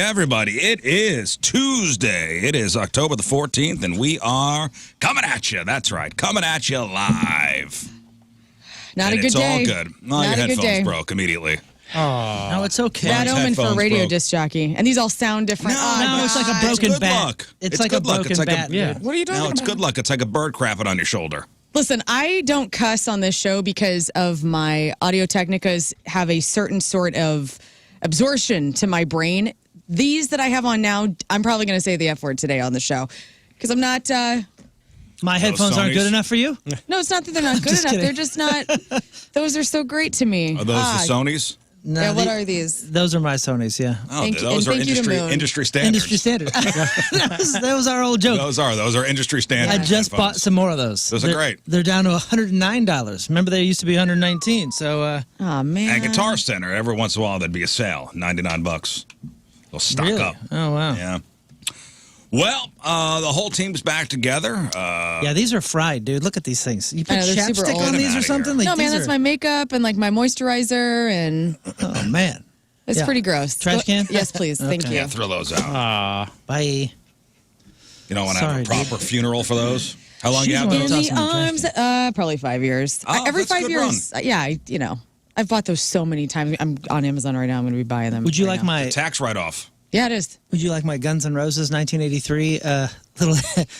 everybody. It is Tuesday. It is October the 14th, and we are coming at you. That's right, coming at you live. Not a good day. It's all good. No, your headphones broke immediately. Oh, no, it's okay. Bad omen for a radio disc jockey. And these all sound different. No, it's like a broken bat. It's like a broken bat. What are you talking about? No, it's good luck. It's like a bird crapping on your shoulder. Listen, I don't cuss on this show because of my Audio Technicas have a certain sort of absorption to my brain. These that I have on now, I'm probably going to say the F word today on the show because I'm not... My headphones aren't good enough for you? No, it's not that they're not good enough. They're just not... Those are so great to me. Are those the Sonys? No, yeah, what are these? Those are my Sonys, yeah. Oh, those are industry standards. Industry standards. that was our old joke. Those are industry standards. I just bought some more of those. Those are great. They're down to $109. Remember, they used to be $119. So, oh man. At Guitar Center, every once in a while there'd be a sale, $99. They'll stock up. Oh wow. Yeah. Well, the whole team's back together. Yeah, these are fried, dude. Look at these things. You put chapstick on these or something? Like, no, man, that's my makeup and like my moisturizer and... Oh, man. It's pretty gross. Trash can? Yes, please. Thank you. Yeah, throw those out. Bye. You don't want to have a proper funeral for those? How long you have In those? the arms, probably 5 years. Every 5 years, I've bought those so many times. I'm on Amazon right now. I'm going to be buying them. Would you like my... tax write-off. Yeah, it is. Would you like my Guns N' Roses 1983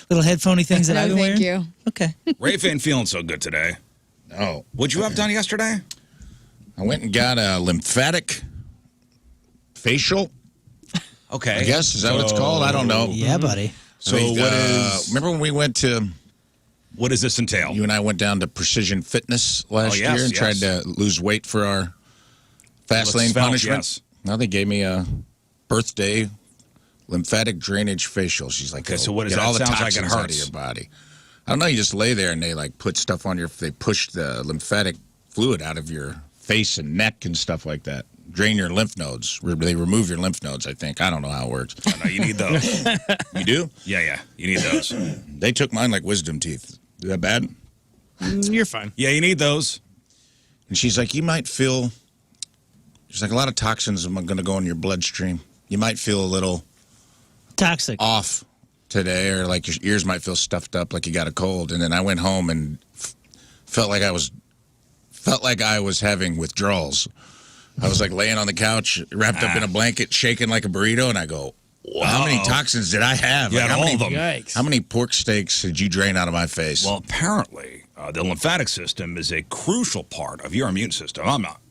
little headphony things that I've been wearing? Thank you. Okay. Rafe ain't feeling so good today. Oh. What'd you have done yesterday? I went and got a lymphatic facial. Okay. I guess. Is that what it's called? I don't know. Yeah, buddy. So remember when we went to... What does this entail? You and I went down to Precision Fitness last year and tried to lose weight for our fast lane punishment. Yes. Now they gave me a birthday lymphatic drainage facial. She's like, okay, so what is get that? all the Sounds toxins like it out hurts. of your body. I don't know. You just lay there and they like put stuff on they push the lymphatic fluid out of your face and neck and stuff like that. Drain your lymph nodes. They remove your lymph nodes, I think. I don't know how it works. Oh, no, you need those. You do? Yeah. You need those. They took mine like wisdom teeth. Is that bad? You're fine. Yeah, you need those. And she's like, you might feel... She's like, a lot of toxins are going to go in your bloodstream. You might feel a little... Toxic. Off today, or like your ears might feel stuffed up like you got a cold. And then I went home and felt like I was having withdrawals. I was like laying on the couch, wrapped up in a blanket, shaking like a burrito, and I go, wow, how many toxins did I have? Yeah, like, all of them. Yikes. How many pork steaks did you drain out of my face? Well, apparently, the lymphatic system is a crucial part of your immune system. I'm not.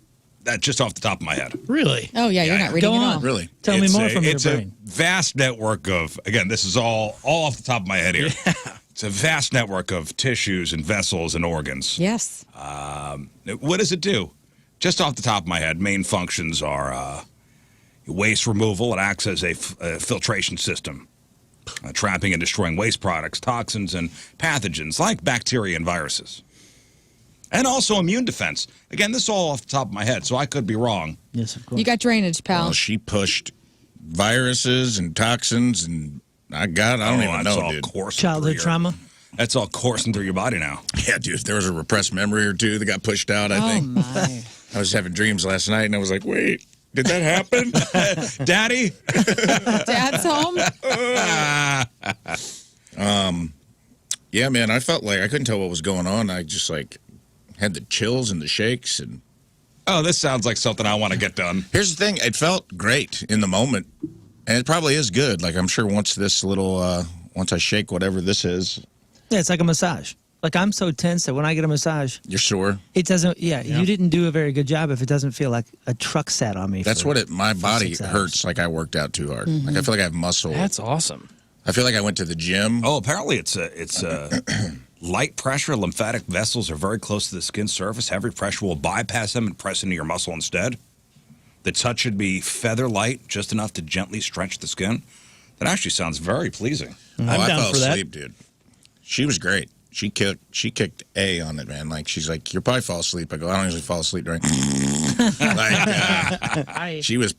That just off the top of my head. Really? Oh, yeah, you're not reading Go at on. all. Really? Tell me more from your It's brain. a vast network of, again, this is all off the top of my head here. Yeah. It's a vast network of tissues and vessels and organs. Yes. What does it do? Just off the top of my head, main functions are waste removal. It acts as a filtration system, trapping and destroying waste products, toxins, and pathogens like bacteria and viruses. And also immune defense. Again, this is all off the top of my head, so I could be wrong. Yes, of course. You got drainage, pal. Well, she pushed viruses and toxins, and I don't even know, dude. Childhood trauma? That's all coursing through your body now. Yeah, dude, there was a repressed memory or two that got pushed out, I think. Oh, my. I was having dreams last night, and I was like, wait, did that happen? Daddy? Dad's home? Yeah, man, I felt like I couldn't tell what was going on. I just, like, had the chills and the shakes. And oh, this sounds like something I want to get done. here's the thing. It felt great in the moment, and it probably is good. Like, I'm sure once I shake whatever this is. Yeah, it's like a massage. Like, I'm so tense that when I get a massage, You're sore? it doesn't, you didn't do a very good job if it doesn't feel like a truck sat on me. That's my body hurts like I worked out too hard. Like, I feel like I have muscle. That's awesome. I feel like I went to the gym. Oh, apparently it's light pressure. Lymphatic vessels are very close to the skin surface. Heavy pressure will bypass them and press into your muscle instead. The touch should be feather light, just enough to gently stretch the skin. That actually sounds very pleasing. I fell asleep, dude. She was great. She kicked A on it, man. Like, she's like, you'll probably fall asleep. I go, I don't usually fall asleep during. She was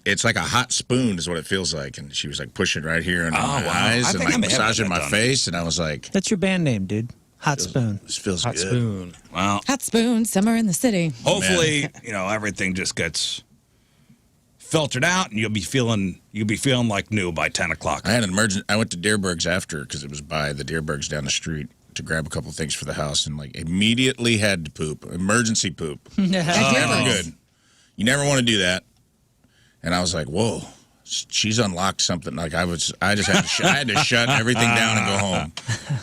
it's like a hot spoon is what it feels like. And she was like pushing right here under my eyes and like massaging my face. And I was like. That's your band name, dude. Hot Spoon. This feels Hot good. Spoon. Well, Hot Spoon, summer in the city. hopefully, everything just gets filtered out, and you'll be feeling like new by 10 o'clock. I had an emergency. I went to Deerberg's after because it was by the Deerberg's down the street to grab a couple things for the house, and like immediately had to poop. Emergency poop. Never good. You never want to do that. And I was like, whoa. She's unlocked something. Like I just had to I had to shut everything down and go home.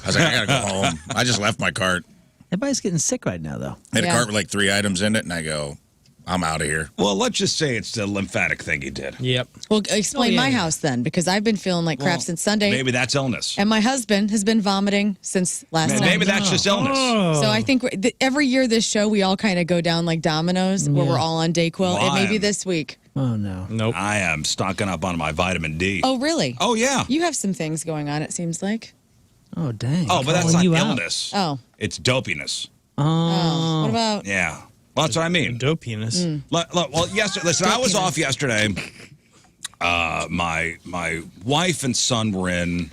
I was like, I gotta go home. I just left my cart. Everybody's getting sick right now, though. I had a cart with like 3 items in it, and I go, I'm out of here. Well, let's just say it's the lymphatic thing he did. Yep. Well, explain my house then, because I've been feeling like crap since Sunday. Maybe that's illness. And my husband has been vomiting since last night. Maybe that's just illness. So I think every year this show, we all kind of go down like dominoes where we're all on Dayquil. Well, It may be this week. Oh, no. Nope. I am stocking up on my vitamin D. Oh, really? Oh, yeah. You have some things going on, it seems like. Oh, dang. Oh, but that's not Calling you out. illness. Oh. It's dopiness. Oh. What about? Yeah. Well, that's what I mean. Dope penis. Well, listen, I was off yesterday. My wife and son were in. Did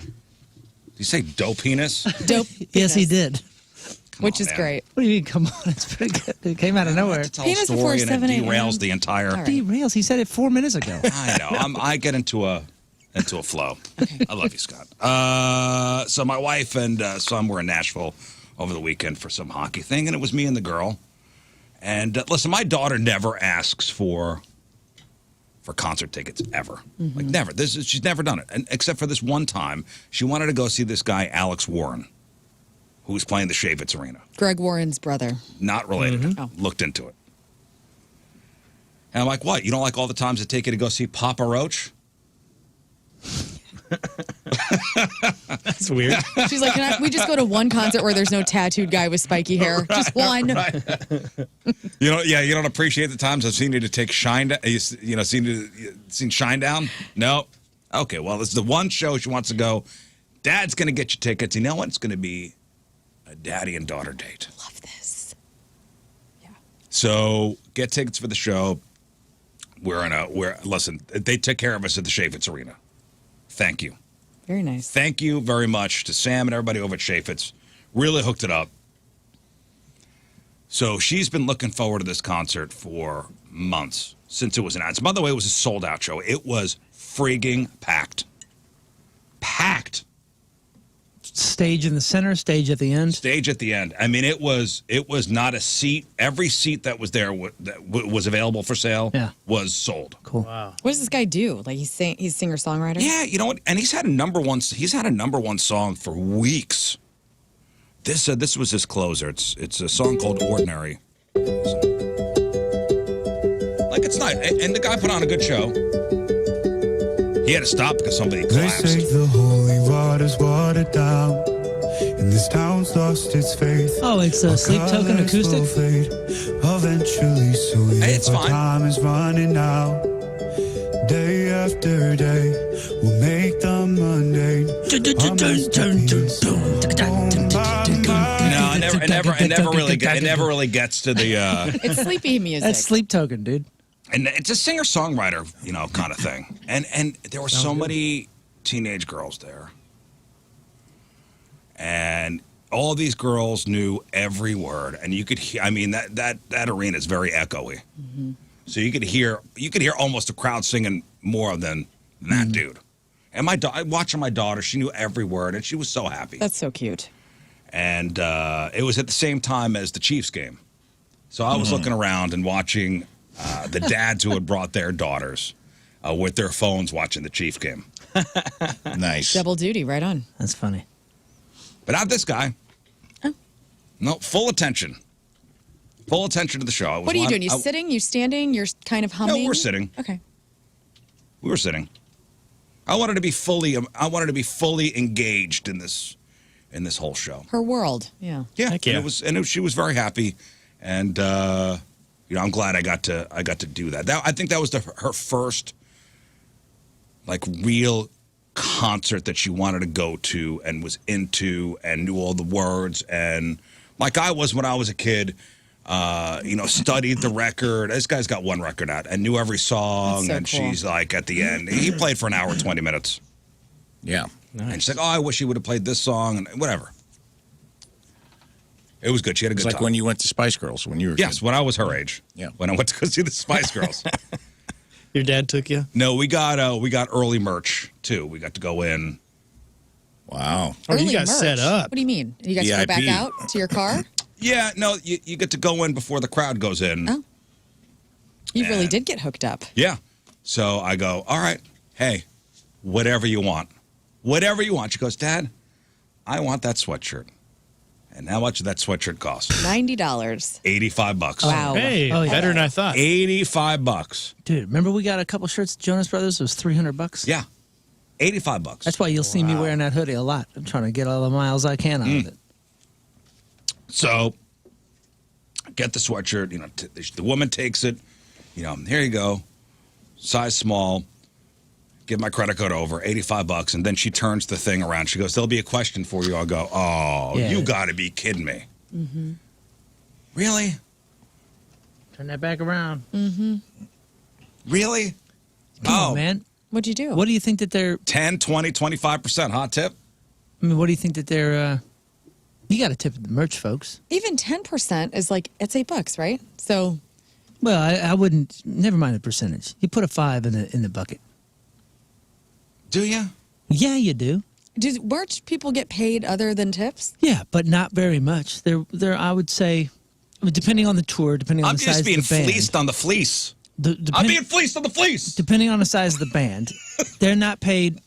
you say dope penis? Dope. Yes, he did. Which is man. great. What do you mean? Come on, it's pretty good. It came out of nowhere. To tell Penis a before story and 7 it a.m. derails the entire. All right. Derails. He said it 4 minutes ago. I know. I get into a flow. I love you, Scott. So my wife and son were in Nashville over the weekend for some hockey thing, and it was me and the girl. And listen, my daughter never asks for concert tickets ever. Like never. She's never done it, and except for this one time, she wanted to go see this guy Alex Warren, who was playing the Shavitz Arena. Greg Warren's brother. Not related. Oh. Looked into it. And I'm like, what? You don't like all the times I take you to go see Papa Roach? That's weird. She's like, can we just go to one concert where there's no tattooed guy with spiky hair? Just one. You don't appreciate the times I've seen you to take Shine down. Seen Shine down? No. Okay, well, this is the one show she wants to go. Dad's going to get you tickets. You know what? It's going to be a daddy and daughter date. Love this. Yeah. So get tickets for the show. Listen, they took care of us at the Shavitz Arena. Thank you. Very nice. Thank you very much to Sam and everybody over at Shavitz. Really hooked it up. So she's been looking forward to this concert for months since it was announced. By the way, it was a sold-out show. It was frigging packed. Packed. Stage in the center, stage at the end. Stage at the end. I mean, it was not a seat. Every seat that was there that was available for sale was sold. Cool. Wow. What does this guy do? Like he's singer-songwriter? Yeah, you know what? And he's had a number one song for weeks. This was his closer. It's a song called Ordinary. Like it's nice. And the guy put on a good show. He had to stop because somebody collapsed. They say the holy water's watered down, and this town's lost its faith. Oh, it's a Sleep Token acoustic? Eventually, so It's our fine. time is running out. Day after day, we'll make them mundane. No, it never really gets to the. It's sleepy music. That's Sleep Token, dude. And it's a singer-songwriter, kind of thing. And there were so many teenage girls there. And all these girls knew every word. And you could hear, that arena is very echoey. Mm-hmm. So you could hear almost the crowd singing more than that dude. And watching my daughter, she knew every word, and she was so happy. That's so cute. And it was at the same time as the Chiefs game. So I was looking around and watching the dads who had brought their daughters with their phones watching the Chiefs game. Nice. Double duty, right on. That's funny. But not this guy. Oh. No, full attention. Full attention to the show. What are you doing? You sitting? You standing? You're kind of humming? No, we're sitting. Okay. We were sitting. I wanted to be fully engaged in this whole show. Her world. Yeah. Yeah. Heck yeah. And she was very happy, and I'm glad I got to do that. I think that was her first real concert that she wanted to go to and was into and knew all the words, and like I was when I was a kid. Studied the record. This guy's got one record out and knew every song. That's so and cool. she's like, at the end, he played for an hour and 20 minutes. Yeah. Nice. And she's like, I wish he would have played this song and whatever. It was good. She had a It's good like time. when you went to Spice Girls when you were a Yes, kid. when I was her age. Yeah. When I went to go see the Spice Girls. Your dad took you? No, we got early merch too. We got to go in. Wow. Oh, you Early got set merch. up. What do you mean? You guys go back VIP. out to your car? Yeah, no, you get to go in before the crowd goes in. Oh. You really And- did get hooked up. Yeah. So I go, all right, hey, whatever you want. Whatever you want. She goes, Dad, I want that sweatshirt. And how much did that sweatshirt cost? $90. $85. Wow. Hey, Oh, yeah. better than I thought. $85. Dude, remember we got a couple shirts at Jonas Brothers? It was $300. Yeah. $85. That's why you'll see me wearing that hoodie a lot. I'm trying to get all the miles I can out of it. So get the sweatshirt, the woman takes it, here you go. Size small. Give my credit card over, $85, and then she turns the thing around. She goes, there'll be a question for you. I'll go, oh, Yeah. you got to be kidding me. Mm-hmm. Really? Turn that back around. Really? Come on, man. What'd you do? What do you think that they're? 10, 20, 25% hot tip? I mean, what do you think that they're? You got to tip the merch folks. Even 10% is like, it's $8, right? So Well, I wouldn't. Never mind the percentage. You put a 5 in the bucket. Do you? Yeah, you do. do merch people get paid other than tips? Yeah, but not very much. They're I would say, depending on the tour, depending on I'm the size just being of the band. fleeced on the fleece. I'm Depend- being fleeced on the fleece. depending on the size of the band, they're not paid.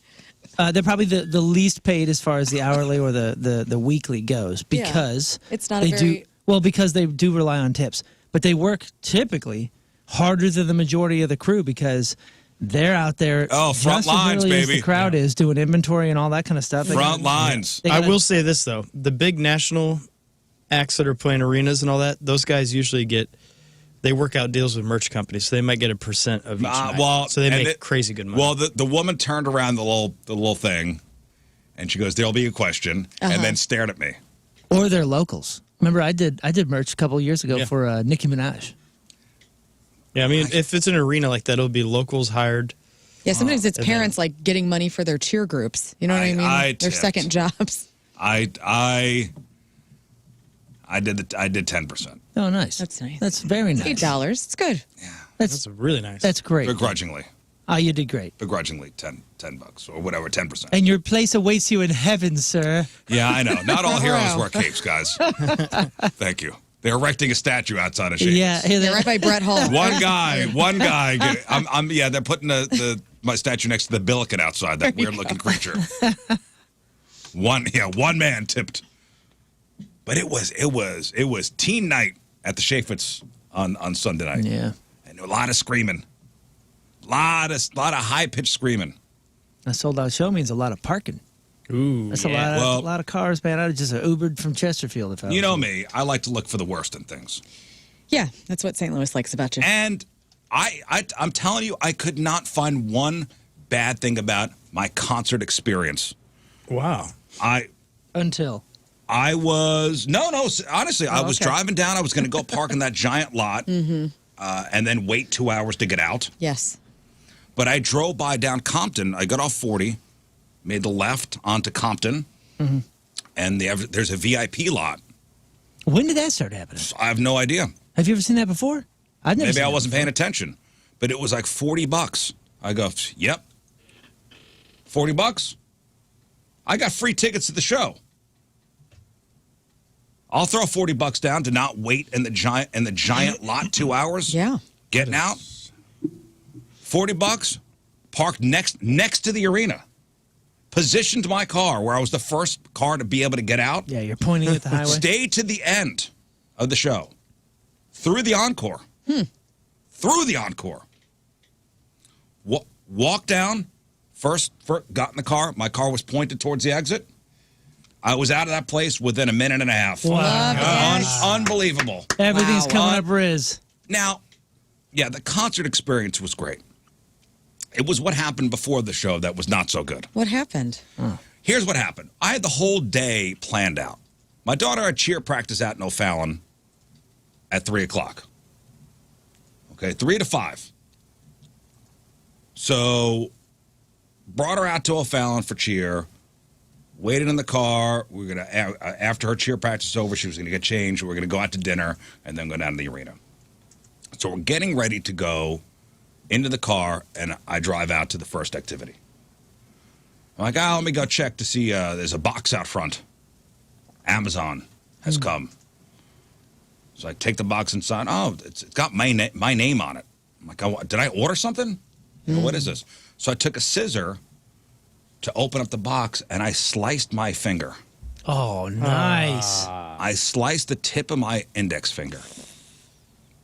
They're probably the least paid as far as the hourly or the weekly goes because It's not a they very- do well because they do rely on tips, but they work typically harder than the majority of the crew because they're out there. Oh, front just as lines, early as baby. the crowd is doing inventory and all that kind of stuff. They Front gotta- lines. they I gotta- will say this, though. The big national acts that are playing arenas and all that, those guys usually they work out deals with merch companies, so they might get a % of each night. So they and make crazy good money. Well, the woman turned around the little thing, and she goes, "There'll be a question," and then stared at me. Or they're locals. Remember, I did merch a couple of years ago Yeah. for Nicki Minaj. yeah, I mean, if it's an arena like that, it'll be locals hired. Yeah, sometimes it's and parents like getting money for their cheer groups. You know what I mean? I Their tipped. second jobs. I did 10%. Oh, nice. That's nice. That's very nice. $8. It's good. That's really nice. That's great. Begrudgingly, Oh, you did great. $10 or whatever, 10%. And your place awaits you in heaven, sir. Yeah, I know. Not all heroes Wow. wear capes, guys. Thank you. They're erecting a statue outside of Shades. Yeah, They're right by Brett Hall. One guy. Yeah, they're putting my statue next to the Billiken outside, that weird looking creature. One man tipped. But it was teen night at the Chaffetz on Sunday night. Yeah. And a lot of screaming. Lot of high pitched screaming. A sold out show means a lot of parking. Ooh, That's yeah. a lot of cars, man. I'd just Ubered from Chesterfield if I was You know me, I like to look for the worst in things. Yeah, that's what St. Louis likes about you. And I'm telling you, I could not find one bad thing about my concert experience. Wow. Until. I was honestly, I was okay. driving down. I was going to go park in that giant lot, and then wait 2 hours to get out. Yes. But I drove by down Compton. I got off 40, made the left onto Compton, and there's a VIP lot. When did that start happening? I have no idea. Have you ever seen that before? I've never Maybe seen I that wasn't before. paying attention, but it was like $40. I go, yep, $40. I got free tickets to the show. I'll throw $40 down to not wait in the giant lot 2 hours. Yeah. Getting out. $40. Parked next to the arena. Positioned my car where I was the first car to be able to get out. Yeah, you're pointing at the highway. Stayed to the end of the show. Through the encore. Through the encore. Walked down. First, got in the car. My car was pointed towards the exit. I was out of that place within a minute and a half. Wow. Unbelievable. Everything's Wow. coming up, Riz. Now, yeah, the concert experience was great. It was what happened before the show that was not so good. What happened? Here's what happened. I had the whole day planned out. My daughter had cheer practice out in O'Fallon at 3 o'clock. Okay, 3 to 5. So, brought her out to O'Fallon for cheer. Waited in the car. We're gonna after her cheer practice is over, she was gonna get changed. We're gonna go out to dinner and then go down to the arena. So we're getting ready to go into the car, and I drive out to the first activity. I'm like, let me go check to see. There's a box out front. Amazon has come. So I take the box inside. Oh, it's got my name on it. I'm like, did I order something? What is this? So I took a scissor to open up the box, and I sliced my finger. Oh, nice. I sliced the tip of my index finger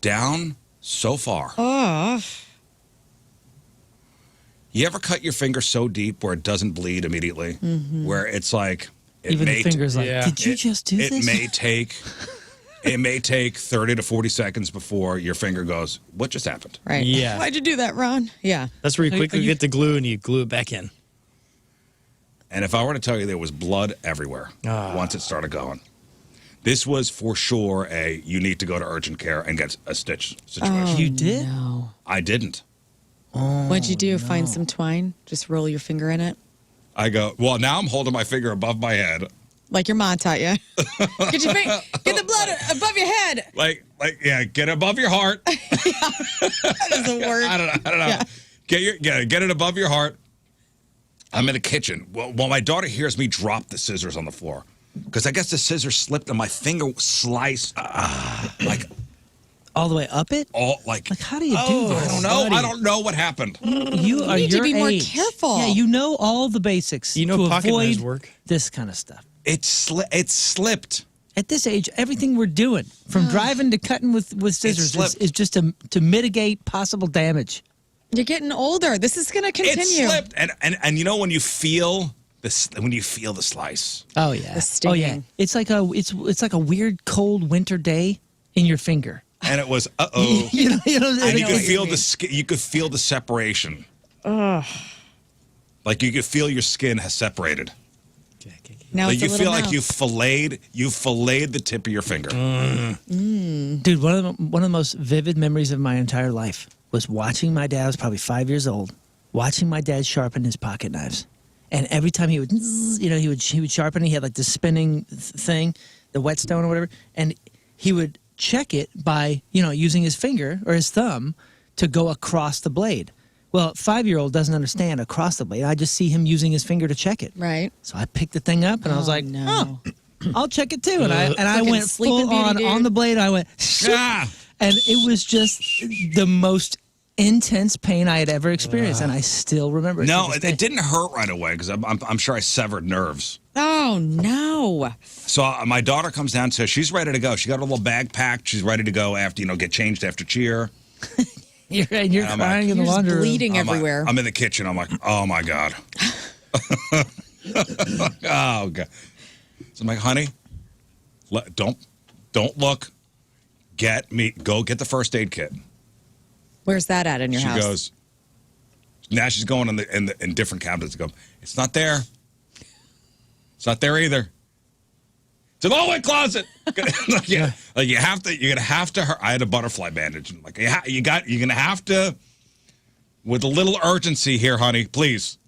down so far. You ever cut your finger so deep where it doesn't bleed immediately? Where it's like... Even the finger's like, did you just do this? It may take 30 to 40 seconds before your finger goes, what just happened? Right. Yeah. Why'd you do that, Ron? Yeah. That's where you quickly get the glue and you glue it back in. And if I were to tell you there was blood everywhere once it started going, this was for sure you need to go to urgent care and get a stitch situation. You did? No. I didn't. What'd you do? Find some twine? Just roll your finger in it? I go, well, now I'm holding my finger above my head. Like your mom taught you. Get the blood above your head. Yeah, get it above your heart. That doesn't work. I don't know. Yeah. Get it above your heart. I'm in the kitchen. Well, my daughter hears me drop the scissors on the floor. Because I guess the scissors slipped and my finger sliced like all the way up it? Like how do you do this? I don't know. I don't know what happened. You need to be more careful. Yeah, you know all the basics. You know to pocket avoid knives work. This kind of stuff. It slipped. At this age, everything we're doing, from driving to cutting with scissors, is just to mitigate possible damage. You're getting older. This is going to continue. It slipped, and you know when you feel the slice. Oh yeah. The stinging. Oh yeah. It's like a weird cold winter day in your finger. And it was you know, and you could feel the skin. You could feel the separation. Like you could feel your skin has separated. Now Like it's you a little feel like mouth. you filleted the tip of your finger. Dude, one of the most vivid memories of my entire life was watching my dad. I was probably 5 years old, watching my dad sharpen his pocket knives, and every time he would, he would sharpen. He had like this spinning thing, the whetstone or whatever, and he would check it by using his finger or his thumb to go across the blade. Well, 5-year-old doesn't understand across the blade. I just see him using his finger to check it. Right. So I picked the thing up and I was like, no. I'll check it too. And I Fucking went Sleeping full Beauty, on dude. the blade. I went, Ah! and it was just the most intense pain I had ever experienced, and I still remember it. No, to this day. it didn't hurt right away because I'm sure I severed nerves. Oh, no. So my daughter comes down, so she's ready to go. She got a little bag packed. She's ready to go after get changed after cheer. You're I'm crying in the You're just laundry room. bleeding everywhere. I'm in the kitchen. I'm like, oh my god. Oh god. So I'm like, honey, don't look. Go get the first aid kit. Where's that at in your house? She goes. Now she's going in different cabinets to go. It's not there. It's not there either. It's in the hallway closet. Like you're gonna have to. I had a butterfly bandage. Like you're gonna have to, with a little urgency here, honey. Please.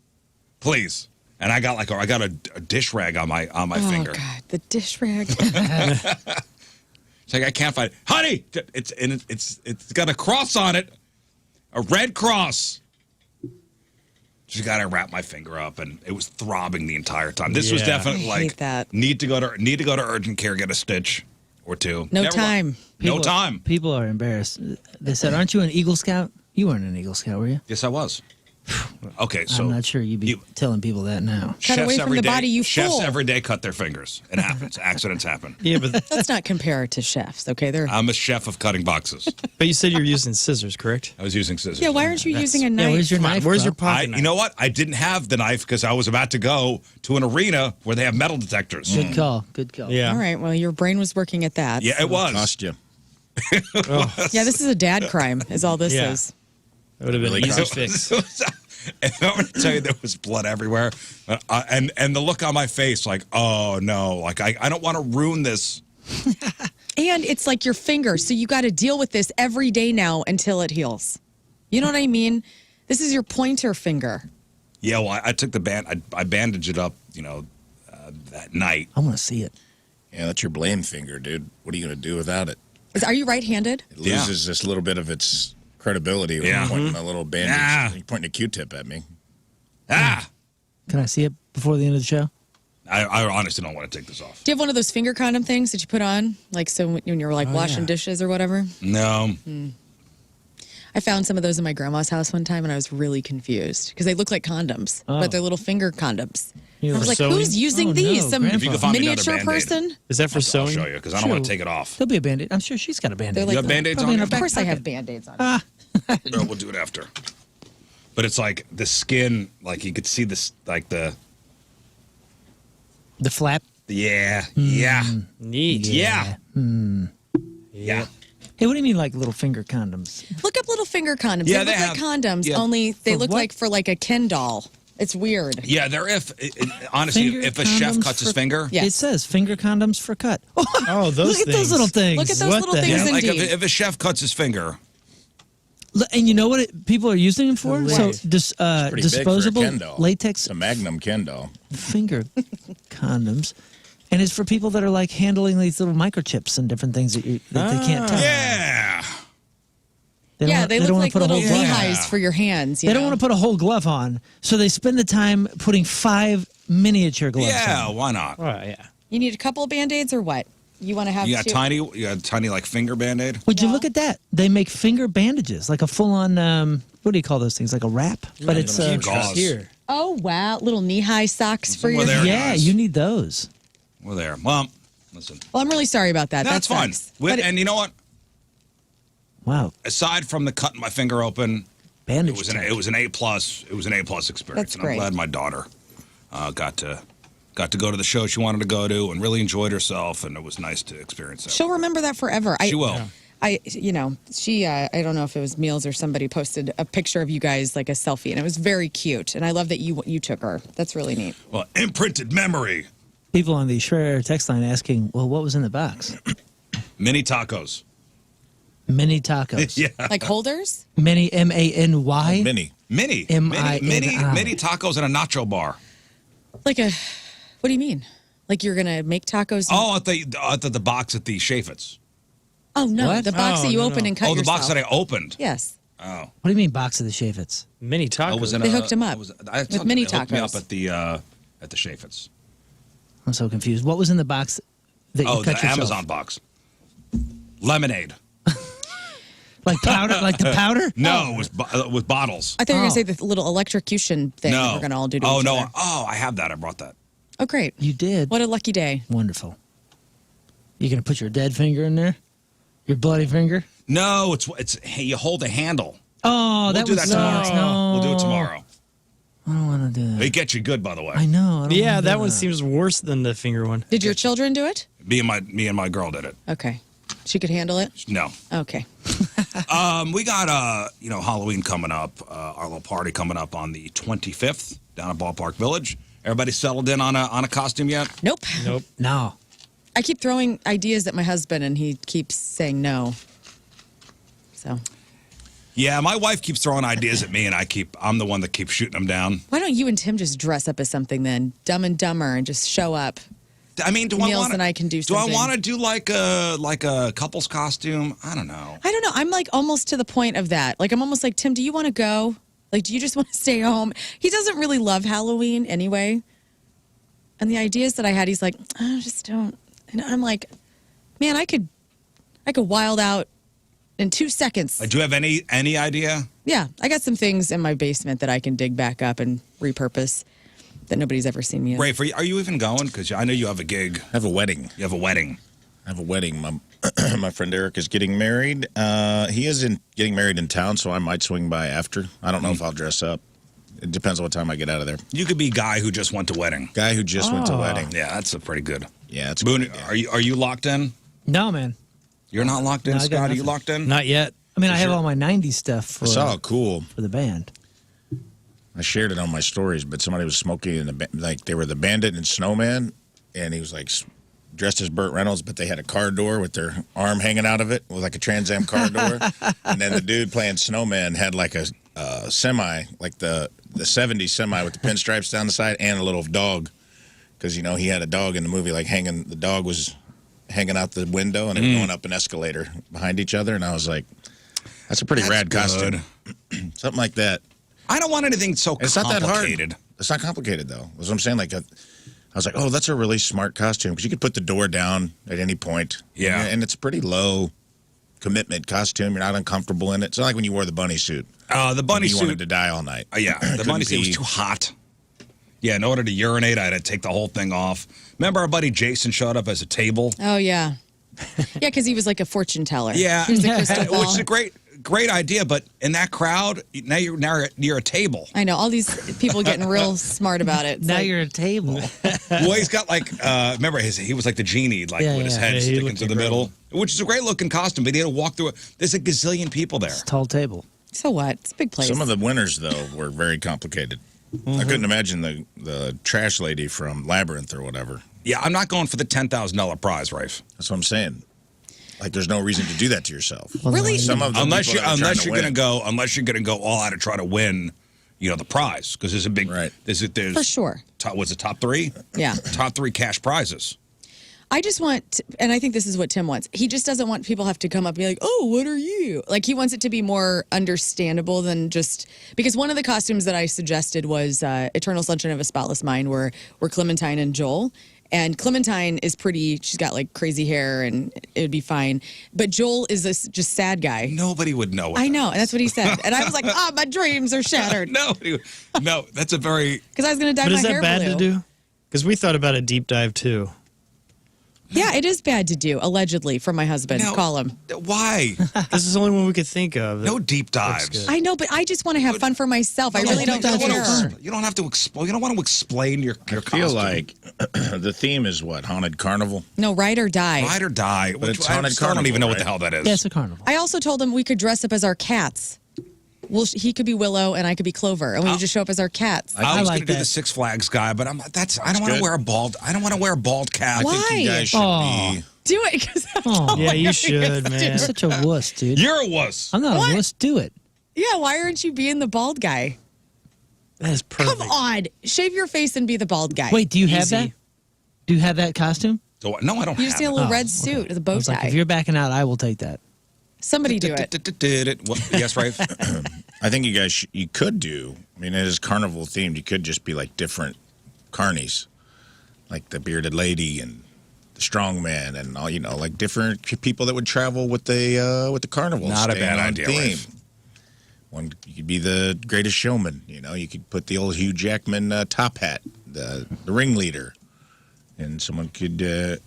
And I got a dish rag on my finger. Oh God, the dish rag. It's like I can't find it. Honey, it's got a cross on it, a red cross. She got to wrap my finger up, and it was throbbing the entire time. This was definitely I hate that. need to go to urgent care, get a stitch or two. No Never time. No time. People are embarrassed. They said, "Aren't you an Eagle Scout?" You weren't an Eagle Scout, were you? Yes, I was. Okay, so I'm not sure you'd be telling people that now. Cut away from the body, you chefs fool. every day cut their fingers. It happens. Accidents happen. Yeah, but Let's not compare it to chefs, okay? I'm a chef of cutting boxes. you said you're using scissors, correct? I was using scissors. Yeah, why aren't you using a knife? Yeah, where's your knife? Where's bro? your pocket knife? You know what? I didn't have the knife because I was about to go to an arena where they have metal detectors. Good call. Good call. Yeah. All right, well, your brain was working at that. Yeah, it was. Cost you. Yeah, this is a dad crime, is all this Yeah. is. That would have been Really an easy cost- fix. And I'm going to tell you, there was blood everywhere. And the look on my face, like, oh, no. Like, I don't want to ruin this. And it's like your finger, so you got to deal with this every day now until it heals. You know what I mean? This is your pointer finger. Yeah, well, I took the I bandaged it up, that night. I want to see it. Yeah, that's your blame finger, dude. What are you going to do without it? Are you right-handed? It loses this little bit of its credibility when Yeah. pointing a little bandage. Yeah. You're pointing a Q-tip at me. Ah! Can I see it before the end of the show? I honestly don't want to take this off. Do you have one of those finger condom things that you put on, like so when you're like washing dishes or whatever? No. I found some of those in my grandma's house one time, and I was really confused because they look like condoms, but they're little finger condoms. I was like, sewing? who's using Oh, these? no, Some Grandpa. If you could find me miniature another Band-Aid. person? Is that for I'll sewing? show you because I don't want to take it off. There'll be a Band-Aid. I'm sure she's got a Band-Aid. They're You like, have Band-Aids probably on in you? her of course I back have pocket. Band-Aids on. No, we'll do it after. But it's like the skin, like you could see this, like the flap. yeah. Neat. Yeah. Yeah. Hey, what do you mean like little finger condoms? Look up little finger condoms. Yeah, they they look like have- condoms, yeah. only they For look what? like for like a Ken doll. It's weird. Yeah, honestly, Finger if a chef condoms cuts his for- finger, Yeah. It says finger condoms for cut. Oh, those Look at those things. little things. Look at those What little the things yeah, like indeed. if a chef cuts his finger, And you know what people are using them for? What? So Pretty big for a disposable Ken doll. latex It's a Magnum Ken doll. finger condoms. And it's for people that are like handling these little microchips and different things that they can't touch. yeah. They Yeah, don't- they don't look wanna like put a little whole glove- knee-highs for your hands. They don't want to put a whole glove on, so they spend the time putting 5 miniature gloves Yeah, on. why not? Oh, yeah. You need a couple of Band-Aids or what? You want to have You got two? tiny like finger band-aid. Would you Yeah. look at that? They make finger bandages, like a full-on, what do you call those things? Like a wrap? But it's them Just gauze. here. Oh, wow. Little knee-high socks for Well, your there- yeah, guys. you need those. We're there. Well, listen, Well, I'm really sorry about that. that's that fine. sucks. But And you know what? Wow, Aside from the cutting my finger open, bandage. it was an A+. It was an A+ experience. That's and great. I'm glad my daughter got to go to the show she wanted to go to and really enjoyed herself, and it was nice to experience that. she'll remember that forever. She will. She, I don't know if it was Meals or somebody posted a picture of you guys, like a selfie, and it was very cute. And I love that you took her. That's really neat. Well, imprinted memory. People on the Schreier text line asking, well, what was in the box? Mini tacos. Mini tacos. Yeah. Like holders? Many, M-A-N-Y. Mini. Mini M-I-N-I. tacos and a nacho bar. Like a, what do you mean? Like you're going to make tacos? Oh, at the box at the Chaffetz. Oh, no. What? The box Oh, that you no, open no. and cut Oh, the yourself. box that I opened. Yes. Oh, What do you mean box of the Chaffetz? Mini tacos. I was in They a- hooked him up I with mini they hooked me up tacos. at the Chaffetz. I'm so confused. What was in the box that you Oh, cut the yourself? Amazon box. Lemonade. Like powder? Like the powder? No, it was with bottles. I thought you were going Oh. to say the little electrocution thing No, we're going to all do to Oh each no. other. Oh, I have that. I brought that. Oh, great. You did? What a lucky day. Wonderful. You going to put your dead finger in there? Your bloody finger? No, it's hey, you hold a handle. Oh, We'll that do was that tomorrow. sucks. No. We'll do it tomorrow. I don't want to do that. It gets you good, by the way. I know. I don't Yeah, wanna do that one seems worse than the finger one. Did your children do it? Me and my girl did it. Okay. She could handle it? No. Okay. We got Halloween coming up, our little party coming up on the 25th down at Ballpark Village. Everybody settled in on a costume yet? Nope. Nope. No. I keep throwing ideas at my husband, and he keeps saying no. So Yeah, my wife keeps throwing ideas at me, and I'm the one that keeps shooting them down. why don't you and Tim just dress up as something then? Dumb and Dumber, and just show up. I mean, do I Niels want and I can do Do I something. want to do like a couple's costume? I don't know. I don't know. I'm like almost to the point of that. Like I'm almost like, Tim, do you want to go? Like, do you just want to stay home? He doesn't really love Halloween anyway. And the ideas that I had, he's like, I just don't. And I'm like, man, I could wild out in 2 seconds. Do you have any idea? Yeah, I got some things in my basement that I can dig back up and repurpose that nobody's ever seen me in. Rafe, are you even going? Because I know you have a gig. I have a wedding. You have a wedding. I have a wedding. My friend Eric is getting married. He is getting married in town, so I might swing by after. I don't know if I'll dress up. It depends on what time I get out of there. You could be guy who just went to wedding. Guy who just went to wedding. Yeah, that's a pretty good. Yeah, it's Boone, good. are you locked in? No, man. You're not locked in, No, I got Scott? Are you nothing. locked in? Not yet. I mean, I have all my 90s stuff for, I saw it cool. for the band. I shared it on my stories, but somebody was smoking in like they were the Bandit and Snowman, and he was like dressed as Burt Reynolds, but they had a car door with their arm hanging out of it, with like a Trans Am car door. And then the dude playing Snowman had like a semi, like the 70s semi with the pinstripes down the side, and a little dog, because he had a dog in the movie, like the dog was hanging out the window, and they were going up an escalator behind each other, and I was like, That's a pretty rad costume. Something like that. I don't want anything so It's complicated. not that hard. It's not complicated, though. That's what I'm saying. Like, I was like, oh, that's a really smart costume because you could put the door down at any point. Yeah. And it's a pretty low commitment costume. You're not uncomfortable in it. It's not like when you wore the bunny suit. The bunny You suit. wanted to die all night. Yeah, the bunny suit was too hot. Yeah, in order to urinate, I had to take the whole thing off. Remember our buddy Jason showed up as a table? Oh, yeah. Yeah, because he was like a fortune teller. Yeah. Here's the crystal ball. Which is a great idea, but in that crowd, now you're a table. I know, all these people getting real smart about it. It's Now like, you're a table. Well, he's got like, remember, he was like the genie, like Yeah, with his yeah. head Yeah, he sticking looked to the middle, which is a great looking costume, but he had to walk through it. There's a gazillion people there. It's a tall table. so what? It's a big place. Some of the winners, though, were very complicated. I couldn't imagine the trash lady from Labyrinth or whatever. Yeah, I'm not going for the $10,000 prize, Rafe. That's what I'm saying. Like, there's no reason to do that to yourself. Really? Some of the Unless people you're that are trying gonna go all out to try to win, the prize because there's a big Right. there's For sure. Was it top 3? Yeah. Top 3 cash prizes. I just want, and I think this is what Tim wants. He just doesn't want people to have to come up and be like, "Oh, what are you?" Like he wants it to be more understandable than just because one of the costumes that I suggested was "Eternal Sunshine of a Spotless Mind," where we're Clementine and Joel. And Clementine is pretty. She's got like crazy hair, and it would be fine. But Joel is this just sad guy. Nobody would know. I know, and that's what he said. And I was like, "Ah, my dreams are shattered." No, that's a very. Because I was going to dye But my is that hair bad blue. to do? Because we thought about a deep dive too. Yeah, it is bad to do. Allegedly, from my husband. No. Call him. Why? This is the only one we could think of. No deep dives. good. I know, but I just want to have fun for myself. I really don't deep dives are care. fun. You don't have to explain. You don't want to explain your I feel costume. like the theme is what? Haunted Carnival? No, ride or die. Ride or die. But it's I haunted still don't even carnival, know what the right? hell that is. Yeah, it's a carnival. I also told him we could dress up as our cats. Well, he could be Willow and I could be Clover, and we would just show up as our cats. I was like going to do that. the Six Flags guy, but I don't want to good. wear a bald. I don't want to wear a bald cap. Why? I think you guys should Aw. be. Do it because Oh, Yeah, you should, man. you're such a wuss, dude. You're a wuss. I'm not What? a wuss. Do it. yeah. Why aren't you being the bald guy? That is perfect. Come on, shave your face and be the bald guy. Wait, do you have Easy. that? Do you have that costume? So, no, I don't you have just need a it. little Oh, red suit with a I bow was like, tie. if you're backing out, I will take that. Somebody do it. Did it? Yes, Rafe? I think you guys you could do. I mean, it is carnival themed. You could just be like different carnies, like the bearded lady and the strong man, and all like different people that would travel with the carnival. Not a staying bad on idea, theme. Rafe. One, you could be the greatest showman. You could put the old Hugh Jackman top hat, the ringleader, and someone could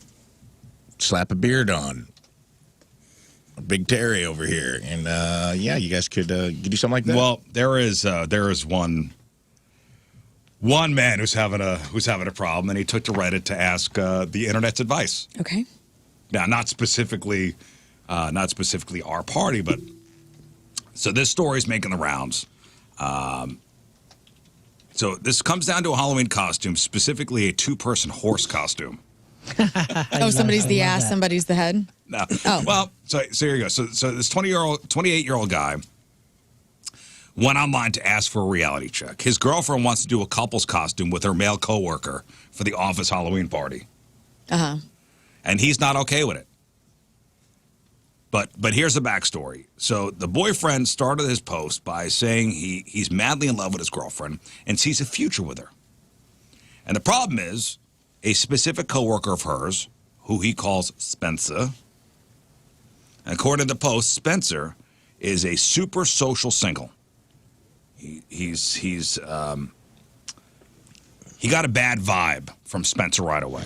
slap a beard on. Big Terry over here, and you guys could do something like that. Well, there is one man who's having a problem, and he took to Reddit to ask the internet's advice. Okay. Now, not specifically our party, but so this story's making the rounds. So this comes down to a Halloween costume, specifically a 2-person horse costume. Oh, somebody's the ass, that. somebody's the head. No. Oh. Well, so here you go. So this 28-year-old guy went online to ask for a reality check. His girlfriend wants to do a couple's costume with her male coworker for the office Halloween party. Uh-huh. And he's not okay with it. But here's the backstory. So the boyfriend started his post by saying he's madly in love with his girlfriend and sees a future with her. And the problem is a specific coworker of hers, who he calls Spencer. And according to the post, Spencer is a super social single. He got a bad vibe from Spencer right away.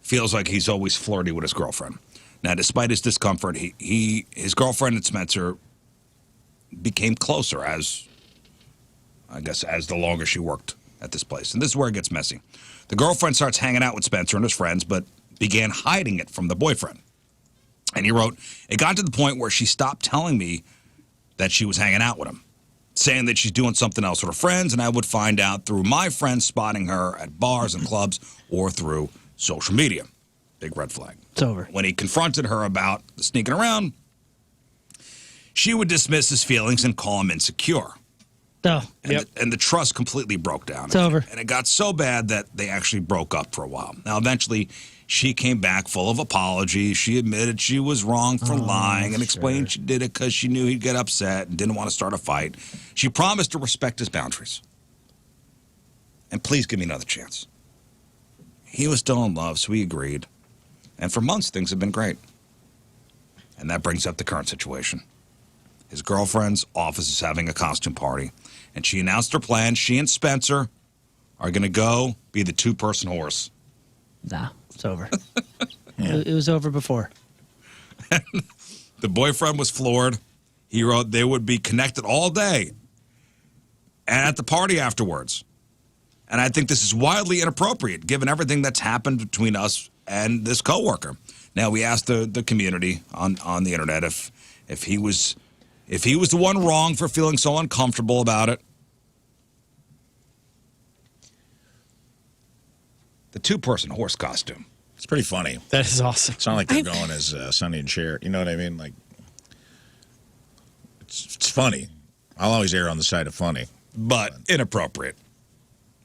Feels like he's always flirty with his girlfriend. Now, despite his discomfort, his girlfriend and Spencer became closer as the longer she worked at this place. And this is where it gets messy. The girlfriend starts hanging out with Spencer and his friends, but began hiding it from the boyfriend. And he wrote, it got to the point where she stopped telling me that she was hanging out with him, saying that she's doing something else with her friends, and I would find out through my friends spotting her at bars and clubs or through social media. Big red flag. It's over. When he confronted her about the sneaking around, she would dismiss his feelings and call him insecure. Oh, And the trust completely broke down. It's over. And it got so bad that they actually broke up for a while. Now, eventually, she came back full of apologies. She admitted she was wrong for lying and explained she did it because she knew he'd get upset and didn't want to start a fight. She promised to respect his boundaries. And please give me another chance. He was still in love, so he agreed. And for months, things have been great. And that brings up the current situation. His girlfriend's office is having a costume party, and she announced her plans. She and Spencer are going to go be the two-person horse. nah, it's over. It was over before. The boyfriend was floored. He wrote they would be connected all day and at the party afterwards. And I think this is wildly inappropriate, given everything that's happened between us and this coworker. Now, we asked the community on the internet if he was the one wrong for feeling so uncomfortable about it. The two-person horse costume. It's pretty funny. That is awesome. It's not like they're going as Sonny and Cher. You know what I mean? Like, it's funny. I'll always err on the side of funny. But inappropriate.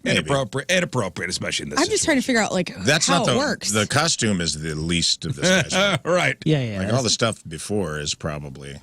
Maybe. Inappropriate, especially in this I'm just trying to figure out like That's how not it works. The costume is the least of this guy's. Right. Yeah. Like all the stuff before is probably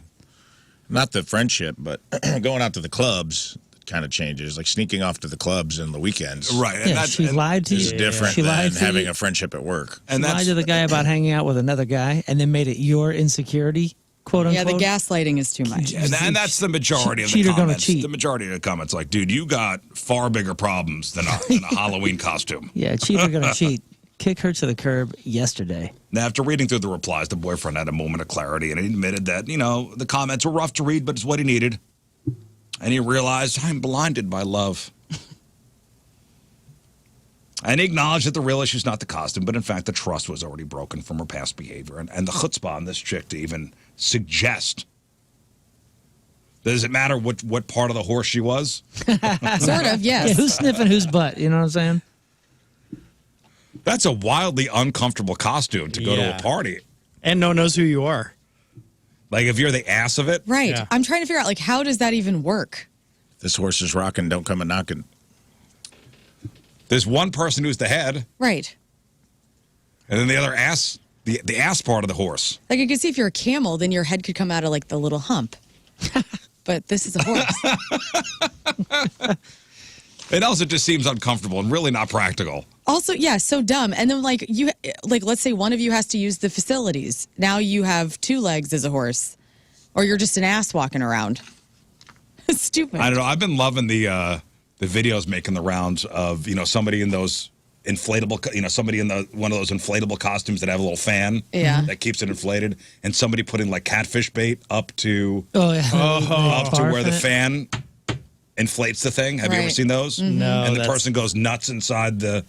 not the friendship, but going out to the clubs kind of changes. Like sneaking off to the clubs in the weekends. Right. And Yeah, she lied to Is you. different She lied than to having you. a friendship at work. And Lied that's to the guy about hanging out with another guy, and then made it your insecurity, quote yeah, unquote. the gaslighting is too much. and that's the majority of the Cheater gonna comments. cheat. The majority of the comments, like, dude, you got far bigger problems than a Halloween costume. Yeah, cheater gonna cheat. Kick her to the curb yesterday. Now, after reading through the replies, the boyfriend had a moment of clarity, and he admitted that, the comments were rough to read, but it's what he needed. And he realized, I'm blinded by love. And he acknowledged that the real issue is not the costume, but in fact, the trust was already broken from her past behavior. And the chutzpah on this chick to even suggest. Does it matter what part of the horse she was? Sort of, Yeah, yes. who's sniffing whose butt? You know what I'm saying? That's a wildly uncomfortable costume to go to Yeah. a party. And no one knows who you are. Like, if you're the ass of it. Right. Yeah. I'm trying to figure out like how does that even work? This horse is rocking. Don't come a knocking. There's one person who's the head, Right. and then the other ass, the ass part of the horse. Like you can see if you're a camel, then your head could come out of like the little hump. But this is a horse. It also just seems uncomfortable and really not practical. Also, yeah, so dumb. And then like let's say one of you has to use the facilities. Now you have two legs as a horse, or you're just an ass walking around. Stupid. I don't know. I've been loving the videos making the rounds of somebody in those inflatable, somebody in one of those inflatable costumes that have a little fan Yeah. that keeps it inflated, and somebody putting like catfish bait up to Oh yeah. up to where the Barf. fan inflates the thing. Have you ever Right. seen those? No, And the that's- person goes nuts inside the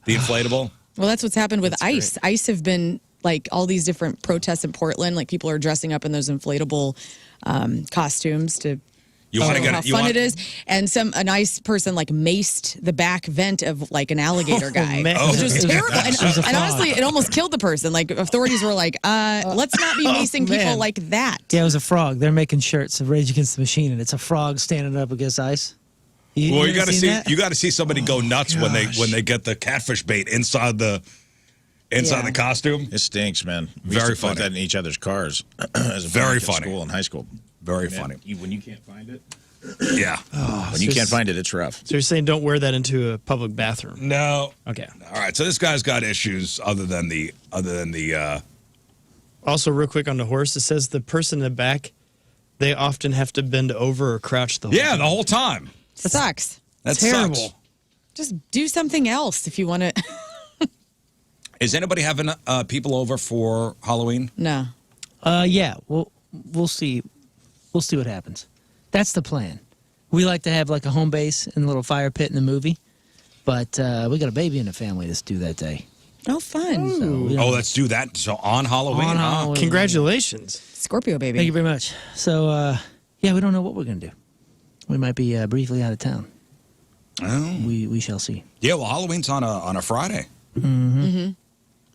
inflatable. Well, that's what's happened with ICE. ICE have been like all these different protests in Portland. Like people are dressing up in those inflatable costumes to You want to show get how you fun want, it is. And a nice person like maced the back vent of like an alligator guy, man. which was terrible. And, It was a and frog. honestly, it almost killed the person. Like authorities were like, let's not be macing people man. like that. Yeah, it was a frog. They're making shirts of Rage Against the Machine, and it's a frog standing up against ice. Well, you ever got to seen see that? you got to see somebody go nuts when they get the catfish bait inside the Yeah. costume. It stinks, man. We Very used to put funny. that in each other's cars. As a Very prank at funny. School in high school. Very Man, funny. when you can't find it, Yeah. when you can't find it, it's rough. So you're saying don't wear that into a public bathroom? No. Okay. All right. So this guy's got issues other than the Also, real quick on the horse, it says the person in the back, they often have to bend over or crouch the whole yeah time. the whole time. It sucks. That's terrible. Sucks. Just do something else if you want to. Is anybody having people over for Halloween? No. Yeah, we'll see. We'll see what happens. That's the plan. We like to have like a home base and a little fire pit in the movie, but we got a baby in the family that's due that day. Oh, fun. So we don't- Oh, let's do that. So on Halloween. On huh? Halloween. Congratulations. Scorpio baby. Thank you very much. So yeah, we don't know what we're gonna do. We might be briefly out of town. Oh. We shall see. Yeah. Well, Halloween's on a Friday.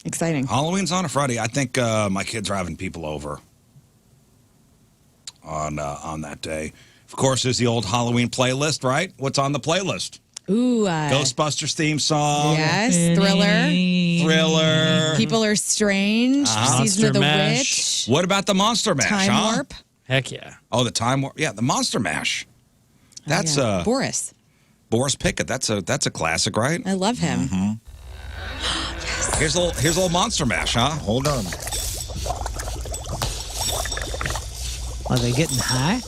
Exciting. Halloween's on a Friday. I think my kids are having people over on that day. Of course, there's the old Halloween playlist, right? What's on the playlist? Ooh. Ghostbusters theme song. Yes, Thriller. Thriller. People Are Strange. Season of the Monster Witch. What about the Monster Mash? Time huh? Warp. Heck yeah. Oh, the Time Warp. Yeah, the Monster Mash. That's Yeah. Boris. Boris Pickett. That's a classic, right? I love him. Here's a little Monster Mash, huh? Hold on. Are they getting high?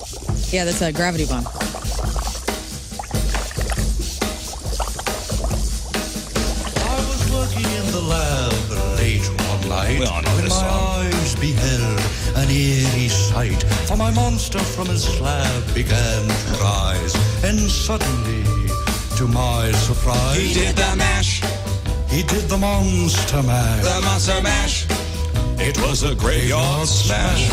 Yeah, that's a Gravity Bomb. I was working in the lab late one night We all know when this my song. eyes beheld an eerie sight. For my monster from his slab began to rise, and suddenly, to my surprise, He did the mash. he did the monster mash. The Monster Mash. It was a graveyard smash.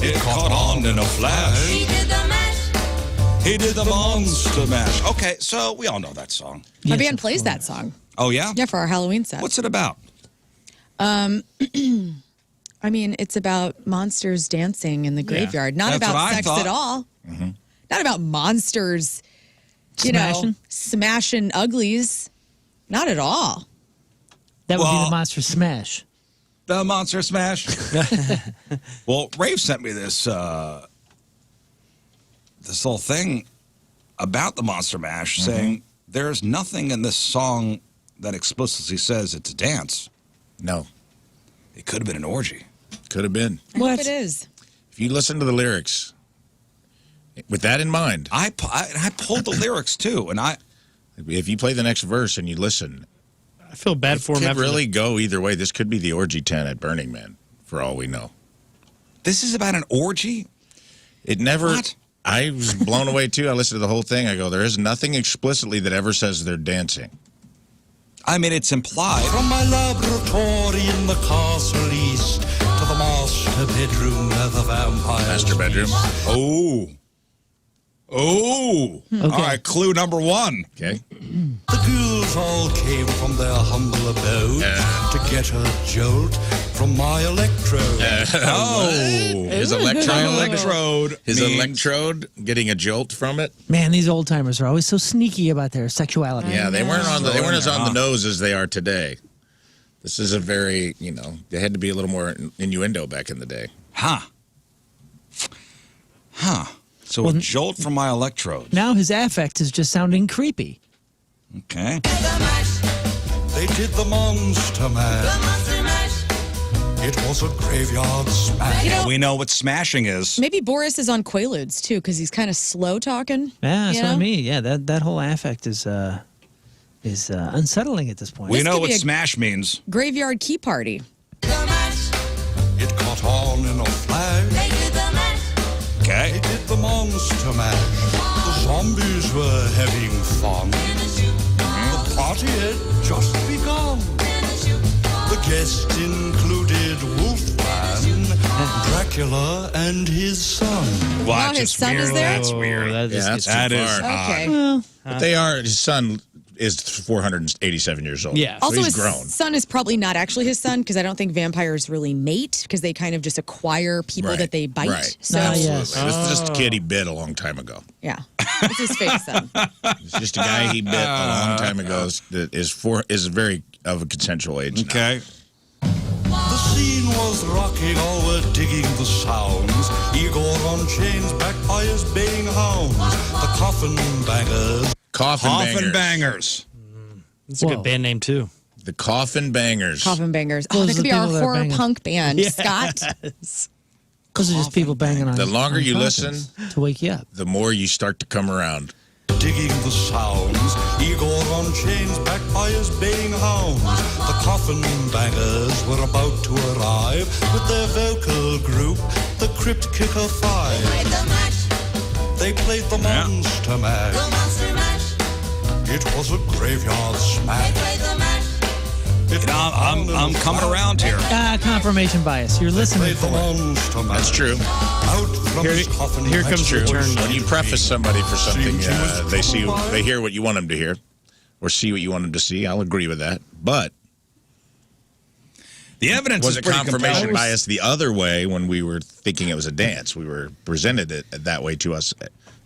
It caught on in a flash. He did the Monster Mash. Okay, so we all know that song. My Yes, band of plays course. that song. Oh, yeah? Yeah, for our Halloween set. What's it about? I mean, it's about monsters dancing in the graveyard. Not That's what about I sex thought. at all. Not about monsters, Smashing? smashing uglies. Not at all. That would be Well- the Monster Smash. The Monster Smash. Well, Rave sent me this this whole thing about the Monster Mash, saying there's nothing in this song that explicitly says it's a dance. No, It could have been an orgy. could have been. I hope it is. If you listen to the lyrics, with that in mind, I pulled the lyrics too, and if you play the next verse and you listen, I feel bad for it him could after really go either way. This could be the orgy tent at Burning Man, for all we know. this is about an orgy. It never. What? I was blown away too. I listened to the whole thing. I go, there is nothing explicitly that ever says they're dancing. I mean, it's implied. From my laboratory in the castle east to the master bedroom where the vampires Master bedroom. feast. Oh. Oh. All right, clue number one. Okay. The ghouls all came from their humble abode to get a jolt from my electrode. Oh. His electrode. Electrode. His means- electrode, getting a jolt from it. Man, these old timers are always so sneaky about their sexuality. Yeah, they weren't on the, they weren't as on the Huh. nose as they are today. This is a very, they had to be a little more innuendo back in the day. Huh. Huh. So a jolt from my electrode. Now his affect is just sounding creepy. Okay. They did the monster mash. It was a graveyard smash. You know, We know what smashing is. maybe Boris is on Quaaludes too, because he's kind of slow talking. Yeah, that's you what I know? mean. Yeah, that whole affect is unsettling at this point. We This know could what be a- smash means. Graveyard Key Party. It caught on in a flash. Okay. They did the monster mash. The zombies were having fun. The party had just begun. The guests included Wolfman, Dracula, and his son. Well, Oh, his son is there? That's weird. Oh, that Yeah, just that's gets too too far. far. Okay. But they are, his son is 487 years old. Yeah. So Also, he's his grown. son is probably not actually his son because I don't think vampires really mate because they kind of just acquire people Right, that they bite. right. So, Absolutely. This is just a kid he bit a long time ago. yeah, it's his fake son. It's just a guy he bit a long time ago that is very of a consensual age now. Okay. The scene was rocking, all were digging the sounds. Igor on chains, backed by his baying hounds. The coffin bangers. Coffin Coffin Bangers. bangers. It's a Whoa. good band name too. The Coffin Bangers. Coffin bangers. Oh, Those that are could the be our people that are horror banging. punk band, Scott. Those are just people banging on. The longer on you coffins listen, to wake you up. the more you start to come around. Digging the sounds. Igor on chains, backed by his baying hounds. The coffin bangers were about to arrive with their vocal group, the Crypt Kicker Five. They played the monster mash. It was a graveyard smash. It I'm coming around here. Confirmation bias. You're listening played the for it. monster mash. That's true. Out from Here- his coffin. here comes true. Return. When you preface somebody for something, they hear what you want them to hear, or see what you want them to see. I'll agree with that. But The evidence was is a pretty confirmation compelling. bias the other way when we were thinking it was a dance. We were presented it that way to us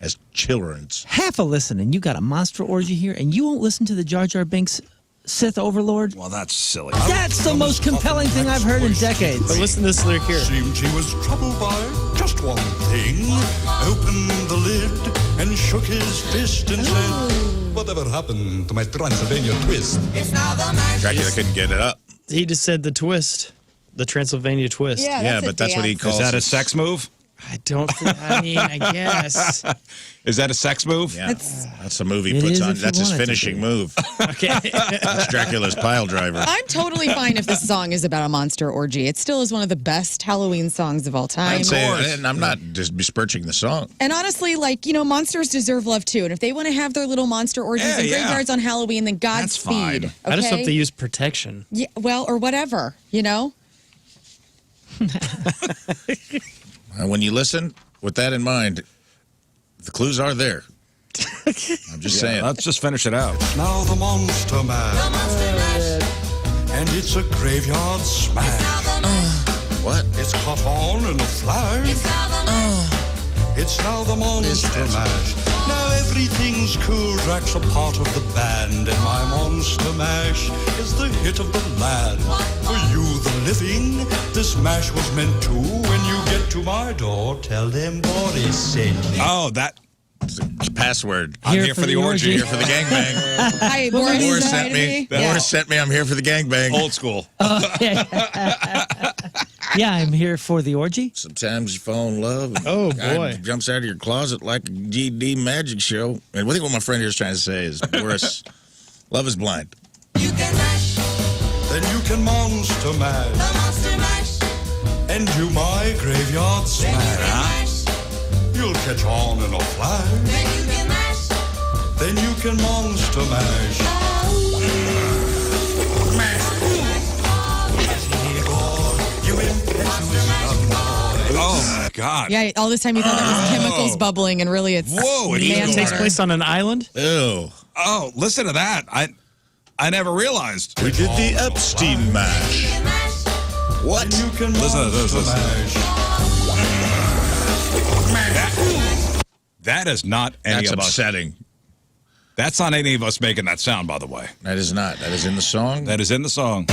as children's. Half a listen, and you got a monster orgy here, and you won't listen to the Jar Jar Binks Sith Overlord? Well, that's silly. That's the most compelling thing I've heard in decades. But listen to this lyric here. Seemed he was troubled by just one thing. Opened the lid and shook his fist and said, "Whatever happened to my Transylvania twist?" Dracula couldn't get it up. He just said the twist, the Transylvania twist. Yeah, but that's what he calls Is that a it. sex move? I don't think, I mean, I guess. Is that a sex move? Yeah, that's a move he It puts is on. if you That's his want it to finishing be. move. Okay. That's Dracula's pile driver. I'm totally fine if this song is about a monster orgy. It still is one of the best Halloween songs of all time. I'd say, and I'm not just besmirching the song. And honestly, like, monsters deserve love too. And if they want to have their little monster orgies Yeah, in yeah. graveyards on Halloween, then That's fine. Godspeed. I just hope okay? they use protection. Yeah, well, or whatever, And when you listen with that in mind, the clues are there. I'm just saying. Let's just finish it out. Now the Monster Mash. And it's a graveyard smash. What? It's caught on in a flash. It's now the Monster Mash. Now everything's cool. Drax a part of the band. And my Monster Mash is the hit of the land. For you, the living, this mash was meant to. When you get to my door, tell them Boris sent me. Oh, that. It's a password. I'm here for the orgy. Here for the gangbang. Hi, Boris, Boris hi sent to me. Yeah. Boris sent me. I'm here for the gangbang. Old school. Yeah, I'm here for the orgy. Sometimes you fall in love. And Oh, guy boy. jumps out of your closet like a GD magic show. And I think what my friend here is trying to say is, Boris, love is blind. Then you can Monster Mash. And do my graveyard smash. You'll catch on in a flash. Then you can Monster Mash. You impetuous young boy. Oh, my God. Yeah, all this time you thought that was chemicals bubbling, and really it's Whoa, it man takes Takes water. place on an island? Ew. Oh, listen to that. I never realized. We did the Epstein mash. What? You can Listen to this, Monster listen. Mash. That is not any That's of us. upsetting. That's not any of us making that sound, by the way. That is not. That is in the song. That is in the song.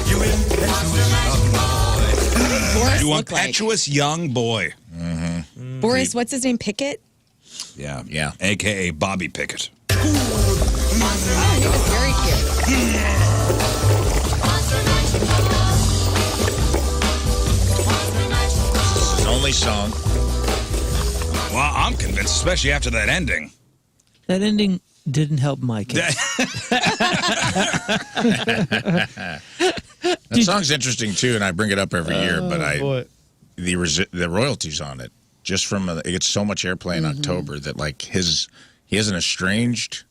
You impetuous young boy. Boris You looked like. impetuous young boy. Boris, what's his name? Pickett? Yeah. Yeah. AKA Bobby Pickett. Oh, he was very cute. His only song. Well, I'm convinced, especially after that ending. That ending didn't help my case. That song's interesting too, and I bring it up every year. But Boy. the royalties on it, just from it gets so much airplay in October that like he has an estranged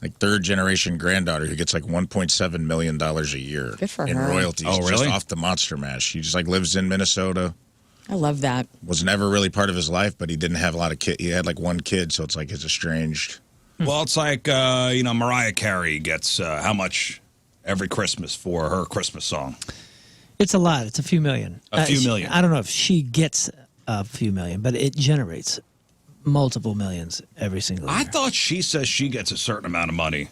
like third generation granddaughter who gets like $1.7 million a year Good for in her. royalties. Oh, really? Just off the Monster Mash. She just like lives in Minnesota. I love that. Was never really part of his life, but he didn't have a lot of kids. He had like one kid, so it's like his estranged. Well, it's like, Mariah Carey gets how much every Christmas for her Christmas song? It's a lot. It's a few million. A few million. I don't know if she gets a few million, but it generates multiple millions every single year. I thought she says she gets a certain amount of money.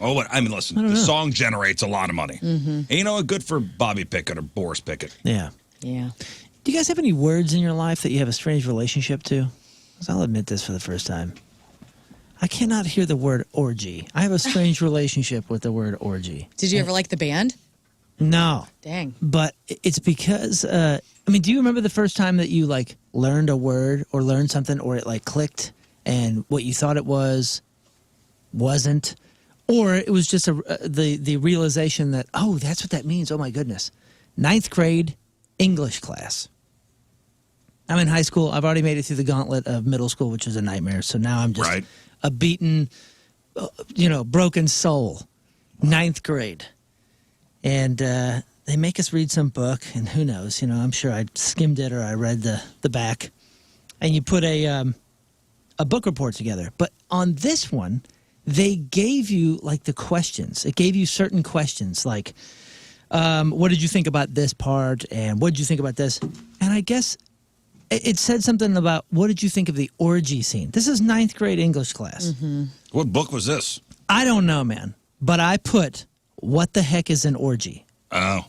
Oh, what? I mean, listen, the song generates a lot of money. And you know what? Good for Bobby Pickett or Boris Pickett. Yeah. Yeah. Do you guys have any words in your life that you have a strange relationship to? 'Cause I'll admit this for the first time. I cannot hear the word orgy. I have a strange relationship with the word orgy. Did you ever like the band? No. Dang. But it's because, do you remember the first time that you like learned a word or learned something or it like clicked and what you thought it was wasn't? Or it was just the realization that, oh, that's what that means. Oh my goodness. 9th grade English class. I'm in high school. I've already made it through the gauntlet of middle school, which was a nightmare. So now I'm just Right. a beaten, broken soul. 9th grade. And they make us read some book, and who knows? I'm sure I skimmed it or I read the back. And you put a book report together. But on this one, they gave you like the questions. It gave you certain questions like, what did you think about this part? And what did you think about this? And I guess it said something about, what did you think of the orgy scene? This is 9th grade English class. What book was this? I don't know, man. But I put, what the heck is an orgy? Oh.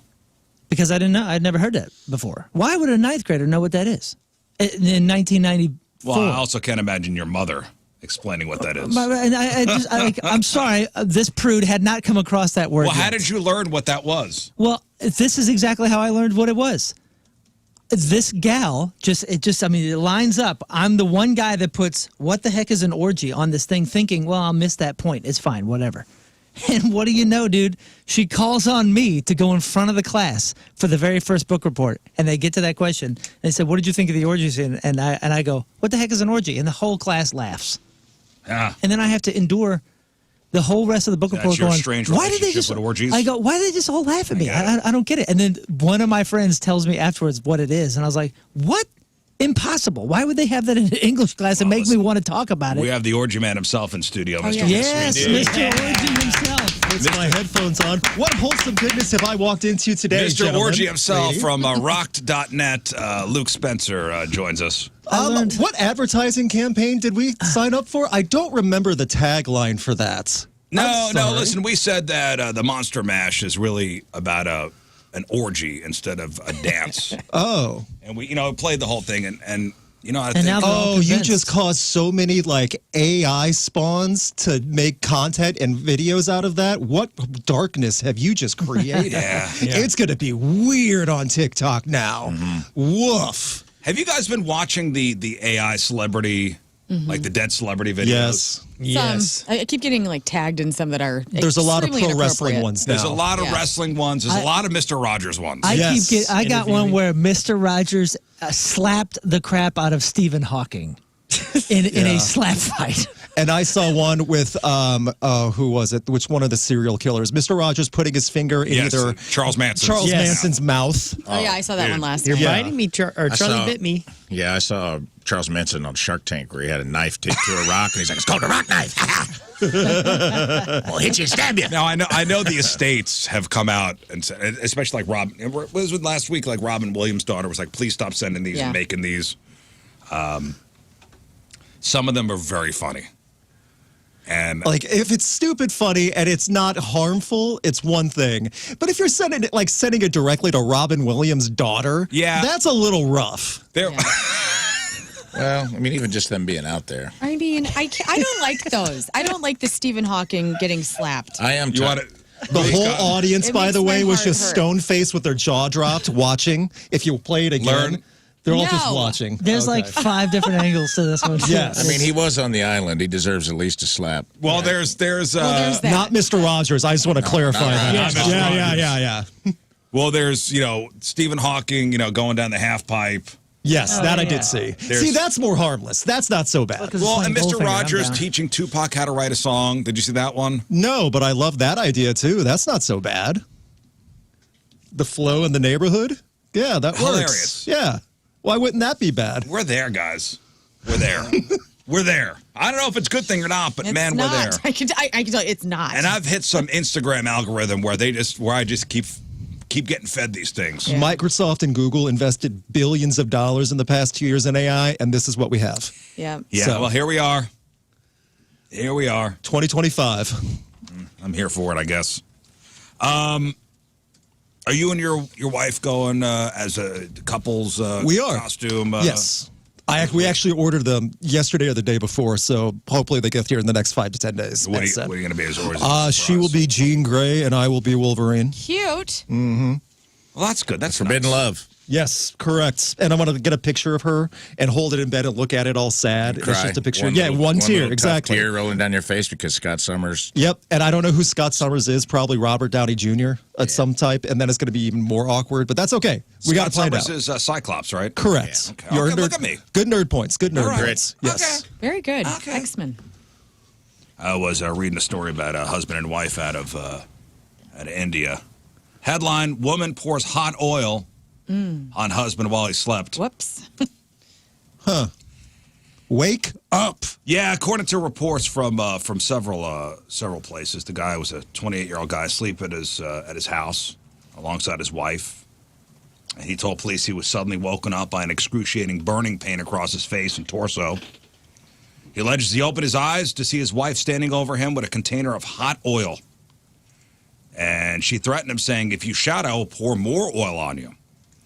Because I didn't know. I'd never heard that before. Why would a 9th grader know what that is? In 1994. Well, I also can't imagine your mother explaining what that is. And I'm sorry, this prude had not come across that word Well, how yet. did you learn what that was? Well, this is exactly how I learned what it was. This gal it lines up. I'm the one guy that puts, what the heck is an orgy on this thing, thinking, well, I'll miss that point. It's fine, whatever. And what do you know, dude? She calls on me to go in front of the class for the very first book report. And they get to that question. And they said, what did you think of the orgy scene? And I go, what the heck is an orgy? And the whole class laughs. Yeah. And then I have to endure the whole rest of the book That's report your going, strange why did they relationship just, with orgies? I go, why did they just all laugh at me? I don't get it. And then one of my friends tells me afterwards what it is. And I was like, what? Impossible. Why would they have that in an English class and make me want to talk about it? We have the orgy man himself in studio, Mr. yeah. Yes, Sweet. Mr. Orgy himself. With my headphones on. What wholesome goodness have I walked into today, Mr. gentlemen? Orgy himself Lady? from rocked.net, Luke Spencer joins us. What advertising campaign did we sign up for? I don't remember the tagline for that. No, listen, we said that the Monster Mash is really about an orgy instead of a dance. Oh. And we, played the whole thing, and I And think... now they're all Oh, you convinced. just caused so many like AI spawns to make content and videos out of that. What darkness have you just created? Yeah. It's going to be weird on TikTok now. Woof. Have you guys been watching the AI celebrity, like the dead celebrity videos? Yes. I keep getting like tagged in some that are. There's a lot of extremely pro wrestling inappropriate. ones now. There's a lot of Yeah. wrestling ones. There's a lot of Mr. Rogers ones. I got one where Mr. Rogers slapped the crap out of Stephen Hawking in a slap fight. And I saw one with, who was it? Which one of the serial killers? Mr. Rogers putting his finger in Yes, either Charles Manson. Charles Yes. Manson's mouth. Oh yeah, I saw that one last You're night. biting me, Charlie saw- bit me. Yeah, I saw Charles Manson on Shark Tank where he had a knife taped to a rock, and he's like, "It's called a rock knife." We'll hit you and stab you. Now I know the estates have come out and said, especially like Rob. It was last week. Like Robin Williams' daughter was like, "Please stop sending these and making these." Some of them are very funny, and Like, if it's stupid funny and it's not harmful, it's one thing. But if you're sending it directly to Robin Williams' daughter, Yeah. that's a little rough. they're Well, I mean, even just them being out there. I mean, I don't like those. I don't like the Stephen Hawking getting slapped. I am. you want it. The whole audience, It by makes the way, my was heart just hurt. stone-faced with their jaw dropped watching. If you play it again, Learn. they're all just No. watching. There's like 5 different angles to this one. Yes. I mean, he was on the island. He deserves at least a slap. Well, there's there's that. Not Mr. Rogers. I just want to clarify that. not Mr. Rogers. Yeah. well, there's Stephen Hawking, going down the half pipe. Yes, that I yeah. did see. There's- See, that's more harmless. That's not so bad. Because Well, it's and playing Mr. Goldfinger, I'm Rogers down. teaching Tupac how to write a song. Did you see that one? No, but I love that idea too. That's not so bad. The flow in the neighborhood? Yeah, that works. Hilarious. Yeah. Why wouldn't that be bad? We're there, guys. We're there. We're there. I don't know if it's a good thing or not, but It's man, not. we're there. I can tell you, it's not. And I've hit some Instagram algorithm where I just keep getting fed these things. Yeah. Microsoft and Google invested billions of dollars in the past 2 years in AI, and this is what we have. yeah. Yeah, So- well, here we are. Here we are. 2025. I'm here for it, I guess. Are you and your wife going as a couple's We are. costume? Yes. We actually ordered them yesterday or the day before, so hopefully they get here in the next 5 to 10 days. What are you Said. going to be as or She will be Jean Grey, and I will be Wolverine. Cute. Well, that's good. That's Forbidden nice. love. Yes, correct. And I'm going to get a picture of her and hold it in bed and look at it all sad. It's Cry. just a picture. Little- One tear, little tough exactly. Tear rolling down your face because Scott Summers. Yep, and I don't know who Scott Summers is. Probably Robert Downey Jr. at some type, and then it's going to be even more awkward. But that's okay. We got to Scott find out. Summers is Cyclops, right? Correct. Yeah, okay. Okay, look at me. Good nerd points. Good nerd All right. points. Yes. Okay. Very good. Okay. X-Men. I was reading a story about a husband and wife out of India. Headline: Woman pours hot oil on husband while he slept. Whoops. Wake up. Yeah, according to reports from several places, the guy was a 28-year-old guy asleep at his house alongside his wife. And he told police he was suddenly woken up by an excruciating burning pain across his face and torso. He alleges he opened his eyes to see his wife standing over him with a container of hot oil. And she threatened him, saying, "If you shout, I will pour more oil on you."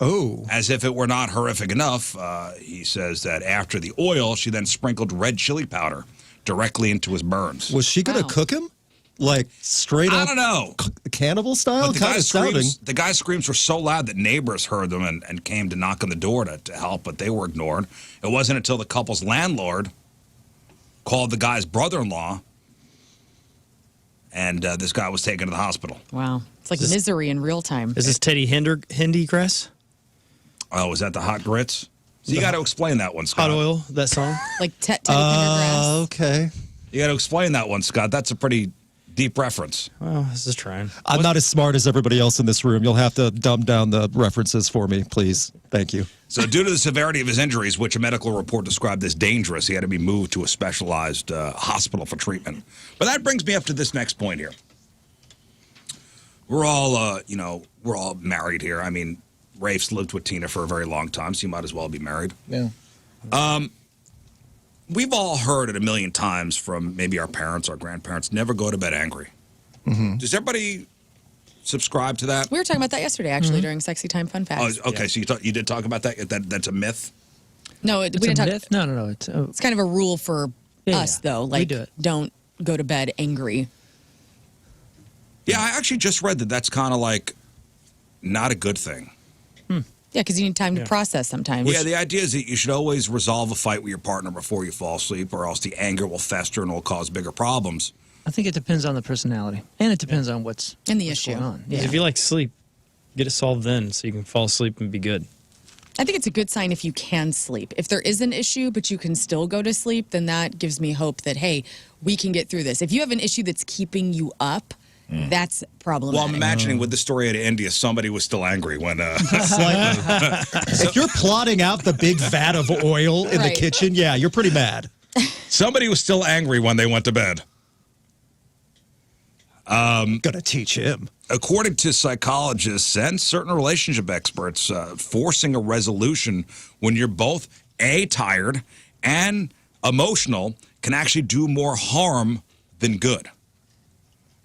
Oh. As if it were not horrific enough, he says that after the oil, she then sprinkled red chili powder directly into his burns. Was she going to cook him? Like straight up? I don't know. Cannibal style? But the guy's screams were so loud that neighbors heard them and came to knock on the door to help, but they were ignored. It wasn't until the couple's landlord called the guy's brother-in-law, and this guy was taken to the hospital. Wow. It's like misery in real time. Is this Teddy Hindergrass? Oh, is that the hot grits? So you got to explain that one, Scott. Hot Oil, that song? Like Teddy Pendergrass. Okay. You got to explain that one, Scott. That's a pretty deep reference. Well, this is trying. I'm not as smart as everybody else in this room. You'll have to dumb down the references for me, please. Thank you. So due to the severity of his injuries, which a medical report described as dangerous, he had to be moved to a specialized hospital for treatment. But that brings me up to this next point here. We're all, we're all married here. I mean, Rafe's lived with Tina for a very long time, so you might as well be married. Yeah. We've all heard it a million times from maybe our parents, our grandparents, never go to bed angry. Mm-hmm. Does everybody subscribe to that? We were talking about that yesterday, actually, during Sexy Time Fun Facts. Oh, okay, so you did talk about that? That's a myth? No, we didn't talk. Myth? No. It's kind of a rule for us, though. Like, we do it. Don't go to bed angry. Yeah, I actually just read that that's kind of like not a good thing. Yeah, because you need time to process sometimes. Yeah, the idea is that you should always resolve a fight with your partner before you fall asleep, or else the anger will fester and will cause bigger problems. I think it depends on the personality, and it depends on what's And the what's issue. going on. Yeah. If you like sleep, get it solved then so you can fall asleep and be good. I think it's a good sign if you can sleep. If there is an issue, but you can still go to sleep, then that gives me hope that, hey, we can get through this. If you have an issue that's keeping you up, that's problematic. Well, I'm imagining with the story out of India, somebody was still angry when... Slightly. If you're plotting out the big vat of oil in the Right. kitchen, yeah, you're pretty mad. somebody was still angry when they went to bed. Gonna teach him. According to psychologists and certain relationship experts, forcing a resolution when you're both A, tired, and emotional can actually do more harm than good.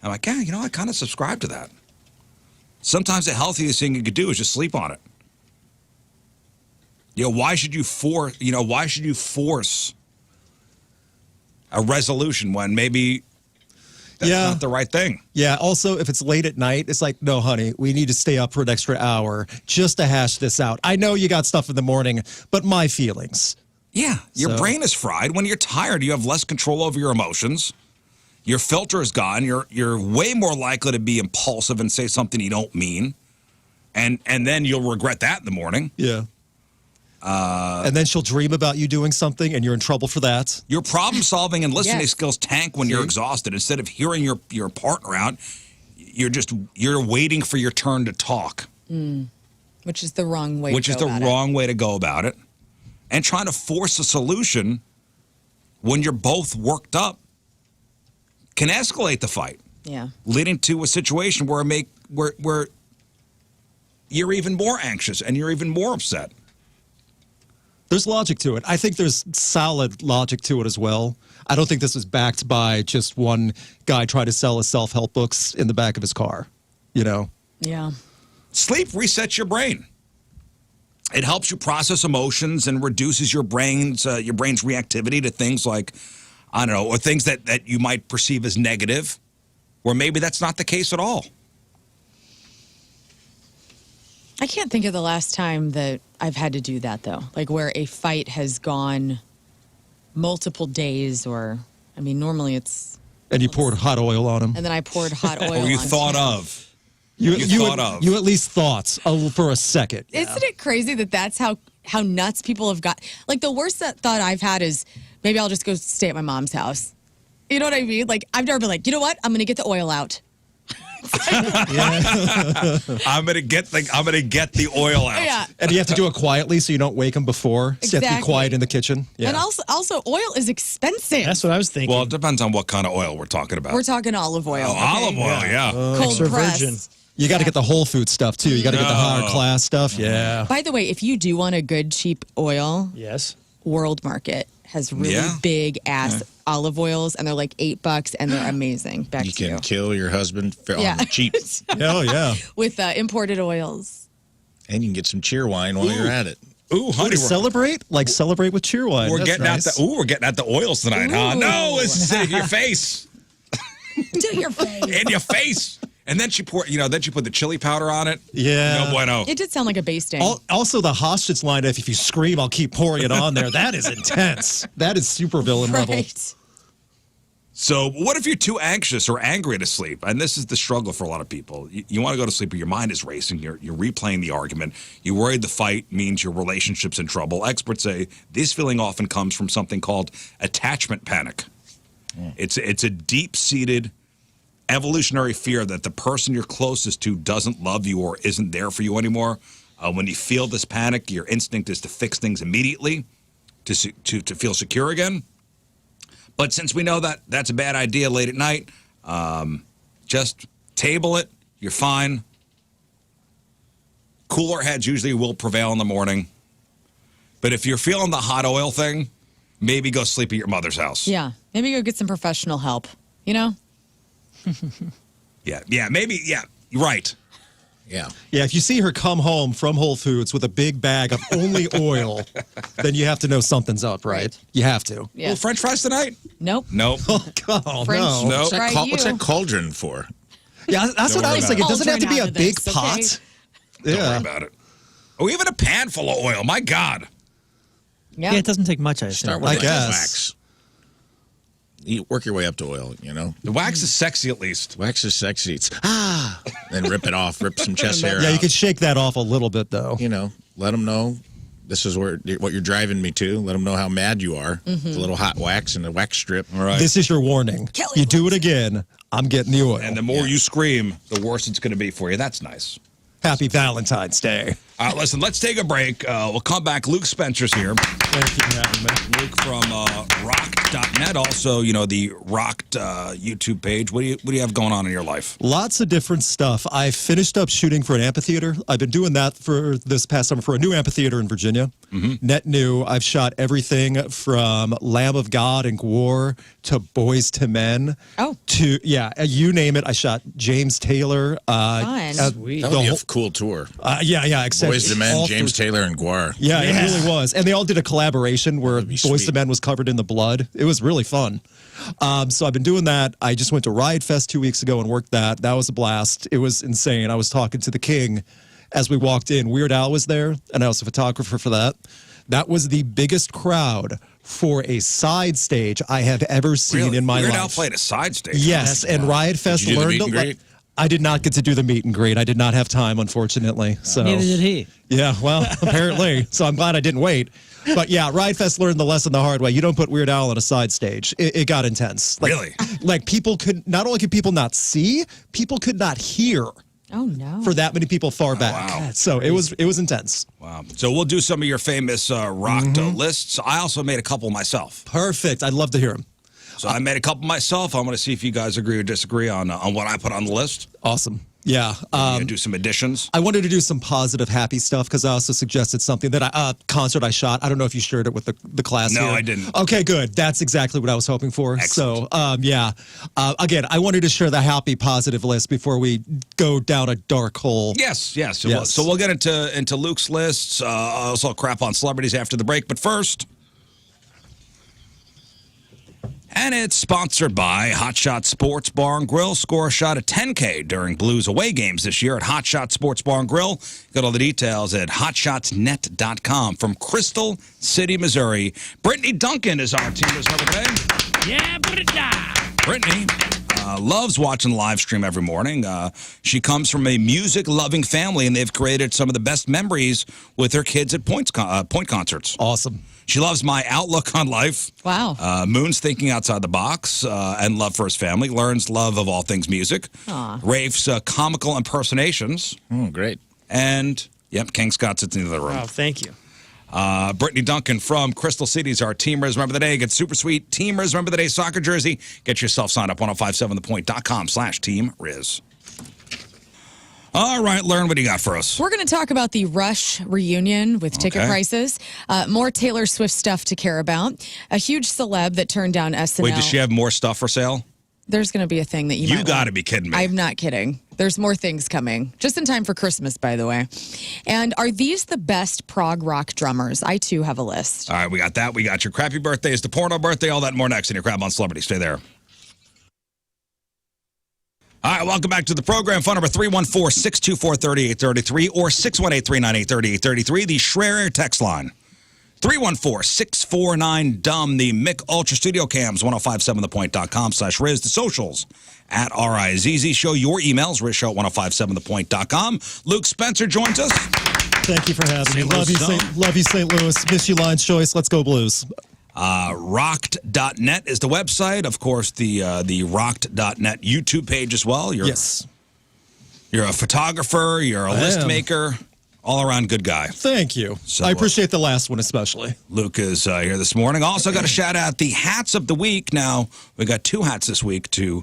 I'm like, yeah, I kind of subscribe to that. Sometimes the healthiest thing you could do is just sleep on it. Why should you force a resolution when maybe that's not the right thing? Yeah, also, if it's late at night, it's like, no, honey, we need to stay up for an extra hour just to hash this out. I know you got stuff in the morning, but my feelings. Yeah, your So- brain is fried. When you're tired, you have less control over your emotions. Your filter is gone. You're way more likely to be impulsive and say something you don't mean. And then you'll regret that in the morning. Yeah. And then she'll dream about you doing something, and you're in trouble for that. Your problem solving and listening Yes. skills tank when you're exhausted. Instead of hearing your partner out, you're waiting for your turn to talk. Which is the wrong way Which to is go the about it. wrong way to go about it. And trying to force a solution when you're both worked up can escalate the fight, Yeah. leading to a situation where where you're even more anxious and you're even more upset. There's logic to it. I think there's solid logic to it as well. I don't think this was backed by just one guy trying to sell his self-help books in the back of his car, Yeah. Sleep resets your brain. It helps you process emotions and reduces your brain's reactivity to things like, I don't know, or things that you might perceive as negative, where maybe that's not the case at all. I can't think of the last time that I've had to do that, though. Like where a fight has gone multiple days or, normally it's... and you poured hot oil on him. And then I poured hot oil Or you on thought him. of. You thought of. You at least thought for a second. Isn't it crazy that that's how nuts people have got? Like the worst thought I've had is maybe I'll just go stay at my mom's house. You know what I mean? Like I've never been like, you know what? I'm going to get the oil out. I'm gonna get the oil out. Yeah. And you have to do it quietly so you don't wake them before. So you have to be Exactly. quiet in the kitchen. Yeah. And also oil is expensive. That's what I was thinking. Well, it depends on what kind of oil we're talking about. We're talking olive oil. Oh, okay? olive oil, yeah. Cold Extra pressed. virgin. You got to get the Whole Food stuff too. You got to get the higher class stuff. Yeah. By the way, if you do want a good cheap oil, Yes. World Market has really Yeah. big ass olive oils, and they're like $8, and they're amazing. Back You to you. can kill your husband on Yeah. the cheap. Oh yeah. With imported oils. And you can get some cheer wine while you're at it. Ooh, honey, To celebrate with cheer wine. we're That's getting nice. we're getting at the oils tonight, huh? Ooh. No, it's in your face. To your face. In your face. And then she put the chili powder on it. Yeah. No bueno. It did sound like a basting. Also, the hostage line of if you scream, I'll keep pouring it on there. That is intense. That is super villain level. Right. So what if you're too anxious or angry to sleep? And this is the struggle for a lot of people. You want to go to sleep, but your mind is racing. You're replaying the argument. You're worried the fight means your relationship's in trouble. Experts say this feeling often comes from something called attachment panic. It's a deep-seated evolutionary fear that the person you're closest to doesn't love you or isn't there for you anymore. When you feel this panic, your instinct is to fix things immediately to feel secure again. But since we know that that's a bad idea late at night, just table it. You're fine. Cooler heads usually will prevail in the morning. But if you're feeling the hot oil thing, maybe go sleep at your mother's house. Yeah. Maybe go get some professional help. You know? Yeah, maybe, yeah, right. Yeah. Yeah, if you see her come home from Whole Foods with a big bag of only oil, then you have to know something's up, right? You have to. Yeah. Well, French fries tonight? Nope. Nope. Oh, French no. No. fry What's you. that cauldron for? Yeah, that's what I worry was about thinking. it. Doesn't it have to be a Cauldron out of big this, pot? okay? Don't worry Yeah. about it. Oh, even a pan full of oil. My God. Yeah. Yeah, it doesn't take much, I assume. Start with I like guess. wax. You work your way up to oil, The wax is sexy at least. Wax is sexy. It's, then rip it off, rip some chest hair Yeah, out. you could shake that off a little bit, though. Let them know this is what you're driving me to. Let them know how mad you are. Mm-hmm. A little hot wax and a wax strip. All right. This is your warning. You do it again, I'm getting the oil. And the more you scream, the worse it's going to be for you. That's nice. Happy Valentine's Day. Listen, let's take a break. We'll come back. Luke Spencer's here. Thank you for having me. Luke from rocked.net. Also, the Rocked YouTube page. What do you have going on in your life? Lots of different stuff. I finished up shooting for an amphitheater. I've been doing that for this past summer for a new amphitheater in Virginia. Net new. I've shot everything from Lamb of God and Gwar to Boys to Men. Oh. To, you name it. I shot James Taylor. Fun. Sweet. That would be a cool tour. Yeah. Except Boys to Men, all James three- Taylor, and Gwar. Yeah, it really was. And they all did a collaboration where be Boys sweet. to Men was covered in the blood. It was really fun. So I've been doing that. I just went to Riot Fest 2 weeks ago and worked that. That was a blast. It was insane. I was talking to the King as we walked in. Weird Al was there, and I was a photographer for that. That was the biggest crowd for a side stage I have ever seen in my Weird life. Al played a side stage. Yes, and Riot Fest Did you do the learned meet and greet? I did not get to do the meet and greet. I did not have time, unfortunately. So Neither did he. yeah, well, apparently. So I'm glad I didn't wait. But yeah, Riot Fest learned the lesson the hard way. You don't put Weird Al on a side stage. It got intense. Really? Like people could, not only could people not see, people could not hear Oh, no. for that many people far back. wow. So it was intense. Wow. So we'll do some of your famous Rocked lists. I also made a couple myself. Perfect. I'd love to hear them. So I made a couple myself. I'm going to see if you guys agree or disagree on what I put on the list. Awesome. Yeah. Do some additions. I wanted to do some positive, happy stuff because I also suggested something that concert I shot. I don't know if you shared it with the class. No, here. I didn't. Okay, good. That's exactly what I was hoping for. Excellent. So, again, I wanted to share the happy, positive list before we go down a dark hole. Yes. So, Yes. so we'll get into Luke's lists. Also crap on celebrities after the break. But first, and it's sponsored by Hot Shot Sports Bar and Grill. Score a shot at $10K during Blues away games this year at Hot Shot Sports Bar and Grill. Got all the details at hotshotsnet.com. From Crystal City, Missouri, Brittany Duncan is our team this other day. Yeah, Brittany. Brittany, loves watching the live stream every morning. She comes from a music-loving family, and they've created some of the best memories with her kids at Point concerts. Awesome. She loves my outlook on life. Wow. Moon's thinking outside the box and love for his family. Learns love of all things music. Aw. Rafe's comical impersonations. Oh, great. And, yep, King Scott sits in the other room. Wow, thank you. Brittany Duncan from Crystal City is our Team Riz Remember the Day. Get super sweet Team Riz Remember the Day soccer jersey. Get yourself signed up 1057thepoint.com/Team Riz. All right, Learn, what do you got for us? We're going to talk about the Rush reunion with ticket Okay. prices. More Taylor Swift stuff to care about. A huge celeb that turned down SNL. Wait, does she have more stuff for sale? There's going to be a thing that you You might got to want. be kidding me. I'm not kidding. There's more things coming. Just in time for Christmas, by the way. And are these the best prog rock drummers? I, too, have a list. All right, we got that. We got your crappy birthdays, the porno birthday, all that and more next in your Crab on Celebrity. Stay there. All right, welcome back to the program. Phone number 314-624-3833 or 618-398-3833, the Schreier text line. 314-649-DUMB, the Mick Ultra Studio Cams, 1057thepoint.com/Riz, the socials at RIZZ. Show your emails, RizShow at 1057thepoint.com. Luke Spencer joins us. Thank you for having me. St. Louis Love you, St. Louis. Miss you, Lions Choice. Let's go Blues. Rocked.net is the website. Of course, the Rocked.net YouTube page as well. Yes. You're a photographer. You're a list maker. All around good guy. Thank you. So, I appreciate the last one especially. Luke is here this morning. Also got to shout out the hats of the week. Now, we got 2 hats this week to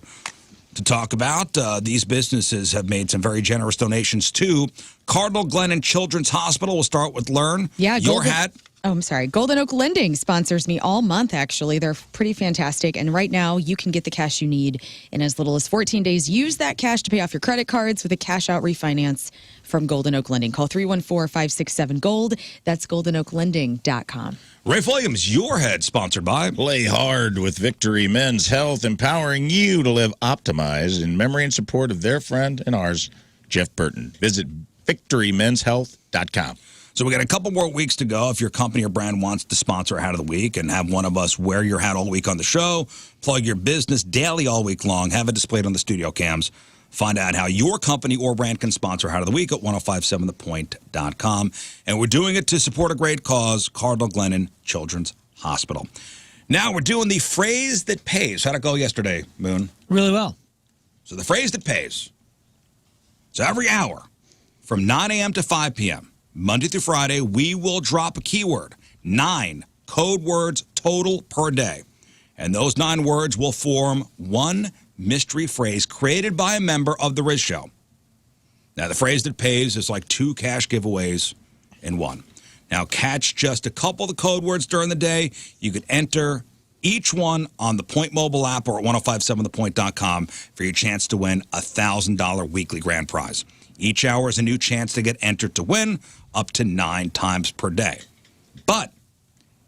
talk about. These businesses have made some very generous donations to Cardinal Glennon Children's Hospital. We'll start with Learn. Yeah, Your Golden- hat. Oh, I'm sorry. Golden Oak Lending sponsors me all month, actually. They're pretty fantastic. And right now, you can get the cash you need in as little as 14 days. Use that cash to pay off your credit cards with a cash out refinance from Golden Oak Lending. Call 314-567-GOLD. That's goldenoaklending.com. Rafe Williams, your head, sponsored by. Play hard with Victory Men's Health, empowering you to live optimized in memory and support of their friend and ours, Jeff Burton. Visit victorymenshealth.com. So we got a couple more weeks to go. If your company or brand wants to sponsor a Hat of the Week and have one of us wear your hat all week on the show, plug your business daily all week long, have it displayed on the studio cams. Find out how your company or brand can sponsor Hat of the Week at 1057thepoint.com. And we're doing it to support a great cause, Cardinal Glennon Children's Hospital. Now we're doing the phrase that pays. How'd it go yesterday, Moon? Really well. So the phrase that pays. So every hour from 9 a.m. to 5 p.m., Monday through Friday, we will drop a keyword, 9 code words total per day. And those 9 words will form one mystery phrase created by a member of the Riz Show. Now, the phrase that pays is like 2 cash giveaways in one. Now, catch just a couple of the code words during the day. You could enter each one on the Point mobile app or at 1057thepoint.com for your chance to win a $1,000 weekly grand prize. Each hour is a new chance to get entered to win up to 9 times per day. But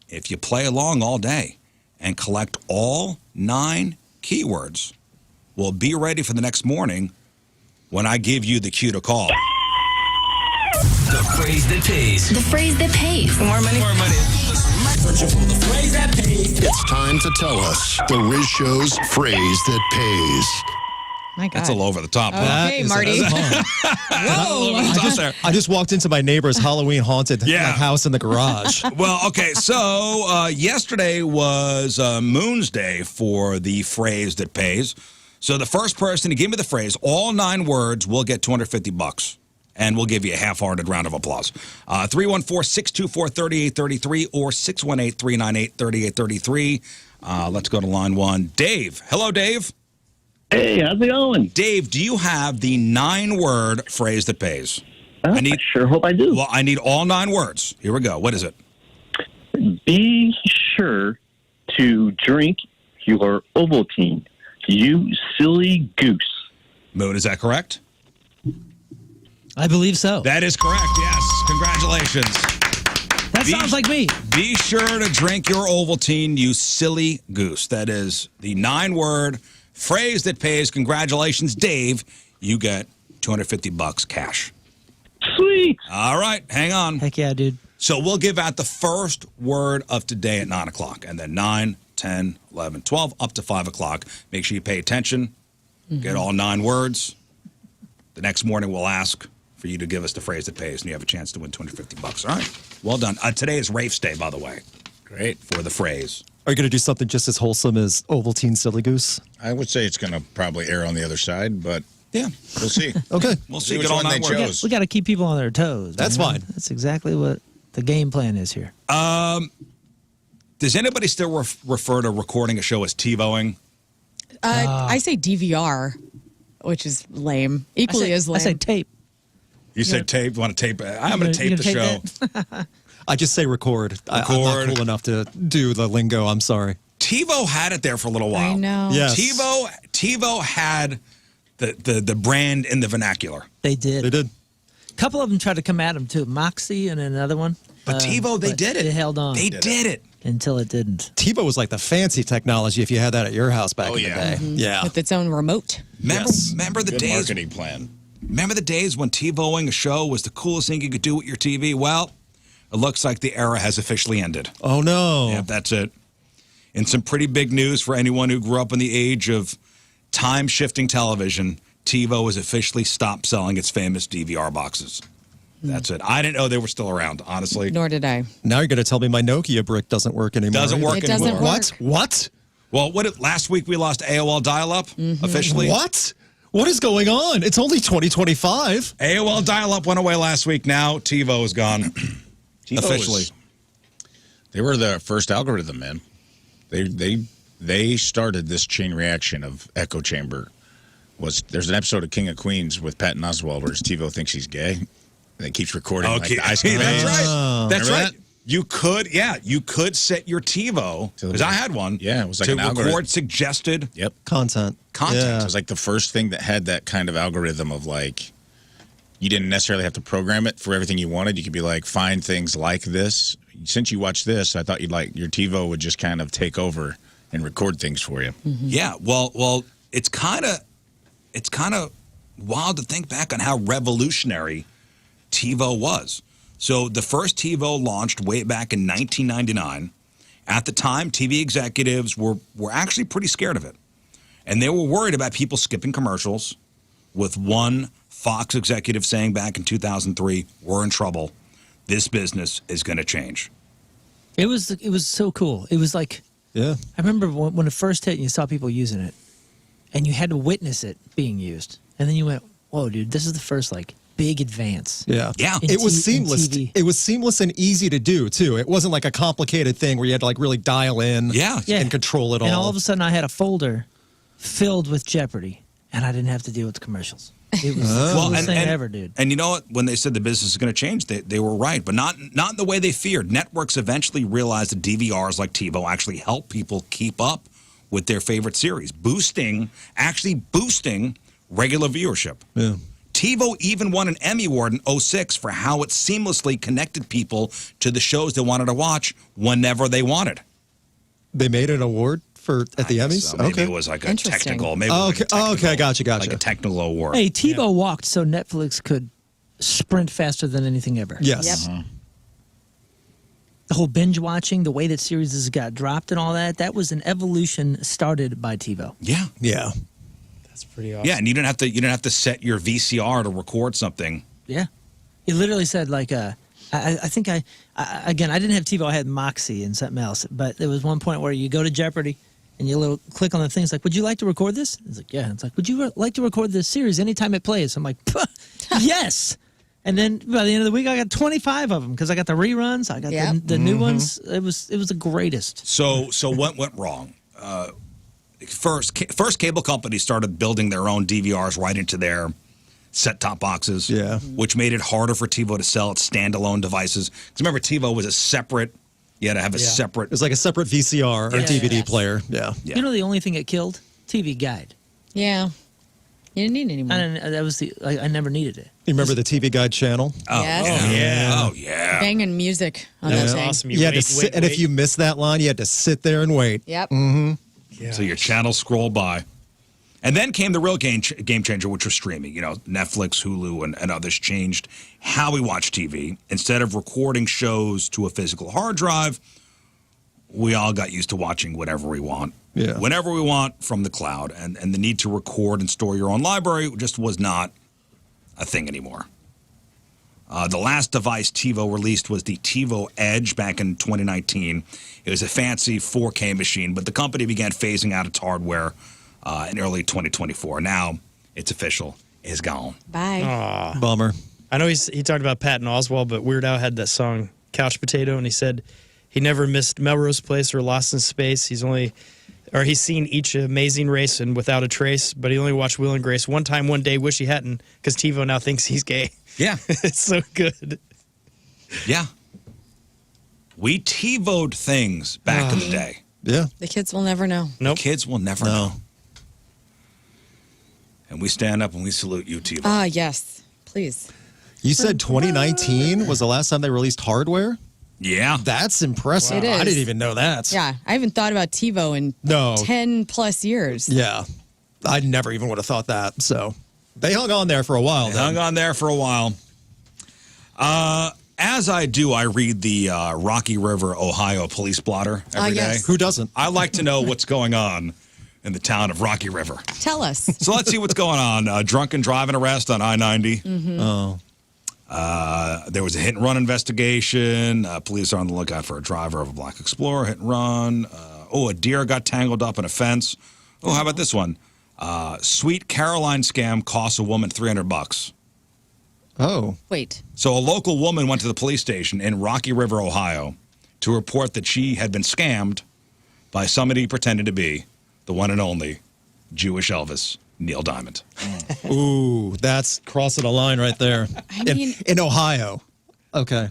if you play along all day and collect all 9 keywords, we'll be ready for the next morning when I give you the cue to call. The phrase that pays. The phrase that pays. More money. More money. Searching for the phrase that pays. It's time to tell us the Riz Show's phrase that pays. My God. That's all over the top. huh? Okay, Marty. I just walked into my neighbor's Halloween haunted house in the garage. Well, okay, so yesterday was Moon's Day for the phrase that pays. So the first person to give me the phrase, all 9 words, will get $250. And we'll give you a half-hearted round of applause. 314-624-3833 or 618-398-3833. Let's go to line 1. Dave. Hello, Dave. Hey, how's it going? Dave, do you have the 9-word phrase that pays? I sure hope I do. Well, I need all 9 words. Here we go. What is it? Be sure to drink your Ovaltine, you silly goose. Moon, is that correct? I believe so. That is correct, yes. Congratulations. That sounds like me. Be sure to drink your Ovaltine, you silly goose. That is the 9-word phrase that pays. Congratulations, Dave. You get $250 cash. Sweet. All right, hang on. Heck yeah, dude. So we'll give out the first word of today at 9 o'clock, and then 9, 10, 11, 12, up to 5 o'clock. Make sure you pay attention. Get all 9 words. The next morning, we'll ask for you to give us the phrase that pays, and you have a chance to win $250. All right. Well done. Today is Rafe's Day, by the way. Great. For the phrase. Are you going to do something just as wholesome as Ovaltine Silly Goose? I would say it's going to probably err on the other side, but yeah, we'll see. Okay. We'll see. Which Get all one they 9 words. chose. We got to keep people on their toes. That's man. fine. That's exactly what the game plan is here. Does anybody still refer to recording a show as TiVoing? I say DVR, which is lame. Equally as lame. I say tape. You say tape? You want to tape? I'm going to tape the show. I just say record. I'm not Record. cool enough to do the lingo. I'm sorry. TiVo had it there for a little while. I know. Yes. TiVo had the brand in the vernacular. They did. They did. A couple of them tried to come at them too. Moxie and another one. But TiVo, they did it. They held on. They did it. Until it didn't. TiVo was like the fancy technology if you had that at your house back in yeah. the day. Yeah. With its own remote. Remember the Good days? marketing plan. Remember the days when TiVoing a show was the coolest thing you could do with your TV? Well, it looks like the era has officially ended. Oh, no. Yeah, that's it. And some pretty big news for anyone who grew up in the age of time-shifting television. TiVo has officially stopped selling its famous DVR boxes. That's it. I didn't know they were still around, honestly. Nor did I. Now you're going to tell me my Nokia brick doesn't work anymore. Doesn't work It anymore. doesn't work. What? Well, last week we lost AOL dial-up officially. What? What is going on? It's only 2025. AOL dial-up went away last week. Now TiVo is gone TiVo officially. They were the first algorithm, man. They started this chain reaction of echo chamber. There's an episode of King of Queens with Patton Oswalt where his TiVo thinks he's gay. And it keeps recording like the ice cream. That's man. right. That's Remember right. that? You could set your TiVo, because I had one. Yeah, it was like to an algorithm. record suggested Yep. Content. content. It was like the first thing that had that kind of algorithm of like, you didn't necessarily have to program it for everything you wanted. You could be like, find things like this. Since you watch this, I thought you'd like your TiVo would just kind of take over and record things for you. Yeah. Well, it's kind of wild to think back on how revolutionary TiVo was. So the first TiVo launched way back in 1999. At the time, TV executives were actually pretty scared of it. And they were worried about people skipping commercials, with one Fox executive saying back in 2003, we're in trouble. This business is going to change. It was so cool. It was like, Yeah. I remember when it first hit and you saw people using it and you had to witness it being used. And then you went, whoa, dude, this is the first like big advance. Yeah. Yeah. It was in seamless. TV. It was seamless and easy to do, too. It wasn't like a complicated thing where you had to like really dial in Yeah. and control it all. And all of a sudden I had a folder filled with Jeopardy and I didn't have to deal with the commercials. It was the coolest thing ever, dude. And you know what? When they said the business is going to change, they were right, but not in the way they feared. Networks eventually realized that DVRs like TiVo actually help people keep up with their favorite series, boosting regular viewership. Yeah. TiVo even won an Emmy Award in 2006 for how it seamlessly connected people to the shows they wanted to watch whenever they wanted. They made an award at the Emmys? So maybe okay. it was like a Interesting. technical. Maybe it was like a technical, Gotcha. Like a technical award. Hey, TiVo walked so Netflix could sprint faster than anything ever. Yes. Yep. The whole binge watching, the way that series got dropped and all that was an evolution started by TiVo. Yeah. Yeah. That's pretty awesome. Yeah, and you didn't have to set your VCR to record something. Yeah. It literally said like I think I didn't have TiVo, I had Moxie and something else, but there was one point where you go to Jeopardy and you click on the things like, would you like to record this? It's like, yeah. It's like, would you like to record this series anytime it plays? I'm like, yes. And then by the end of the week, I got 25 of them because I got the reruns. I got the new ones. It was the greatest. So what went wrong? First, cable companies started building their own DVRs right into their set-top boxes, Yeah. which made it harder for TiVo to sell its standalone devices. Because remember, TiVo was a separate. You had to have a separate. It was like a separate VCR or DVD player. Yeah. Yeah. You know the only thing it killed? TV Guide. Yeah. You didn't need any more. I never needed it. You remember the TV Guide channel? Oh, Yes. yeah. Oh, yeah. Banging music on That that was thing. awesome. You had to sit, and if you missed that line, you had to sit there and wait. Yep. So your channel scrolled by. And then came the real game changer, which was streaming. You know, Netflix, Hulu, and others changed how we watch TV. Instead of recording shows to a physical hard drive, we all got used to watching whatever we want. Yeah. Whenever we want from the cloud. And the need to record and store your own library just was not a thing anymore. The last device TiVo released was the TiVo Edge back in 2019. It was a fancy 4K machine, but the company began phasing out its hardware in early 2024. Now it's official. It's gone. Bye. Bummer. I know he talked about Patton Oswalt, but Weird Al had that song Couch Potato, and he said he never missed Melrose Place or Lost in Space. He's seen each Amazing Race and Without a Trace, but he only watched Will and Grace one time, one day, wish he hadn't, because TiVo now thinks he's gay. Yeah. It's so good. Yeah. We TiVo'd things back in the day. Yeah. The kids will never know. Nope. The kids will never know. And we stand up and we salute you, TiVo. Ah, yes. Please. You said 2019 was the last time they released hardware? Yeah. That's impressive. It is. I didn't even know that. Yeah, I haven't thought about TiVo in No. 10 plus years. Yeah. I never even would have thought that. So they hung on there for a while. They hung on there for a while. As I do, I read the Rocky River, Ohio police blotter every day. yes. Who doesn't? I like to know what's going on in the town of Rocky River. Tell us. So let's see what's going on. Drunken driving arrest on I-90. Oh. There was a hit-and-run investigation. Police are on the lookout for a driver of a Black Explorer, hit-and-run. A deer got tangled up in a fence. Oh, how about this one? Sweet Caroline scam costs a woman $300. Oh. Wait. So a local woman went to the police station in Rocky River, Ohio, to report that she had been scammed by somebody pretending to be the one and only Jewish Elvis, Neil Diamond. Ooh, that's crossing a line right there. I mean- in Ohio. Okay.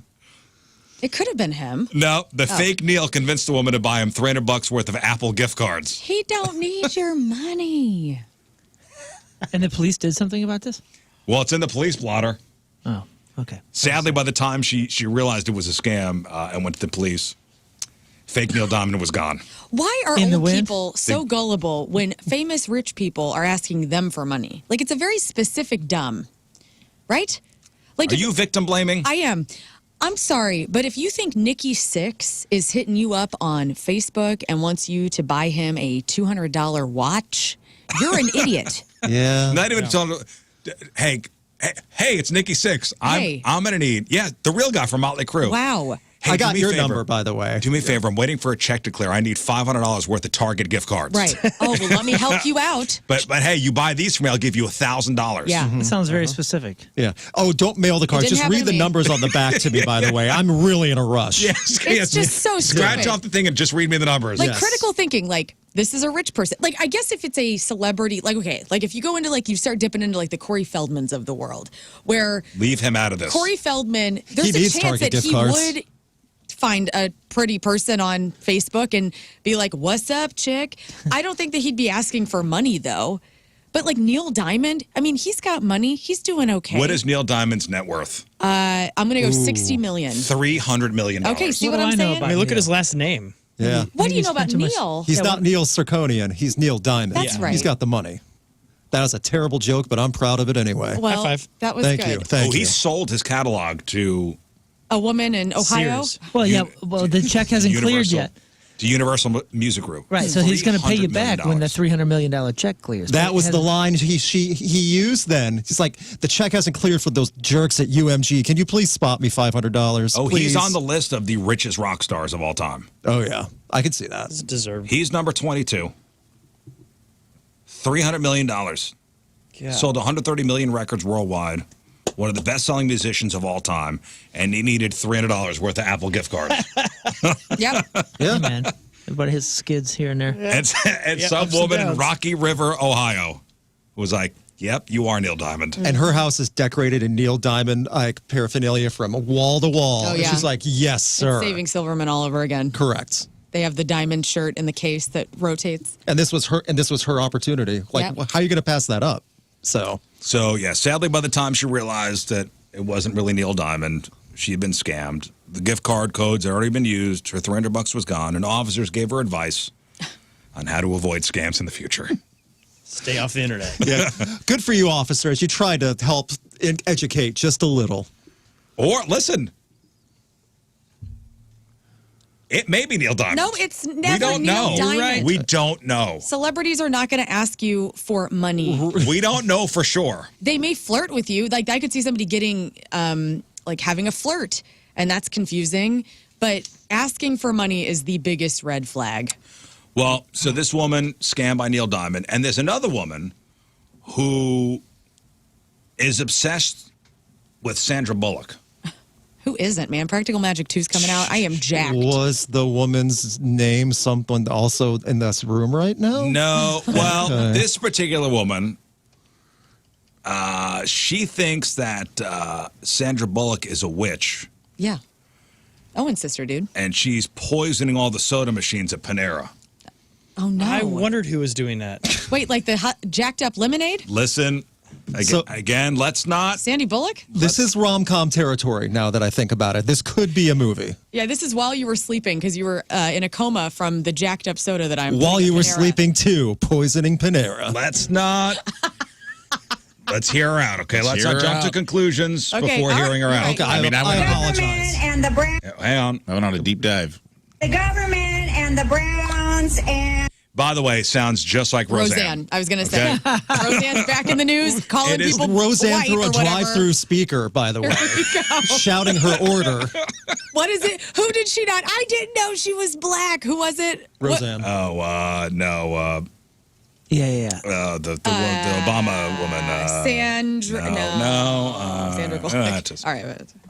It could have been him. No, the fake Neil convinced the woman to buy him $300 worth of Apple gift cards. He don't need your money. And the police did something about this? Well, it's in the police blotter. Oh, okay. Sadly, by the time she realized it was a scam and went to the police, fake Neil Diamond was gone. Why are In the old wind? people so gullible when famous rich people are asking them for money? Like, it's a very specific dumb, right? Like, Are you victim blaming? I am. I'm sorry, but if you think Nikki Sixx is hitting you up on Facebook and wants you to buy him a $200 watch, you're an idiot. Yeah. Not even telling him, hey, it's Nikki Sixx. Hey. I'm going to need, the real guy from Motley Crue. Wow. Hey, I do got me a your favor. number, by the way. Do me a favor. I'm waiting for a check to clear. I need $500 worth of Target gift cards. Right. Oh, well, let me help you out. But hey, you buy these from me, I'll give you $1,000. Yeah. That sounds very specific. Yeah. Oh, don't mail the cards. didn't Just happen read to the me. numbers on the back to me, by the way. I'm really in a rush. Yes. It's just so Scratch stupid. off the thing and just read me the numbers. Like Yes. critical thinking, like this is a rich person. Like I guess if it's a celebrity, like okay, like if you go into like you start dipping into like the Corey Feldmans of the world, where Leave him out of this. Corey Feldman, there's He a needs chance Target that gift he cards. would find a pretty person on Facebook and be like, "What's up, chick?" I don't think that he'd be asking for money though. But like Neil Diamond, I mean, he's got money. He's doing okay. What is Neil Diamond's net worth? I'm gonna go 60 million. $300 million. Okay, see What what do I'm I know saying? about I mean, look at Neil. his last name. Yeah. What do you Maybe know about spent too much- Neil? He's Yeah, not Neil Sarkonian. He's Neil Diamond. That's right. He's got the money. That was a terrible joke, but I'm proud of it anyway. Well, High five. that was Thank good. you. Thank he you. sold his catalog to A woman in Ohio. Sears. Well, yeah. Well, the check hasn't cleared Universal, yet. to Universal Music Group. Right. So he's going to pay you $300 back million. when the $300 million check clears. That But was it the hasn't- line he used then. He's like, the check hasn't cleared for those jerks at UMG. Can you please spot me $500? Oh, please? he's on the list of the richest rock stars of all time. Oh, yeah. I can see that. It's deserved. He's number 22. $300 million. Sold 130 million records worldwide. One of the best-selling musicians of all time. And he needed $300 worth of Apple gift cards. Yep. Yeah. Man, everybody has skids here and there. and some ups and woman in downs. Rocky River, Ohio, was like, yep, you are Neil Diamond. And her house is decorated in Neil Diamond like paraphernalia from wall to wall. Oh, And yeah. she's like, yes, sir. Saving Silverman all over again. Correct. They have the diamond shirt in the case that rotates. And this was her opportunity. Like, Yep. how are you going to pass that up? So, So, yeah, sadly, by the time she realized that it wasn't really Neil Diamond, she had been scammed. The gift card codes had already been used. Her $300 was gone, and officers gave her advice on how to avoid scams in the future. Stay off the internet. yeah. Good for you, officers. You tried to help educate just a little. Or, listen, It may be Neil Diamond. No, it's never We don't Neil know. Diamond. We don't know. Celebrities are not going to ask you for money. We don't know for sure. They may flirt with you. Like I could see somebody getting, like having a flirt, and that's confusing. But asking for money is the biggest red flag. Well, so this woman scammed by Neil Diamond, and there's another woman who is obsessed with Sandra Bullock. Who isn't, man? Practical Magic 2's coming out. I am jacked. Was the woman's name someone also in this room right now? No. Well, this particular woman, she thinks that Sandra Bullock is a witch, Yeah. Owen's sister, dude. and she's poisoning all the soda machines at Panera. Oh, no. I wondered who was doing that. Wait, like the jacked up lemonade? Listen, again, let's not. Sandy Bullock? This is rom-com territory now that I think about it. This could be a movie. Yeah, this is while you were sleeping because you were in a coma from the jacked up soda that I'm While putting you in were Panera. sleeping too, poisoning Panera. Let's not. Let's hear her out, okay? Let's hear not her jump to out. conclusions Okay, before all hearing her right, out. all right. Okay, I mean, I apologize. And the Brown, Hang on. I went on a deep dive. the government and the Browns and By the way, sounds just like Roseanne. I was going to say. Okay. Roseanne's back in the news, calling It is people Roseanne white through or a whatever. drive-through speaker, by the way, shouting her order. What is it? Who did she not? I didn't know she was black. Who was it? Roseanne. Oh, no. Yeah. The Obama woman. Sandra. Sandra Bullock. Just, All right.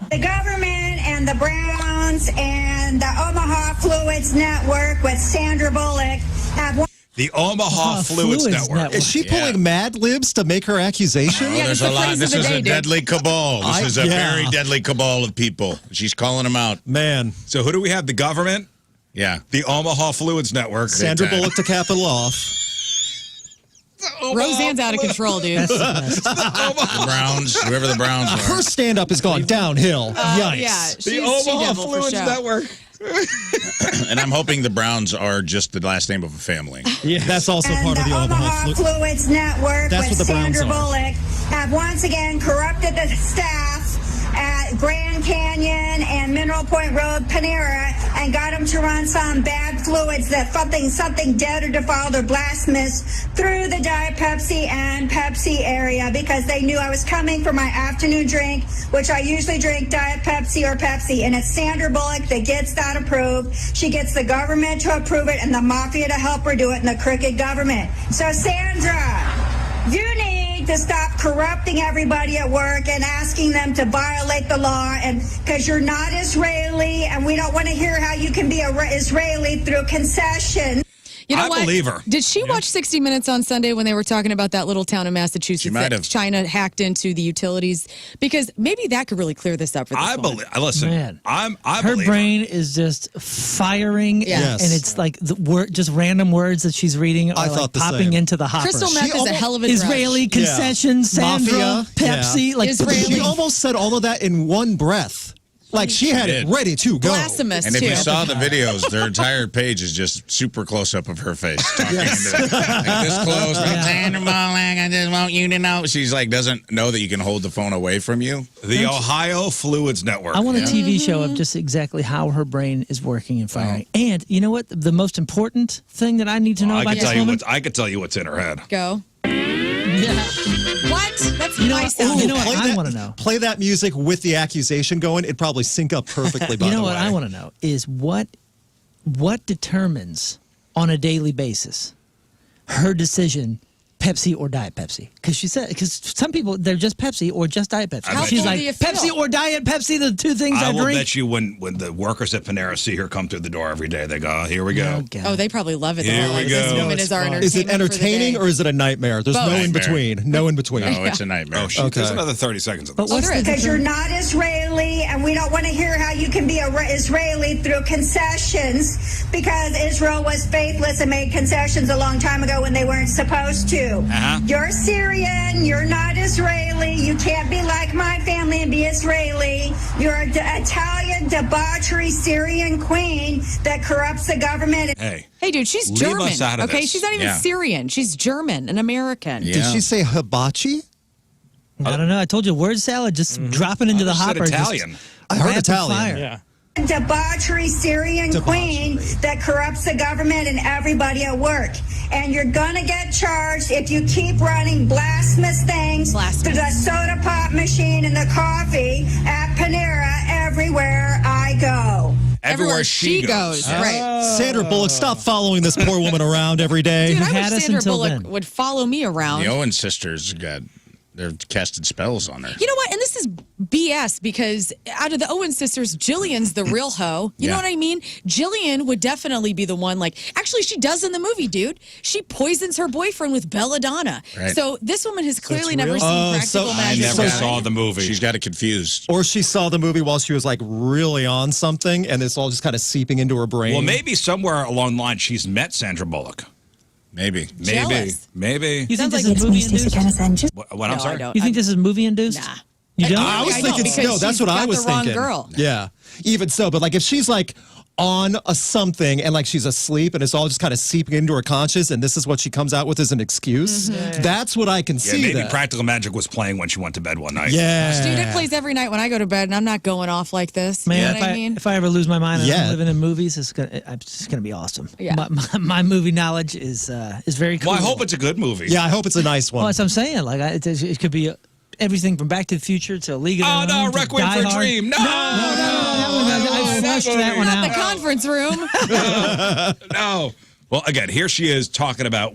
the government and the Browns and the Omaha Fluids Network with Sandra Bullock have one. the Omaha Fluids Fluids Network. Network. Is she pulling Mad Libs to make her accusation? Yeah, There's that's a the lot. phrase This of is the day, a dude. deadly cabal. This is a very deadly cabal of people. She's calling them out. Man, So who do we have? The government? Yeah. The Omaha Fluids Network. Sandra time. Bullock to cap it off. Roseanne's out of control, dude. The Browns, whoever the Browns are. Her stand-up has gone downhill. Yikes. Yeah, she's The Omaha she-devil for Fluids sure. Network. And I'm hoping the Browns are just the last name of a family. That's also And part of the Omaha Fluids Network That's with what the Browns Sandra are. Bullock have once again corrupted the staff at Grand Canyon and Mineral Point Road, Panera, and got them to run some bad fluids that something dead or defiled or blasphemous through the Diet Pepsi and Pepsi area because they knew I was coming for my afternoon drink, which I usually drink Diet Pepsi or Pepsi. And it's Sandra Bullock that gets that approved. She gets the government to approve it and the mafia to help her do it in the crooked government. So Sandra, you need to stop corrupting everybody at work and asking them to violate the law, and because you're not Israeli, and we don't want to hear how you can be Israeli through concession. You know I what? believe her. Did she watch 60 Minutes on Sunday when they were talking about that little town in Massachusetts She might that have. China hacked into the utilities? Because maybe that could really clear this up for this I woman. believe. Listen, Man. I Her believe brain is just firing, Yes. and it's like the word, just random words that she's reading are I like thought the popping same. into the hopper. Crystal meth is a almost- hell of a drug. Israeli concessions, Sandra, Mafia, Pepsi, yeah. like Israeli- She almost said all of that in one breath. Like she had it did. ready to go. Blasphemous, And if too. you saw the videos, their entire page is just super close up of her face. Talking into that. Like this close. Sandra Bullock, I just want you to know. She's like, doesn't know that you can hold the phone away from you. the Ohio Fluids Network. I want a Yeah. TV show of just exactly how her brain is working and firing. And you know what? The most important thing that I need to know I about could this tell you woman. I could tell you what's in her head. Go. What? That's You know my what? sound. You know what? Play I that- want to know. Play that music with the accusation going. It'd probably sync up perfectly. By You know the what way. I want to know is what determines on a daily basis her decision, Pepsi or Diet Pepsi? Because she said, because some people they're just Pepsi or just Diet Pepsi. How She's full like do you feel? Pepsi or Diet Pepsi, the two things I I will drink. bet you when the workers at Panera see her come through the door every day, they go, "Oh, here we go." Oh, God. Oh, they probably love it. Here They're we like, This go. woman is our entertainment. Is it entertaining for the or is it a nightmare? There's Both. no in Nightmare. between. No in between. No, it's a nightmare. Oh, shit. There's Okay. another 30 seconds of But this. what's the Because you're determin- not Israeli, and we don't want to hear how you can be Israeli through concessions, because Israel was faithless and made concessions a long time ago when they weren't supposed to. You're Syrian, you're not Israeli, you can't be like my family and be Israeli. You're an Italian debauchery Syrian queen that corrupts the government. Hey, Hey, dude, she's Leave German. us out of Okay, this. she's not even Yeah. Syrian. She's German, an American. Yeah. Did she say hibachi? I don't know. I told you, word salad just dropping into I the just said hopper. just Italian. I heard rapid Italian. fire. Yeah. debauchery Syrian queen that corrupts the government and everybody at work. And you're going to get charged if you keep running blasphemous things to the soda pop machine and the coffee at Panera everywhere I go. Everywhere she goes. Right. Sandra Bullock, stop following this poor woman around every day. Dude, I had wish us Sandra until Bullock then. would follow me around. The Owen sisters they're casting spells on her. You know what? And this is BS because out of the Owen sisters, Jillian's the real hoe. You know what I mean? Jillian would definitely be the one, actually, she does in the movie, dude. She poisons her boyfriend with belladonna. Right. So this woman has clearly never real? seen Practical I Magic. never right? saw the movie. She's got it confused. Or she saw the movie while she was really on something, and it's all just kind of seeping into her brain. Well, maybe somewhere along the line she's met Sandra Bullock. Maybe. Jealous. Maybe. You think Sounds this like is movie induced? What, I'm No, sorry? I don't. You think this is movie induced? Nah. You don't? I was I thinking, don't, because no, that's she's what I got was the wrong thinking. girl. Yeah, even so, but if she's on a something and she's asleep and it's all just kind of seeping into her conscious, and this is what she comes out with as an excuse, that's what I can Yeah, see. maybe that. Practical Magic was playing when she went to bed one night. Yeah, Dude, it plays every night when I go to bed, and I'm not going off like this. Man, you know if what I mean? if I ever lose my mind and Yeah. I'm living in movies, it's just gonna be awesome. Yeah. My movie knowledge is very cool. Well, I hope it's a good movie. Yeah, I hope it's a nice one. Well, that's what I'm saying. It could be everything from Back to the Future to League of Oh, Their no, Own to Requiem Die for a Hard. Dream. No, I flushed that one Not out. the conference room. No. Well, again, here she is talking about,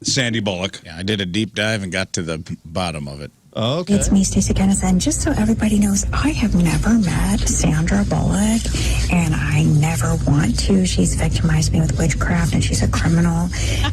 Sandy Bullock. Yeah, I did a deep dive and got to the bottom of it. Okay. It's me, Stacey Kenneth, and just so everybody knows, I have never met Sandra Bullock, and I never want to. She's victimized me with witchcraft, and she's a criminal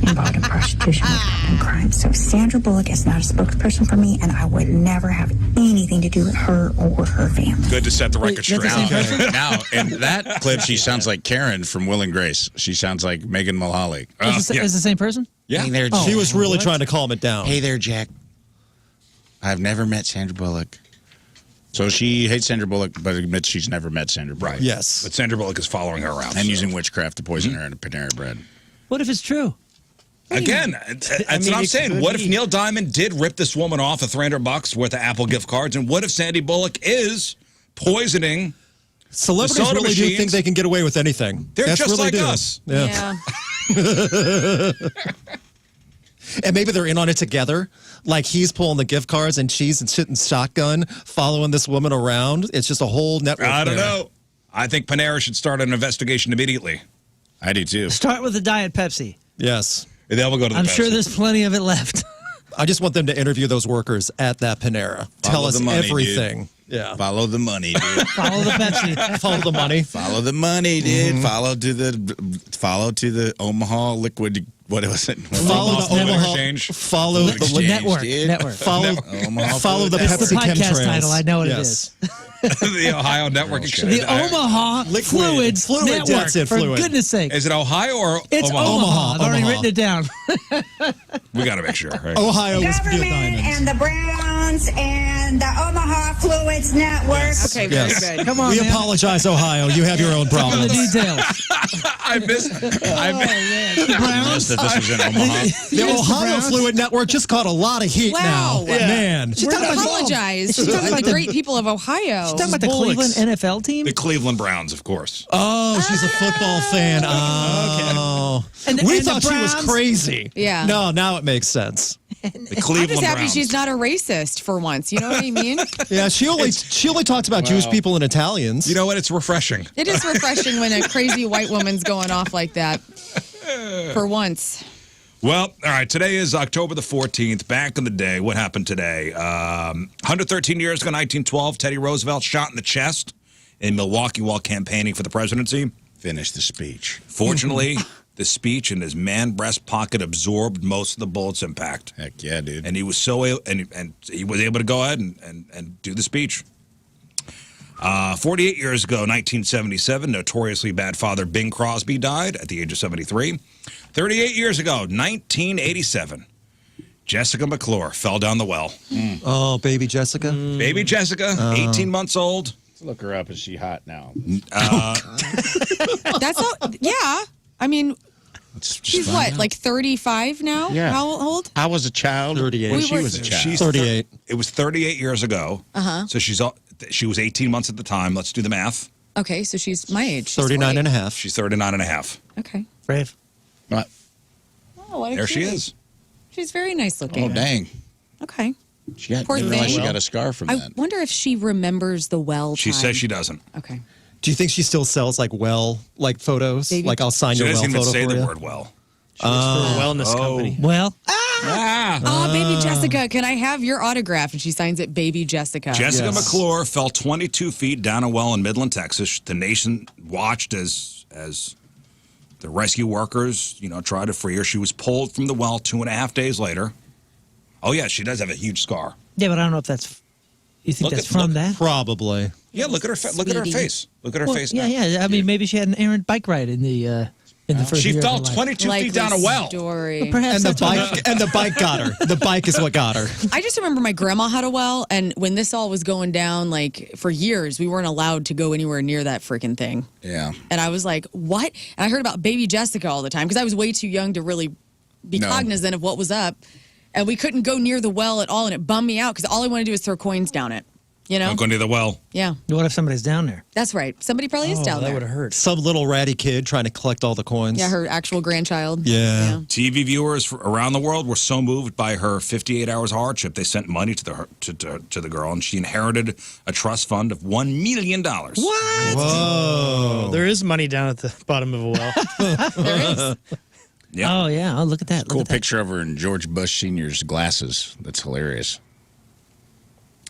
involved in prostitution and crime. So Sandra Bullock is not a spokesperson for me, and I would never have anything to do with her or her family. Good to set the record that's the straight. same person? Now, in that clip, she sounds like Karen from Will and Grace. She sounds like Megan Mulholland. Is it the same person? Yeah. Hey there, She Jack. was really what? trying to calm it down. Hey there, Jack. I've never met Sandra Bullock. So she hates Sandra Bullock, but admits she's never met Sandra Bullock. Right. Yes. But Sandra Bullock is following her around. And so. using witchcraft to poison her in a Panera Bread. What if it's true? Again, that's mean, what I'm it saying. could What if be. Neil Diamond did rip this woman off of $300 worth of Apple gift cards? And what if Sandy Bullock is poisoning? Celebrities The soda really do machines. think they can get away with anything. They're That's just really like do. us. Yeah. Yeah. And maybe they're in on it together. Like he's pulling the gift cards and she's sitting shotgun following this woman around. It's just a whole network. I don't there. know. I think Panera should start an investigation immediately. I do too. Start with the Diet Pepsi. Yes. And then we'll go to the I'm sure Pepsi. there's plenty of it left. I just want them to interview those workers at that Panera. Tell Follow us the money, everything. Yeah. Follow the money, dude. Follow the Pepsi. Follow the money. Follow the money, dude. Follow to the Omaha liquid. What was it? Follow the Omaha Omaha. Exchange. Follow the Exchange, Network. dude. Network. follow. Omaha Follow the That's the Pepsi podcast chemtrails. title. I know what Yes. it is. The Ohio Network Exchange. The Omaha Liquid. Fluids Fluid, Network. that's it, For Fluid. goodness sake. Is it Ohio or It's Omaha? Omaha. I've already Omaha. written it down. We got to make sure. Right? Ohio is Field Government Diamonds. and the Browns and the Omaha Fluids Network. Okay, Yes. very good. Come on, We man. apologize, Ohio. You have your own On the problems. details. I missed. I missed that this was in Omaha. The Ohio Fluid Network just caught a lot of heat Wow. now. Yeah. Man. She's talking about Apologize to talking about the the- great people of Ohio. Talking about the Bullocks. Cleveland NFL team. The Cleveland Browns, of course. Oh, she's a football fan. Oh. And the- We and the thought she was Browns? crazy. Yeah. No, now it makes sense. The I'm Cleveland just happy Browns. she's not a racist for once. You know what I mean? Yeah, she only talks about Jewish people and Italians. You know what? It's refreshing. It is refreshing when a crazy white woman's going off like that. For once. Well, all right. Today is October the 14th. Back in the day, what happened today? 113 years ago, 1912, Teddy Roosevelt shot in the chest in Milwaukee while campaigning for the presidency. Finish the speech. Fortunately, the speech in his man breast pocket absorbed most of the bullet's impact, Heck yeah, dude. and he was and he was able to go ahead and do the speech. 48 years ago, 1977, notoriously bad father Bing Crosby died at the age of 73. 38 years ago, 1987, Jessica McClure fell down the well. Oh, baby Jessica. Baby Jessica, 18 months old. Look her up. Is she hot now? That's all. Yeah. I mean, she's what, like 35 now? Yeah. How old? I was a child 38. when We she were- was a child. She's 38. It was 38 years ago. So she was 18 months at the time. Let's do the math. Okay, so she's my age. She's 39 and a 40. half. She's 39 and a half. Okay. Brave. What? Oh, what a There she cutie. is. She's very nice looking. Oh, dang. Okay. She got, Poor didn't realize thing. she got a scar from I that. wonder if she remembers the well She time. says she doesn't. Okay. Do you think she still sells like photos? Baby- Like I'll sign She your doesn't well even photo say for the you? word well. She works for a wellness company. Well, Oh, baby Jessica, can I have your autograph? And she signs it, baby Jessica. Jessica Yes. McClure fell 22 feet down a well in Midland, Texas. The nation watched as the rescue workers, tried to free her. She was pulled from the well 2.5 days later. Oh, yeah, she does have a huge scar. yeah, but I don't know if that's. You think Look that's at- from look- that? Probably. Yeah, look at her. Look at her Sweetie. face. Look at her Well, face. yeah, now. yeah. I mean, maybe she had an errant bike ride in the first She year of fell her life. 22 feet down a well. Story. Perhaps And the that's what- bike got her. The bike is what got her. I just remember my grandma had a well, and when this all was going down, like for years, we weren't allowed to go anywhere near that freaking thing. Yeah. And I was like, what? And I heard about baby Jessica all the time because I was way too young to really be No. cognizant of what was up. And we couldn't go near the well at all, and it bummed me out because all I wanted to do was throw coins down it. You know? Don't go near the well. Yeah, What if somebody's down there? that's right. Somebody probably is Oh, down that there. would have hurt. Some little ratty kid trying to collect all the coins. Yeah, her actual grandchild. Yeah. TV viewers around the world were so moved by her 58 hours hardship, they sent money to the girl, and she inherited a trust fund of $1 million. What? Whoa. There is money down at the bottom of a well. There is. Yeah. Oh yeah. Oh, look at that. Cool Look at that. picture of her in George Bush Sr.'s glasses. That's hilarious.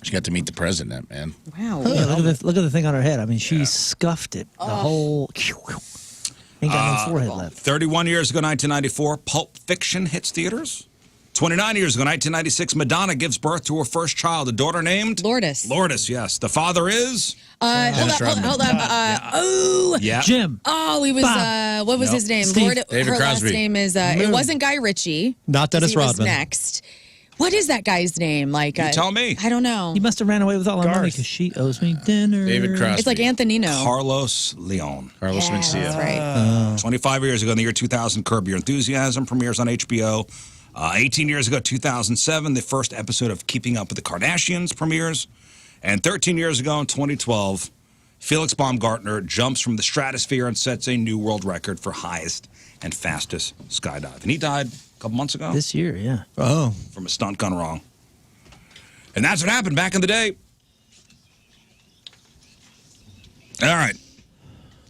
She got to meet the president, man. Wow. Yeah, look at the thing on her head. I mean, she scuffed it. The whole. Ain't got no forehead left. 31 years ago, 1994, Pulp Fiction hits theaters. 29 years ago, 1996, Madonna gives birth to her first child, a daughter named Lourdes. Lourdes, yes. The father is? Hold on. Oh, Yeah. Jim. oh, he was. Bob. What was Nope. his name? Steve. David her last Crosby. name is. It wasn't Guy Ritchie. Not Dennis He was Rodman. next. What is that guy's name? Like, You tell me. I don't know. He must have ran away with all our money Garth. because she owes me dinner. David Crosby. It's like Anthonino. Carlos Leon. Carlos Yeah, Mencia. that's right. 25 years ago, in the year 2000, Curb Your Enthusiasm premieres on HBO. 18 years ago, 2007, the first episode of Keeping Up with the Kardashians premieres. And 13 years ago, in 2012, Felix Baumgartner jumps from the stratosphere and sets a new world record for highest and fastest skydive. And he died a couple months ago This year, yeah. Oh. from a stunt gone wrong. And that's what happened back in the day. All right.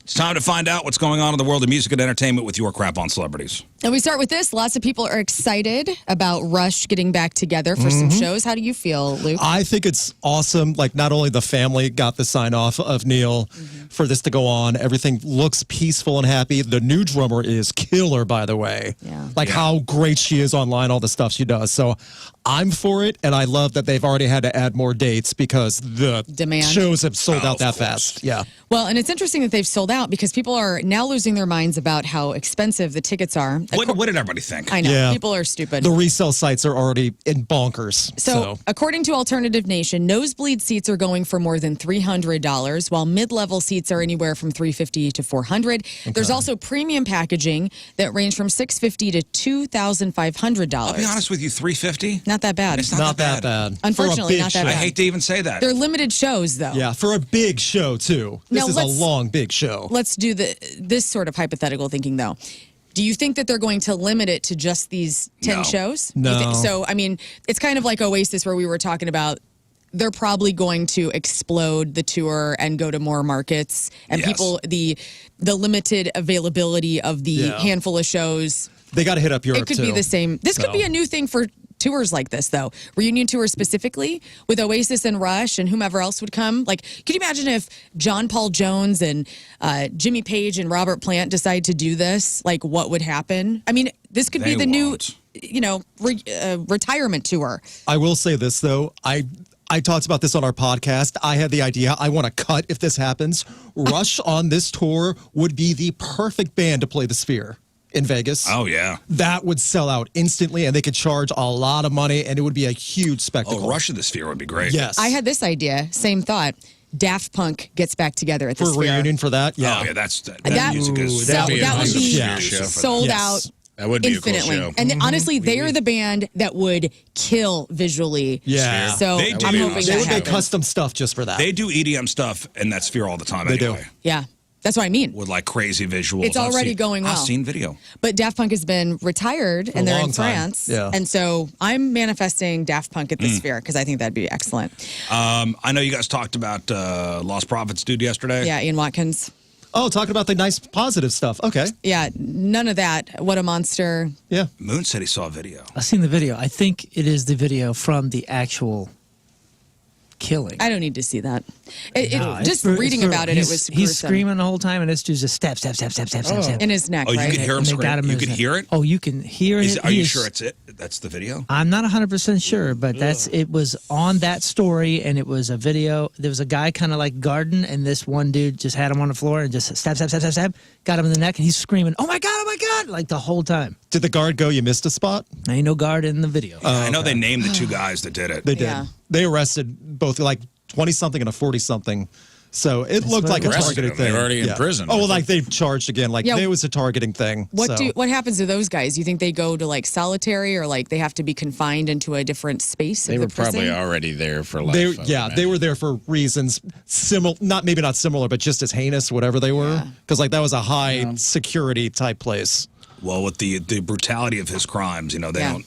It's time to find out what's going on in the world of music and entertainment with your crap on celebrities. And we start with this. Lots of people are excited about Rush getting back together for some shows. How do you feel, Luke? I think it's awesome. Like, not only the family got the sign off of Neil for this to go on, everything looks peaceful and happy. The new drummer is killer, by the way. Yeah. Like, how great she is online, all the stuff she does. So I'm for it. And I love that they've already had to add more dates because the Demand. shows have sold out Of that course. fast. Yeah. Well, and it's interesting that they've sold out because people are now losing their minds about how expensive the tickets are. What did everybody think? I know. Yeah. People are stupid. The resale sites are already in bonkers. So, according to Alternative Nation, nosebleed seats are going for more than $300, while mid-level seats are anywhere from $350 to $400. There's also premium packaging that range from $650 to $2,500. I'll be honest with you, $350? Not that bad. It's not that bad. Unfortunately, For a big not that show. I bad. hate to even say that. They're limited shows, though. Yeah, for a big show, too. This Now, is a let's- long, big show. Let's do this sort of hypothetical thinking, though. Do you think that they're going to limit it to just these 10 No. shows? No. You think- so, I mean, it's kind of like Oasis where we were talking about they're probably going to explode the tour and go to more markets and Yes. people, the limited availability of the Yeah. handful of shows. They got to hit up Europe, It could too. be the same. This could So. be a new thing for tours like this, though. Reunion tours specifically with Oasis and Rush and whomever else would come. Like, could you imagine if John Paul Jones and Jimmy Page and Robert Plant decide to do this? Like, what would happen? I mean, this could be They the won't. new, retirement tour. I will say this, though. I talked about this on our podcast. I had the idea I want to cut if this happens. Rush on this tour would be the perfect band to play the Sphere in Vegas. Oh, yeah. That would sell out instantly, and they could charge a lot of money, and it would be a huge spectacle. Oh, Rush of the Sphere would be great. Yes. I had this idea, same thought. Daft Punk gets back together at the for a Sphere. reunion for that. Yeah. Oh, yeah, that That- music is that would be huge Yeah. show for sold Yes. out That would be infinitely. a cool show. And honestly, they are the band that would kill visually. Yeah. So They do. I'm hoping They that would make happens. custom stuff just for that. They do EDM stuff in that sphere all the time. They do. anyway, Yeah, that's what I mean. with like crazy visuals. It's already going well. I've seen video. But Daft Punk has been retired and a they're long in time. France. Yeah. And so I'm manifesting Daft Punk at the Sphere because I think that'd be excellent. I know you guys talked about Lostprophets dude yesterday. Yeah, Ian Watkins. Oh, talking about the nice positive stuff. Okay. Yeah, none of that. What a monster. Yeah. Moon said he saw a video. I've seen the video. I think it is the video from the actual killing. I don't need to see that. No, it's Just bru- reading it's about it, it he's- was He's gruesome. screaming the whole time, and this dude's just stab. In his neck, Oh, you right? can hear him And they scream. got him in You his can neck. hear it. Oh, you can hear it. Are He you is- sure it's it? That's the video. I'm not 100% sure, but it was on that story, and it was a video. There was a guy kind of like garden, and this one dude just had him on the floor and just stab, got him in the neck, and he's screaming, oh my God, like the whole time. Did the guard go, you missed a spot? Ain't no guard in the video. I know they named the two guys that did it. They did. Yeah. They arrested both like 20-something and a 40-something. So it looked what like a it was. targeted Arrested them. thing. They're already in prison, Oh, well, I like they've charged again. Like Yeah. it was a targeting thing. What happens to those guys? You think they go to like solitary or like they have to be confined into a different space? They of were the prison? probably already there for life. They, I would they were there for reasons similar, not similar, but just as heinous, whatever they were. Yeah. Because like that was a high security type place. Well, with the brutality of his crimes, they Yeah. don't.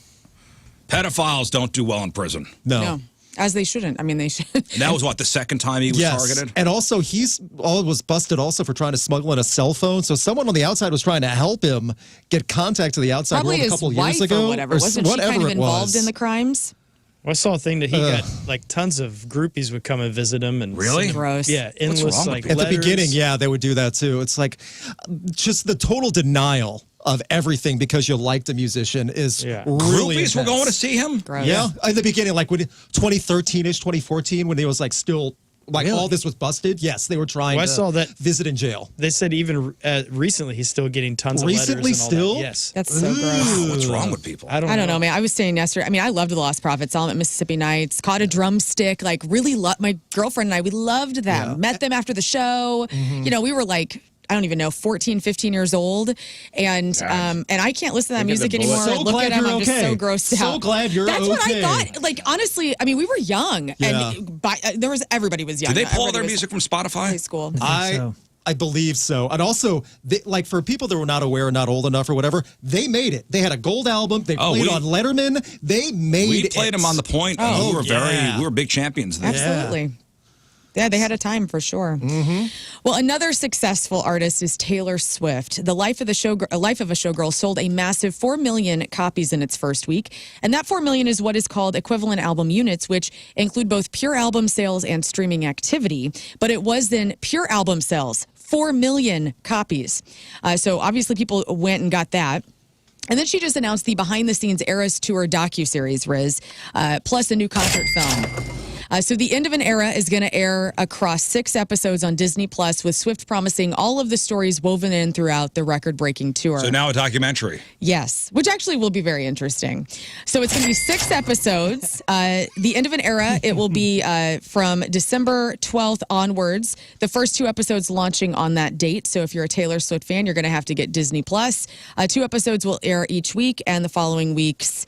Pedophiles don't do well in prison. No, as they shouldn't. I mean, they should. And that was what the second time he was targeted. And also was busted also for trying to smuggle in a cell phone. So someone on the outside was trying to help him get contact to the outside Probably world a his couple wife years ago. or whatever. Wasn't she kind of whatever it involved was. in the crimes? I saw a thing that he got like tons of groupies would come and visit him and Really? send him- Gross. Yeah, endless wrong with like people? At the letters. beginning, yeah, they would do that too. It's like just the total denial of everything because you liked a musician is Yeah. really Groupies were intense. going to see him. Gross. Yeah, in the beginning, like when 2013-ish, 2014, when he was like still like all this was busted. Yes, they were trying Well, I to saw that- visit in jail. They said even recently he's still getting tons of Recently letters and all still? that. Yes. That's so gross. Wow, what's wrong with people? I don't know, man. I was saying yesterday. I mean, I loved the Lost Prophets. Saw them at Mississippi Nights. Caught a drumstick. Like, really loved my girlfriend and I. We loved them. Met them after the show. We were like, I don't even know, 14, 15 years old, and I can't listen to that Look at music the anymore. bullet. So Look glad at them. you're I'm just okay. so grossed out. So glad you're That's what I okay. thought. Like, honestly, I mean, we were young, Yeah. and everybody was young. Did they pull Everybody their was music from high Spotify? school? I believe so. And also, like for people that were not aware, not old enough or whatever, they made it. They had a gold album. They played on Letterman. They made We it. played them on the point. Oh, we were big champions then. Absolutely. Yeah, they had a time for sure. Mm-hmm. Well, another successful artist is Taylor Swift. The Life of a Showgirl sold a massive 4 million copies in its first week, and that 4 million is what is called equivalent album units, which include both pure album sales and streaming activity. But it was then pure album sales, 4 million copies. So obviously people went and got that. And then she just announced the Behind the Scenes Eras Tour docuseries, Riz, plus a new concert film. So The End of an Era is going to air across 6 episodes on Disney Plus, with Swift promising all of the stories woven in throughout the record-breaking tour. So now a documentary. Yes, which actually will be very interesting. So it's going to be 6 episodes. The End of an Era, it will be from December 12th onwards. The first 2 episodes launching on that date. So if you're a Taylor Swift fan, you're going to have to get Disney Plus. 2 episodes will air each week, and the following weeks.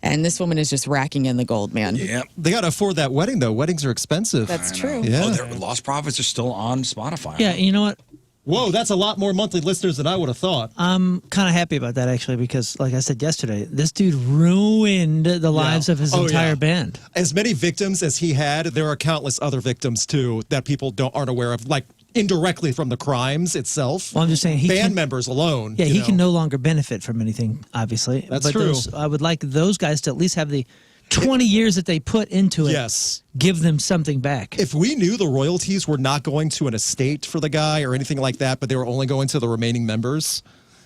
And this woman is just racking in the gold, man. Yeah. They got to afford that wedding, though. Weddings are expensive. That's true. Yeah. Oh, their Lost Prophets are still on Spotify. Yeah, you know what? Whoa, that's a lot more monthly listeners than I would have thought. I'm kind of happy about that, actually, because like I said yesterday, this dude ruined the lives of his entire band. As many victims as he had, there are countless other victims, too, that people aren't aware of, like indirectly from the crimes itself. Well, I'm just saying band members alone. Yeah, you he know. can no longer benefit from anything, obviously. That's but true. I would like those guys to at least have the 20 years that they put into it. Yes. Give them something back. If we knew the royalties were not going to an estate for the guy or anything like that, but they were only going to the remaining members,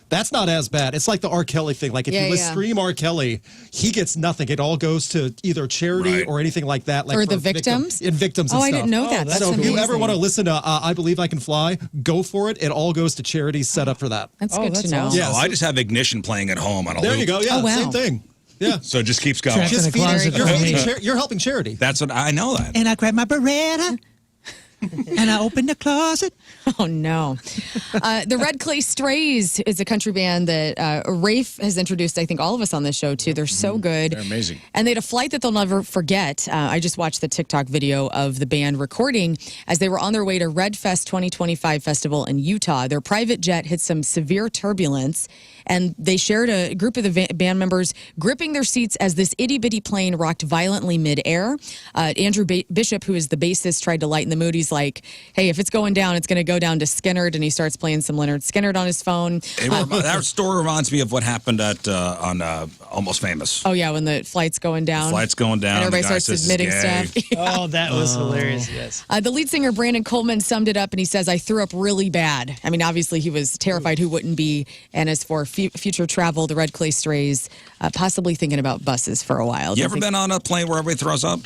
that's not as bad. It's like the R. Kelly thing. Like if you stream R. Kelly, he gets nothing. It all goes to either charity or anything like that. Like Or for the victims? victims Oh, and I stuff. didn't know that. That's so if you ever amazing. want to listen to I Believe I Can Fly, go for it. It all goes to charities set up for that. That's good to know. Yeah, Oh, I just have Ignition playing at home on a there loop. you go. Yeah, Oh, wow. same thing. Yeah. So it just keeps going. Trapped in Just a feeding, closet you're, for feeding me. you're helping charity. That's what I know that. And I grabbed my Beretta. And I opened the closet. Oh, no. The Red Clay Strays is a country band that Rafe has introduced, I think, all of us on this show, too. They're so good. They're amazing. And they had a flight that they'll never forget. I just watched the TikTok video of the band recording as they were on their way to Red Fest 2025 Festival in Utah. Their private jet hit some severe turbulence, and they shared a group of the band members gripping their seats as this itty-bitty plane rocked violently mid-air. Andrew Bishop, who is the bassist, tried to lighten the mood. He's like, hey, if it's going down, it's going to go down to Skinnerd, and he starts playing some Leonard Skinnerd on his phone. That story reminds me of what happened on Almost Famous. Oh, yeah, when the flight's going down. Flight's going down. And everybody the guy starts says admitting he's gay. stuff. Oh, that was hilarious. Yes. The lead singer, Brandon Coleman, summed it up, and he says, I threw up really bad. I mean, obviously, he was terrified. Who wouldn't be? And as for future travel, the Red Clay Strays, possibly thinking about buses for a while. You ever been on a plane where everybody throws up?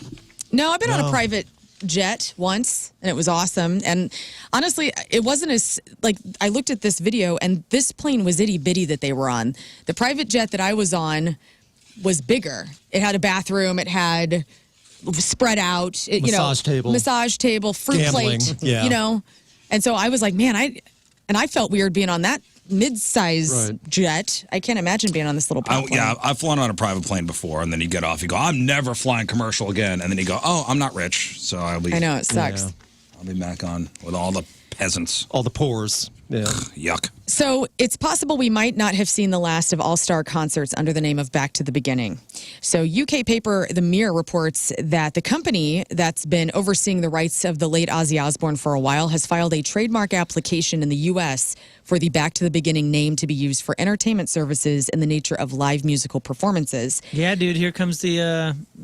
No, I've been on a private jet once, and it was awesome. And honestly, it wasn't as, like, I looked at this video, and this plane was itty-bitty that they were on. The private jet that I was on was bigger. It had a bathroom. It had spread out, massage table, fruit Gambling, plate, yeah. And so I was like, man, I felt weird being on that mid-size jet. I can't imagine being on this little plane. Yeah, I've flown on a private plane before, and then you get off, you go, I'm never flying commercial again. And then you go, oh, I'm not rich, so I'll be. I know, it sucks. Yeah. I'll be back on with all the peasants. All the pores. Yeah. Yuck. So it's possible we might not have seen the last of all-star concerts under the name of Back to the Beginning. So UK paper The Mirror reports that the company that's been overseeing the rights of the late Ozzy Osbourne for a while has filed a trademark application in the U.S. for the Back to the Beginning name to be used for entertainment services in the nature of live musical performances. Yeah, dude, here comes the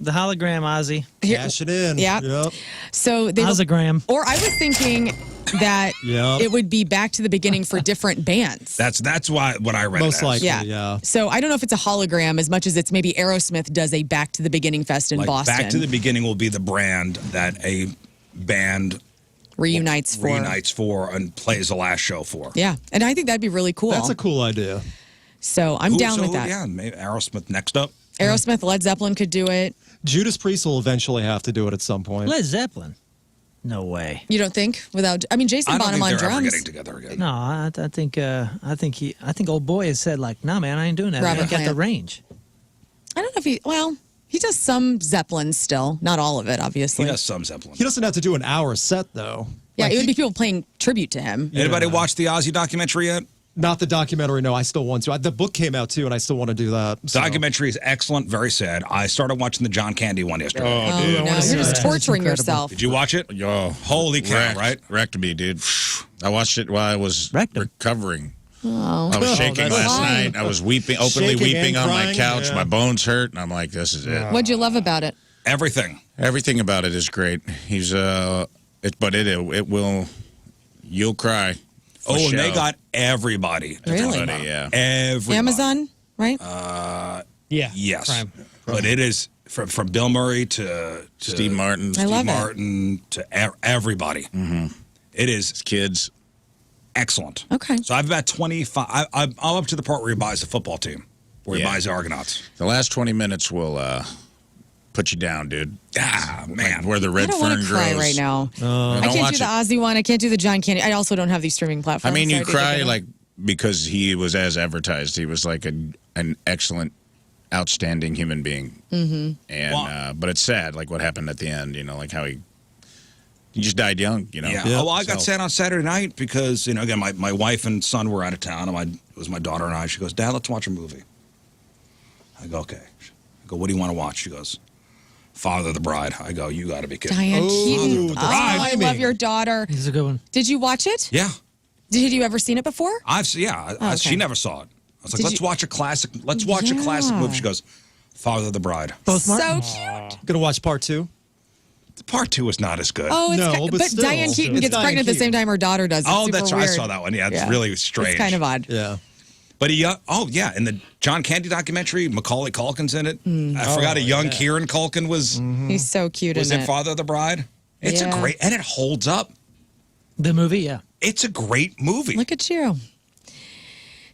hologram, Ozzy. Cash it in. Yeah. Yep. So they Ozzygram. Or I was thinking that Yep. it would be Back to the Beginning for different bands. That's why what I read. Most it as. likely. Yeah. Yeah. So I don't know if it's a hologram as much as it's maybe Aerosmith does a Back to the Beginning fest in Like Boston. Back to the Beginning will be the brand that a band reunites for. And plays the last show for. Yeah. And I think that'd be really cool. That's a cool idea. So I'm down with that. Yeah, maybe Aerosmith next up. Aerosmith, Led Zeppelin could do it. Judas Priest will eventually have to do it at some point. Led Zeppelin. No way. You don't think? Jason I don't Bonham think on they're ever drums. getting together again. No, I think old boy has said like, nah, man, I ain't doing that. Robert I ain't got the Plant. range. I don't know if he does some Zeppelin still, not all of it, obviously. He does some Zeppelin. He doesn't have to do an hour set though. Yeah, Like, it would be people paying tribute to him. Anybody watch the Ozzy documentary yet? Not the documentary. No, I still want to. The book came out too, and I still want to do that. The so. documentary is excellent, very sad. I started watching the John Candy one yesterday. Oh, no, you're just torturing yourself. Did you watch it? Yo, Holy cow, right? Wrecked me, dude. I watched it while I was Wrecked him. recovering. Oh. I was shaking that's last fine. night. I was openly Shaking weeping and on my crying, couch. yeah. My bones hurt, and I'm like, this is it. What'd you love about it? Everything. Everything about it is great. He's it will. You'll cry. for Oh, and they show. got everybody. Really? Everybody, yeah. Everybody. Amazon, right? Yeah. Yes. Prime. But it is from Bill Murray to Steve Martin, I love Steve it. Martin to everybody. Mm-hmm. It is kids. excellent. Okay. So I've about 25. I'm up to the part where he buys the football team, where he Yeah. buys the Argonauts. The last 20 minutes will put you down, dude. Ah, man. Where the I red don't fern want to grows. cry right now. I Don't can't watch do the it. Ozzy one. I can't do the John Candy. I also don't have these streaming I platforms. mean, so you do cry the- like because he was as advertised. He was like an excellent, outstanding human being. Mm-hmm. And Well- but it's sad, like what happened at the end. You know, like how he just died young. You know. Yeah. Yeah. Oh, well, I got sad on Saturday night because, again, my wife and son were out of town. And it was my daughter and I. She goes, Dad, let's watch a movie. I go, okay. I go, what do you want to watch? She goes, Father of the Bride. I go, you got to be kidding. Diane Oh, Keaton. the Oh, I love timing. your daughter. This is a good one. Did you watch it? Yeah. Had you ever seen it before? She okay. never saw it. I was like, Did let's you- watch a classic. Let's watch a classic Yeah. movie. She goes, Father of the Bride. Both So Martins? cute. Gonna watch part 2. Part 2 is not as good. Oh, it's No, but still. Diane Keaton It's gets Diane pregnant at the Keaton. same time her daughter does. It's Oh, super that's weird. I saw that one. Yeah, it's really strange. It's kind of odd. Yeah. But in the John Candy documentary, Macaulay Culkin's in it. Mm. I forgot a young Kieran Culkin was He's so cute in in it. Father of the Bride. It's a Yeah. great, and it holds up. The movie, yeah. It's a great movie. Look at you.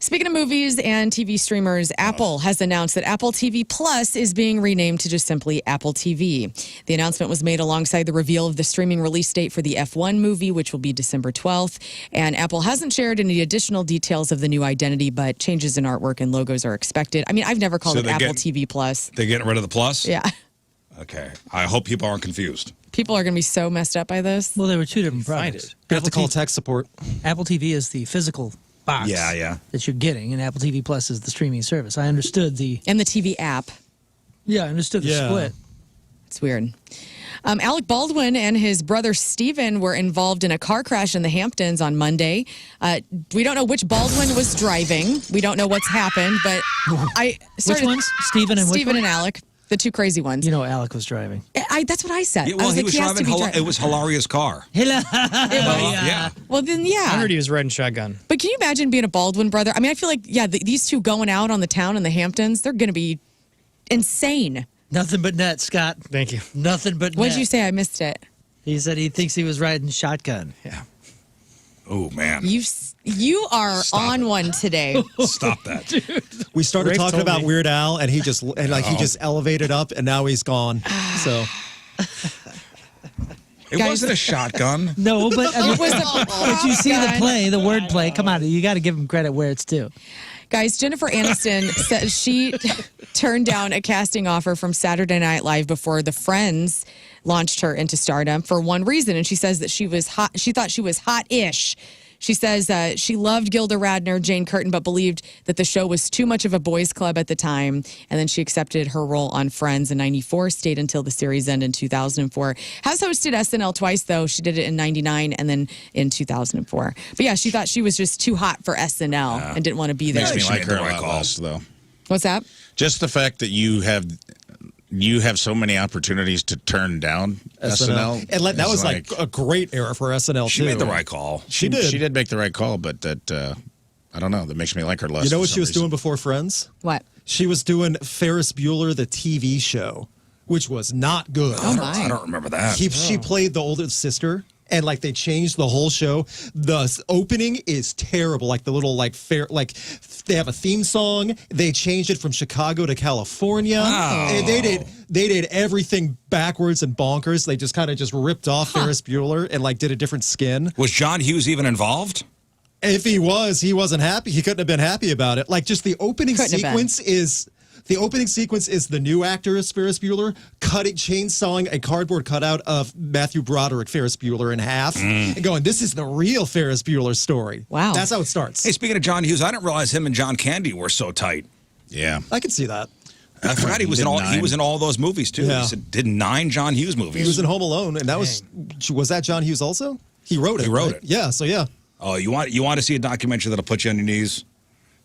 Speaking of movies and TV streamers, Apple has announced that Apple TV Plus is being renamed to just simply Apple TV. The announcement was made alongside the reveal of the streaming release date for the F1 movie, which will be December 12th. And Apple hasn't shared any additional details of the new identity, but changes in artwork and logos are expected. I mean, I've never called it Apple TV Plus. They're getting rid of the plus? Yeah. Okay. I hope people aren't confused. People are going to be so messed up by this. Well, there were two different products. You have to call tech support. Apple TV is the physical box that you're getting, and Apple TV Plus is the streaming service. I understood and the TV app. Yeah, I understood the split. It's weird. Alec Baldwin and his brother Steven were involved in a car crash in the Hamptons on Monday. We don't know which Baldwin was driving. We don't know what's happened, but Which ones? Steven and Alec. The two crazy ones. You know, Alec was driving. That's what I said. Yeah, well, I was he like, was has to driving. be driving. It was Hilarious car. Yeah. Well, then, yeah. I heard he was riding shotgun. But can you imagine being a Baldwin brother? I mean, I feel like, these two going out on the town in the Hamptons, they're going to be insane. Nothing but net, Scott. Thank you. Nothing but net. What did you say? I missed it. He said he thinks he was riding shotgun. Yeah. Oh, man. You are on one today. Stop that. Dude. We started Rafe talking told about me. Weird Al, and he just elevated up, and now he's gone. So It wasn't a shotgun. No, but It was but you see the play, the word play. Come on, you got to give him credit where it's due. Guys, Jennifer Aniston says she turned down a casting offer from Saturday Night Live before the Friends launched her into stardom for one reason, and she says that she was hot. She thought she was hot-ish. She says she loved Gilda Radner, Jane Curtin, but believed that the show was too much of a boys' club at the time. And then she accepted her role on Friends in '94, stayed until the series ended in 2004. Has hosted SNL twice, though. She did it in '99 and then in 2004. But yeah, she thought she was just too hot for SNL and didn't want to be there. Makes me She like made her the a right lot call. less, though. What's that? Just the fact that you have so many opportunities to turn down SNL. And that was like a great era for SNL, She too. made the right call. She did. She did make the right call, but that I don't know. That makes me like her less. You know for what some she was reason. doing before Friends? What? She was doing Ferris Bueller, the TV show, which was not good. Oh, my. I don't remember that. She played the older sister, and like they changed the whole show. The opening is terrible. Like the little they have a theme song. They changed it from Chicago to California. And they did everything backwards and bonkers. They just kind of ripped off Ferris Bueller and like did a different skin. Was John Hughes even involved? If he wasn't happy. He couldn't have been happy about it. Like just the opening sequence is. The opening sequence is the new actor as Ferris Bueller chainsawing a cardboard cutout of Matthew Broderick, Ferris Bueller, in half, and going, "This is the real Ferris Bueller story." Wow. That's how it starts. Hey, speaking of John Hughes, I didn't realize him and John Candy were so tight. Yeah. I can see that. I forgot he was in all those movies too. Yeah. He did 9 John Hughes movies. He was in Home Alone, and that was that John Hughes also? He wrote it. He wrote right? it. Yeah. So yeah. Oh, you want to see a documentary that'll put you on your knees?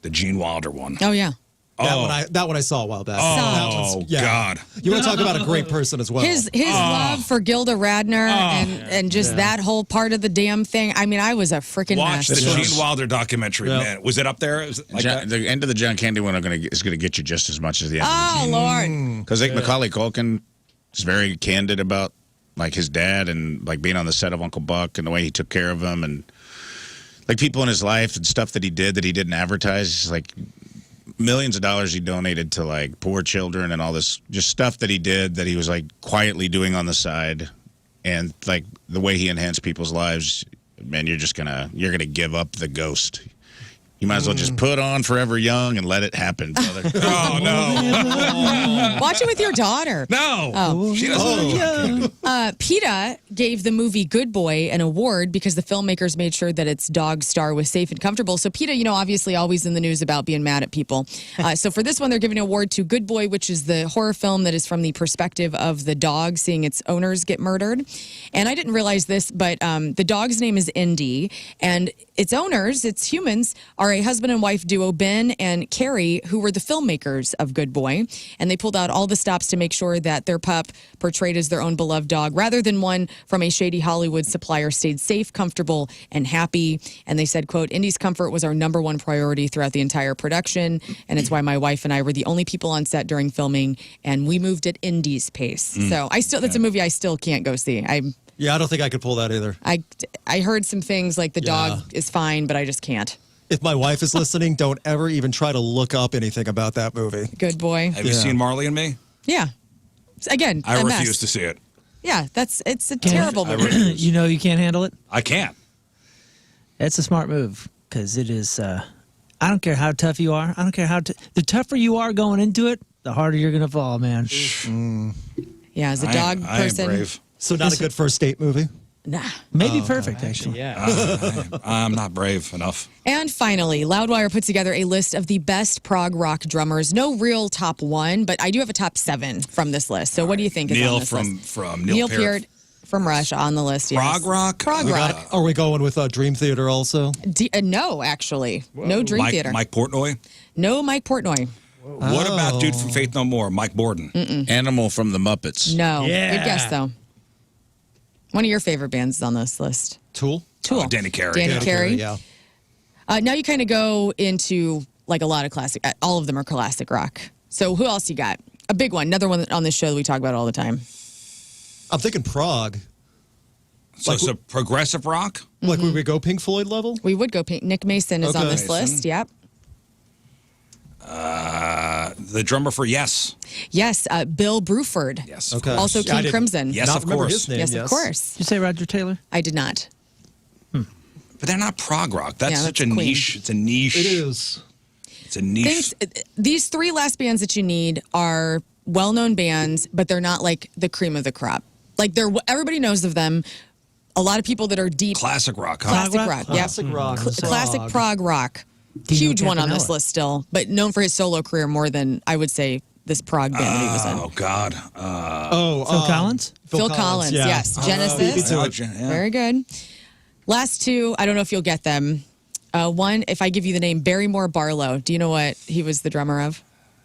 The Gene Wilder one. Oh, yeah. That one I saw a while back. Oh, God. You want to talk about a great person as well. His love for Gilda Radner and just that whole part of the damn thing. I mean, I was a freaking Watch mess. the Gene Wilder documentary, man. Was it up there? Is it like that? The end of the John Candy one is going to get you just as much as the end of the Gene. Lord. Because Macaulay Culkin is very candid about like his dad and like being on the set of Uncle Buck and the way he took care of him and like people in his life and stuff that he did that he didn't advertise, like millions of dollars he donated to like poor children and all this just stuff that he did that he was like quietly doing on the side, and like the way he enhanced people's lives, man, you're gonna give up the ghost. You might as well just put on Forever Young and let it happen, brother. Oh, no. Watch it with your daughter. No. Oh. She doesn't. PETA gave the movie Good Boy an award because the filmmakers made sure that its dog star was safe and comfortable. So PETA, obviously always in the news about being mad at people. So for this one, they're giving an award to Good Boy, which is the horror film that is from the perspective of the dog seeing its owners get murdered. And I didn't realize this, but the dog's name is Indy, and its owners, its humans, are a husband and wife duo, Ben and Carrie, who were the filmmakers of Good Boy. And they pulled out all the stops to make sure that their pup, portrayed as their own beloved dog, rather than one from a shady Hollywood supplier, stayed safe, comfortable, and happy. And they said, quote, Indy's comfort was our number one priority throughout the entire production. And it's why my wife and I were the only people on set during filming. And we moved at Indy's pace. So that's a movie I still can't go see. Yeah, I don't think I could pull that either. I heard some things like the dog is fine, but I just can't. If my wife is listening, don't ever even try to look up anything about that movie. Good boy. Have you seen Marley and Me? Yeah. Again, I a refuse mess. to see it. Yeah, it's a terrible I movie. refuse. You know you can't handle it? I can't. That's a smart move because it is. I don't care how tough you are. I don't care how. The tougher you are going into it, the harder you're going to fall, man. Yeah, as a dog I am person. brave. So not a good first date movie? Nah. Maybe perfect, actually. Yeah. I'm not brave enough. And finally, Loudwire put together a list of the best prog rock drummers. No real top one, but I do have a top 7 from this list. So what do you think is Neil on this from list? Neil Peart from Rush on the list. Yes. Prog Rock? Prog We Rock. got Are we going with Dream Theater also? No, actually. No Dream Theater. Mike Portnoy. No Mike Portnoy. What about Dude from Faith No More? Mike Borden. Animal from the Muppets. No. Yeah. Good guess, though. One of your favorite bands is on this list. Tool? Tool. Oh, Danny Carey. Danny Carey. Yeah. Now you kind of go into like a lot of classic. All of them are classic rock. So who else you got? A big one. Another one on this show that we talk about all the time. I'm thinking Prague. So progressive rock? Like, would we go Pink Floyd level? We would go Pink. Nick Mason is on Okay. this list. Yep. The drummer for Yes. Yes. Bill Bruford. Yes. Okay. Also I King didn't- Crimson. Yes, Not of remember course. his name. Yes, of course. Did you say Roger Taylor? I did not. But they're not prog rock. That's Yeah, such that's a Queen. niche. It's a niche. It is. It's a niche. These 3 last bands that you need are well-known bands, but they're not like the cream of the crop. Like everybody knows of them. A lot of people that are deep Classic rock, huh? classic rock. Yep. Classic rock. Classic Prague. prog rock. Dino Huge one on this Campanella. list still, but known for his solo career more than I would say this prog band that he was in. Oh, God. Phil Collins? Phil Collins, yeah. yes. Genesis. Yeah. Very good. Last 2, I don't know if you'll get them. One, if I give you the name Barrymore Barlow, do you know what he was the drummer of?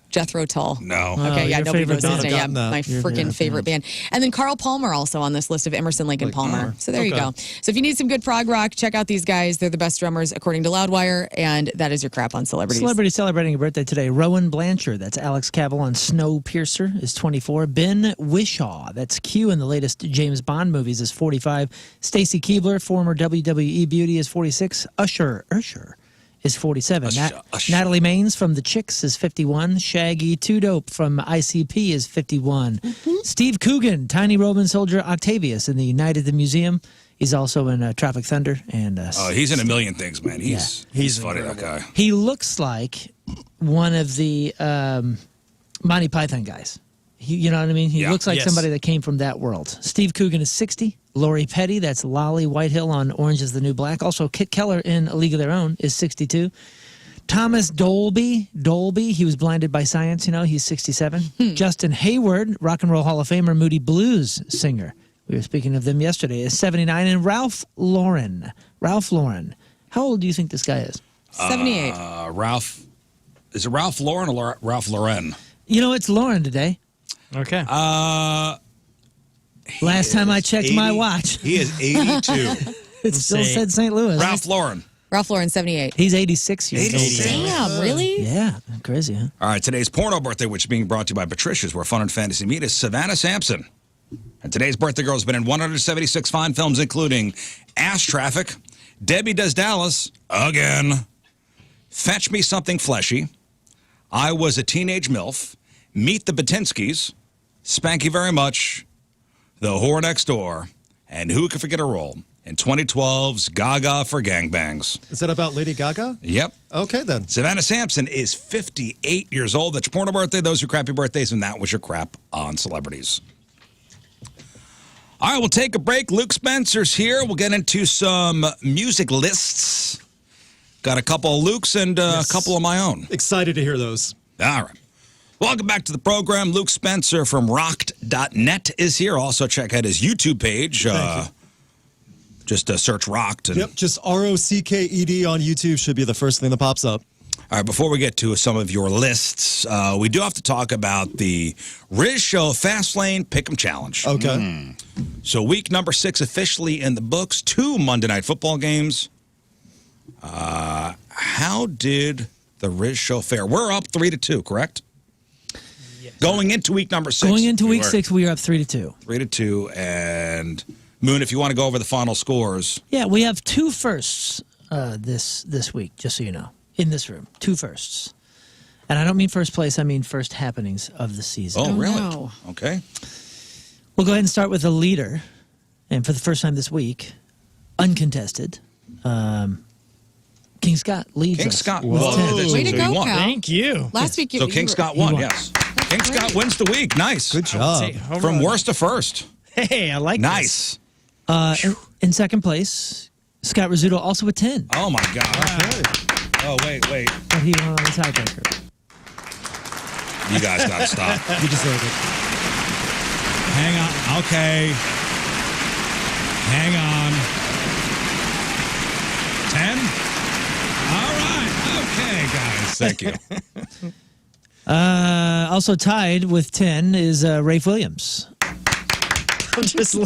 Jethro Tull. No. Okay, yeah, your nobody favorite knows his band. name. Yeah, Gotten that. my freaking favorite band. And then Carl Palmer also on this list of Emerson, Lake and Palmer. So there you Okay. go. So if you need some good prog rock, check out these guys. They're the best drummers according to Loudwire, and that is your crap on celebrities. Celebrity celebrating a birthday today. Rowan Blanchard, that's Alex Cavill on Snowpiercer, is 24. Ben Whishaw, that's Q in the latest James Bond movies, is 45. Stacy Keibler, former WWE beauty, is 46. Usher is 47. Usher. Natalie Maines from The Chicks is 51. Shaggy Two Dope from ICP is 51. Steve Coogan, Tiny Roman Soldier Octavius in the United the Museum. He's also in Tropic Thunder. And Oh, he's in a million things, man. He's funny, that guy. he looks like one of the Monty Python guys. You know what I mean? He Yeah. looks like Yes. somebody that came from that world. Steve Coogan is 60. Lori Petty, that's Lolly Whitehill on Orange is the New Black. Also, Kit Keller in A League of Their Own is 62. Thomas Dolby, he was blinded by science, he's 67. Justin Hayward, Rock and Roll Hall of Famer, Moody Blues singer. We were speaking of them yesterday, is 79. And Ralph Lauren, how old do you think this guy is? 78. Ralph. Is it Ralph Lauren or Ralph Lauren? It's Lauren today. Okay. Last time I checked my watch, He is 82. it still say said St. Louis. Ralph Lauren. Ralph Lauren, 78. He's 86 years 86. old. Damn, really? Yeah, crazy, huh? All right, today's porno birthday, which is being brought to you by Patricia's, where fun and fantasy meet, is Savannah Sampson. And today's birthday girl has been in 176 fine films, including Ass Traffic, Debbie Does Dallas, again, Fetch Me Something Fleshy, I Was a Teenage MILF, Meet the Batinskis, Spank You Very Much, The Whore Next Door, and who could forget a role in 2012's Gaga for Gangbangs. Is that about Lady Gaga? Yep. Okay, then. Savannah Sampson is 58 years old. That's your porno birthday. Those are crappy birthdays, and that was your crap on celebrities. All right, we'll take a break. Luke Spencer's here. We'll get into some music lists. Got a couple of Luke's and a couple of my own. Excited to hear those. All right. Welcome back to the program. Luke Spencer from rocked.net is here. Also, check out his YouTube page. Just search Rocked. And, Yep, just ROCKED on YouTube should be the first thing that pops up. All right, before we get to some of your lists, we do have to talk about the Riz Show Fastlane Pick'em Challenge. Okay. So week number 6 officially in the books. 2 Monday Night Football games. How did the Riz Show fare? We're up 3-2, correct? Yes. Going into week number 6. Going into week were 6, we are up 3-2. 3-2. And Moon, if you want to go over the final scores. Yeah, we have 2 firsts. this week, just so you know. In this room, 2 firsts. And I don't mean first place, I mean first happenings of the season. Oh, really? no. Okay. We'll go ahead and start with the leader. And for the first time this week, uncontested, King Scott leads King us. Scott. with Whoa. 10. Way to So go, you won. Cal. Thank you. Last week, So King Scott won, won. yes. King Scott wins the week. Nice. Good job. From worst to first. Hey, I like Nice. In second place, Scott Rizzuto also with 10. Oh, my God. Oh, wait. But he won on the tiebreaker. You guys got to stop. You deserve it. Hang on. Okay. Hang on. 10? All right. Okay, guys. Thank you. Also tied with 10 is Rafe Williams. I'm just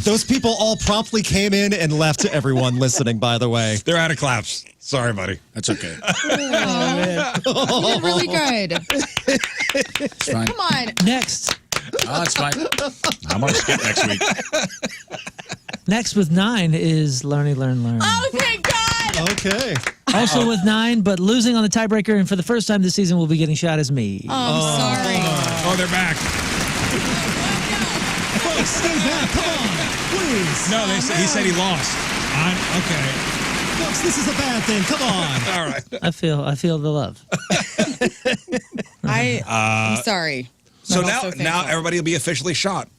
Those people all promptly came in and left to everyone listening, by the way. They're out of claps. Sorry, buddy. That's okay. You did really good. It's fine. Come on. Next. Oh, it's fine. I'm on skip next week. Next with 9 is Learn. Oh, thank God. Okay. Also with 9, but losing on the tiebreaker, and for the first time this season will be getting shot as me. Oh, I'm sorry. Oh, they're back. Folks, stay back. Come on. Please. No, he said he lost. Okay. Folks, this is a bad thing. Come on. All right. I feel the love. I'm sorry. So I'm now also thankful. everybody will be officially shot.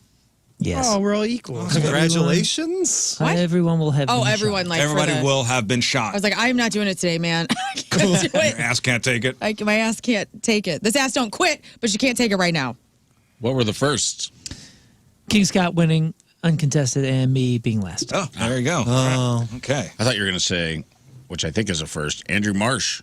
Yes. Oh, we're all equal. Congratulations. Everyone will have. Oh, been everyone shot. like Everybody for the, will have been shot. I was like, I'm not doing it today, man. I can't do Your it. ass can't take it. My ass can't take it. This ass don't quit, but you can't take it right now. What were the firsts? King Scott winning, uncontested, and me being last. Oh, there you go. Oh. Okay. I thought you were going to say, which I think is a first, Andrew Marsh.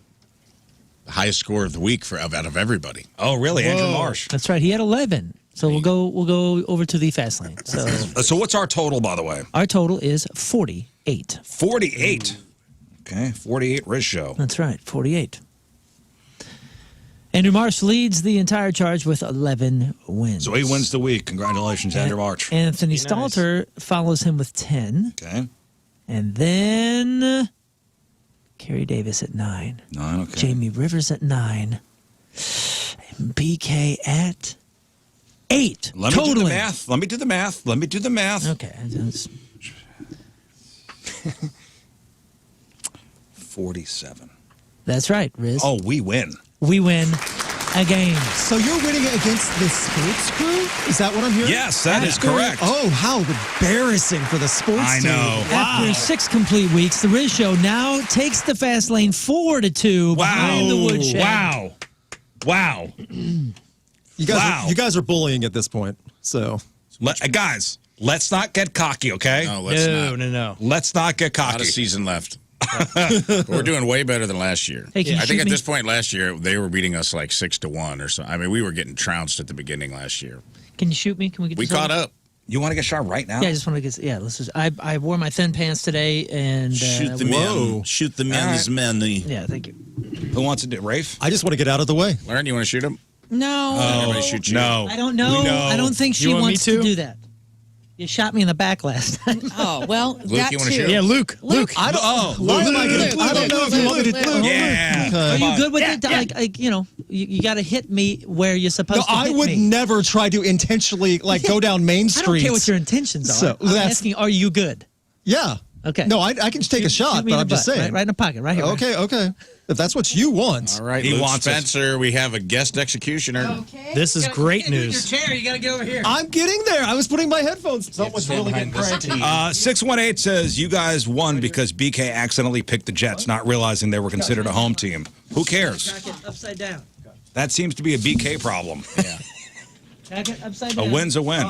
The highest score of the week out of everybody. Oh, really? Andrew Marsh. That's right. He had 11. So we'll go over to the fast lane. So So what's our total, by the way? our total is 48. 48. Okay, 48 Riz Show. That's right, 48. Andrew Marsh leads the entire charge with 11 wins. So he wins the week. Congratulations, Andrew Marsh. Anthony Nice. Stalter follows him with 10. Okay. And then Kerry Davis at 9. 9, okay. Jamie Rivers at 9. And BK at 8. Let me do the Totaling. math. Let me do the math. Okay. That's 47. that's right, Riz. Oh, we win. We win a game. So you're winning against the sports crew? Is that what I'm hearing? Yes, that is After- correct. Oh, how embarrassing for the sports I team. know. After 6 complete weeks, the Riz Show now takes the fast lane 4-2 behind the woodshed. Wow. You guys, Wow. you guys are bullying at this point. So Guys, let's not get cocky, okay? No, let's not. No. Let's not get Not a cocky. season left. But we're doing way better than last year. Hey, can you I think shoot at me? this point last year, they were beating us like 6-1 or something. I mean, we were getting trounced at the beginning last year. Can you shoot me? Can we get We this caught over? up. You want to get shot right now? Yeah, I just want to get. Yeah, let's just. I wore my thin pants today, and Whoa. Shoot the men's men. Yeah, thank you. Who wants to do it? Rafe? I just want to get out of the way. Lauren, you want to shoot him? No. Everybody shoot you. No. I don't know. We know. I don't think she You want me wants to to? do that. You shot me in the back last time. Oh, well, Luke, that you too. wanna shoot? Yeah, Luke. I don't. Why am I gonna? I don't know if you want me to. Yeah. Are Okay. you good with it? Like, you know, you got to hit me where you're supposed No, to I hit would me. never try to intentionally go down Main I Street. don't care what your intentions are. So, I'm that's- asking, are you good? Yeah. Okay. No, I can just take a shot, Shoot me but in I'm the just butt, saying. Right in the pocket, right here. Okay. If that's what you want. All right, He Luke wants it. Spencer, we have a guest executioner. Okay. This is great news. Chair, you got to get over here. I'm getting there. I was putting my headphones. Someone's really getting cranky. 618 says you guys won because BK accidentally picked the Jets, not realizing they were considered a home team. Who cares? Back it upside down. That seems to be a BK problem. Yeah. Back it upside A down. win's a win.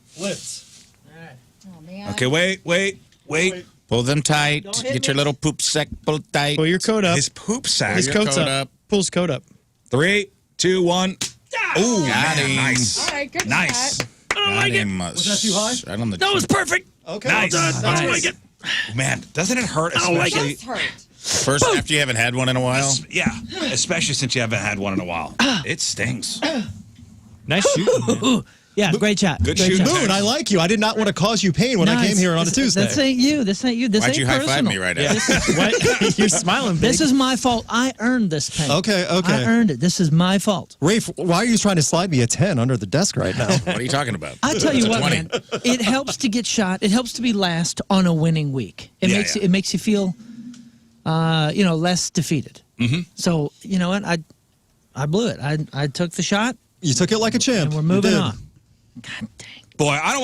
Flips. Oh, man. Okay, wait. Pull them tight. Don't hit Get me. your little poop sack pulled tight. Pull your coat up. His poop sack. His your coat's coat up. up. Pull his coat up. 3, 2, 1. Ooh, Got man, him. nice. All right, good Nice. shot. Got him. Was that too high? Right on the That was perfect. Okay. Nice. I don't like it. Man, doesn't it hurt? It Especially, does hurt. First, after you haven't had one in a while. yeah, especially since you haven't had one in a while. It stings. Nice shooting. man. Yeah, great shot. Good great shoot. shot. Moon, I like you. I did not want to cause you pain when I came here on a Tuesday. This ain't you. This ain't you. This Why'd ain't you high personal. five me right now? What? You're smiling. Big. This is my fault. I earned this pain. Okay. I earned it. This is my fault. Rafe, why are you trying to slide me a 10 under the desk right now? What are you talking about? I tell you It's a what, 20. man. It helps to get shot. It helps to be last on a winning week. It makes you feel, less defeated. Mm-hmm. So you know what? I blew it. I took the shot. You took it like a champ. And we're moving You did. on. God dang. Boy, I don't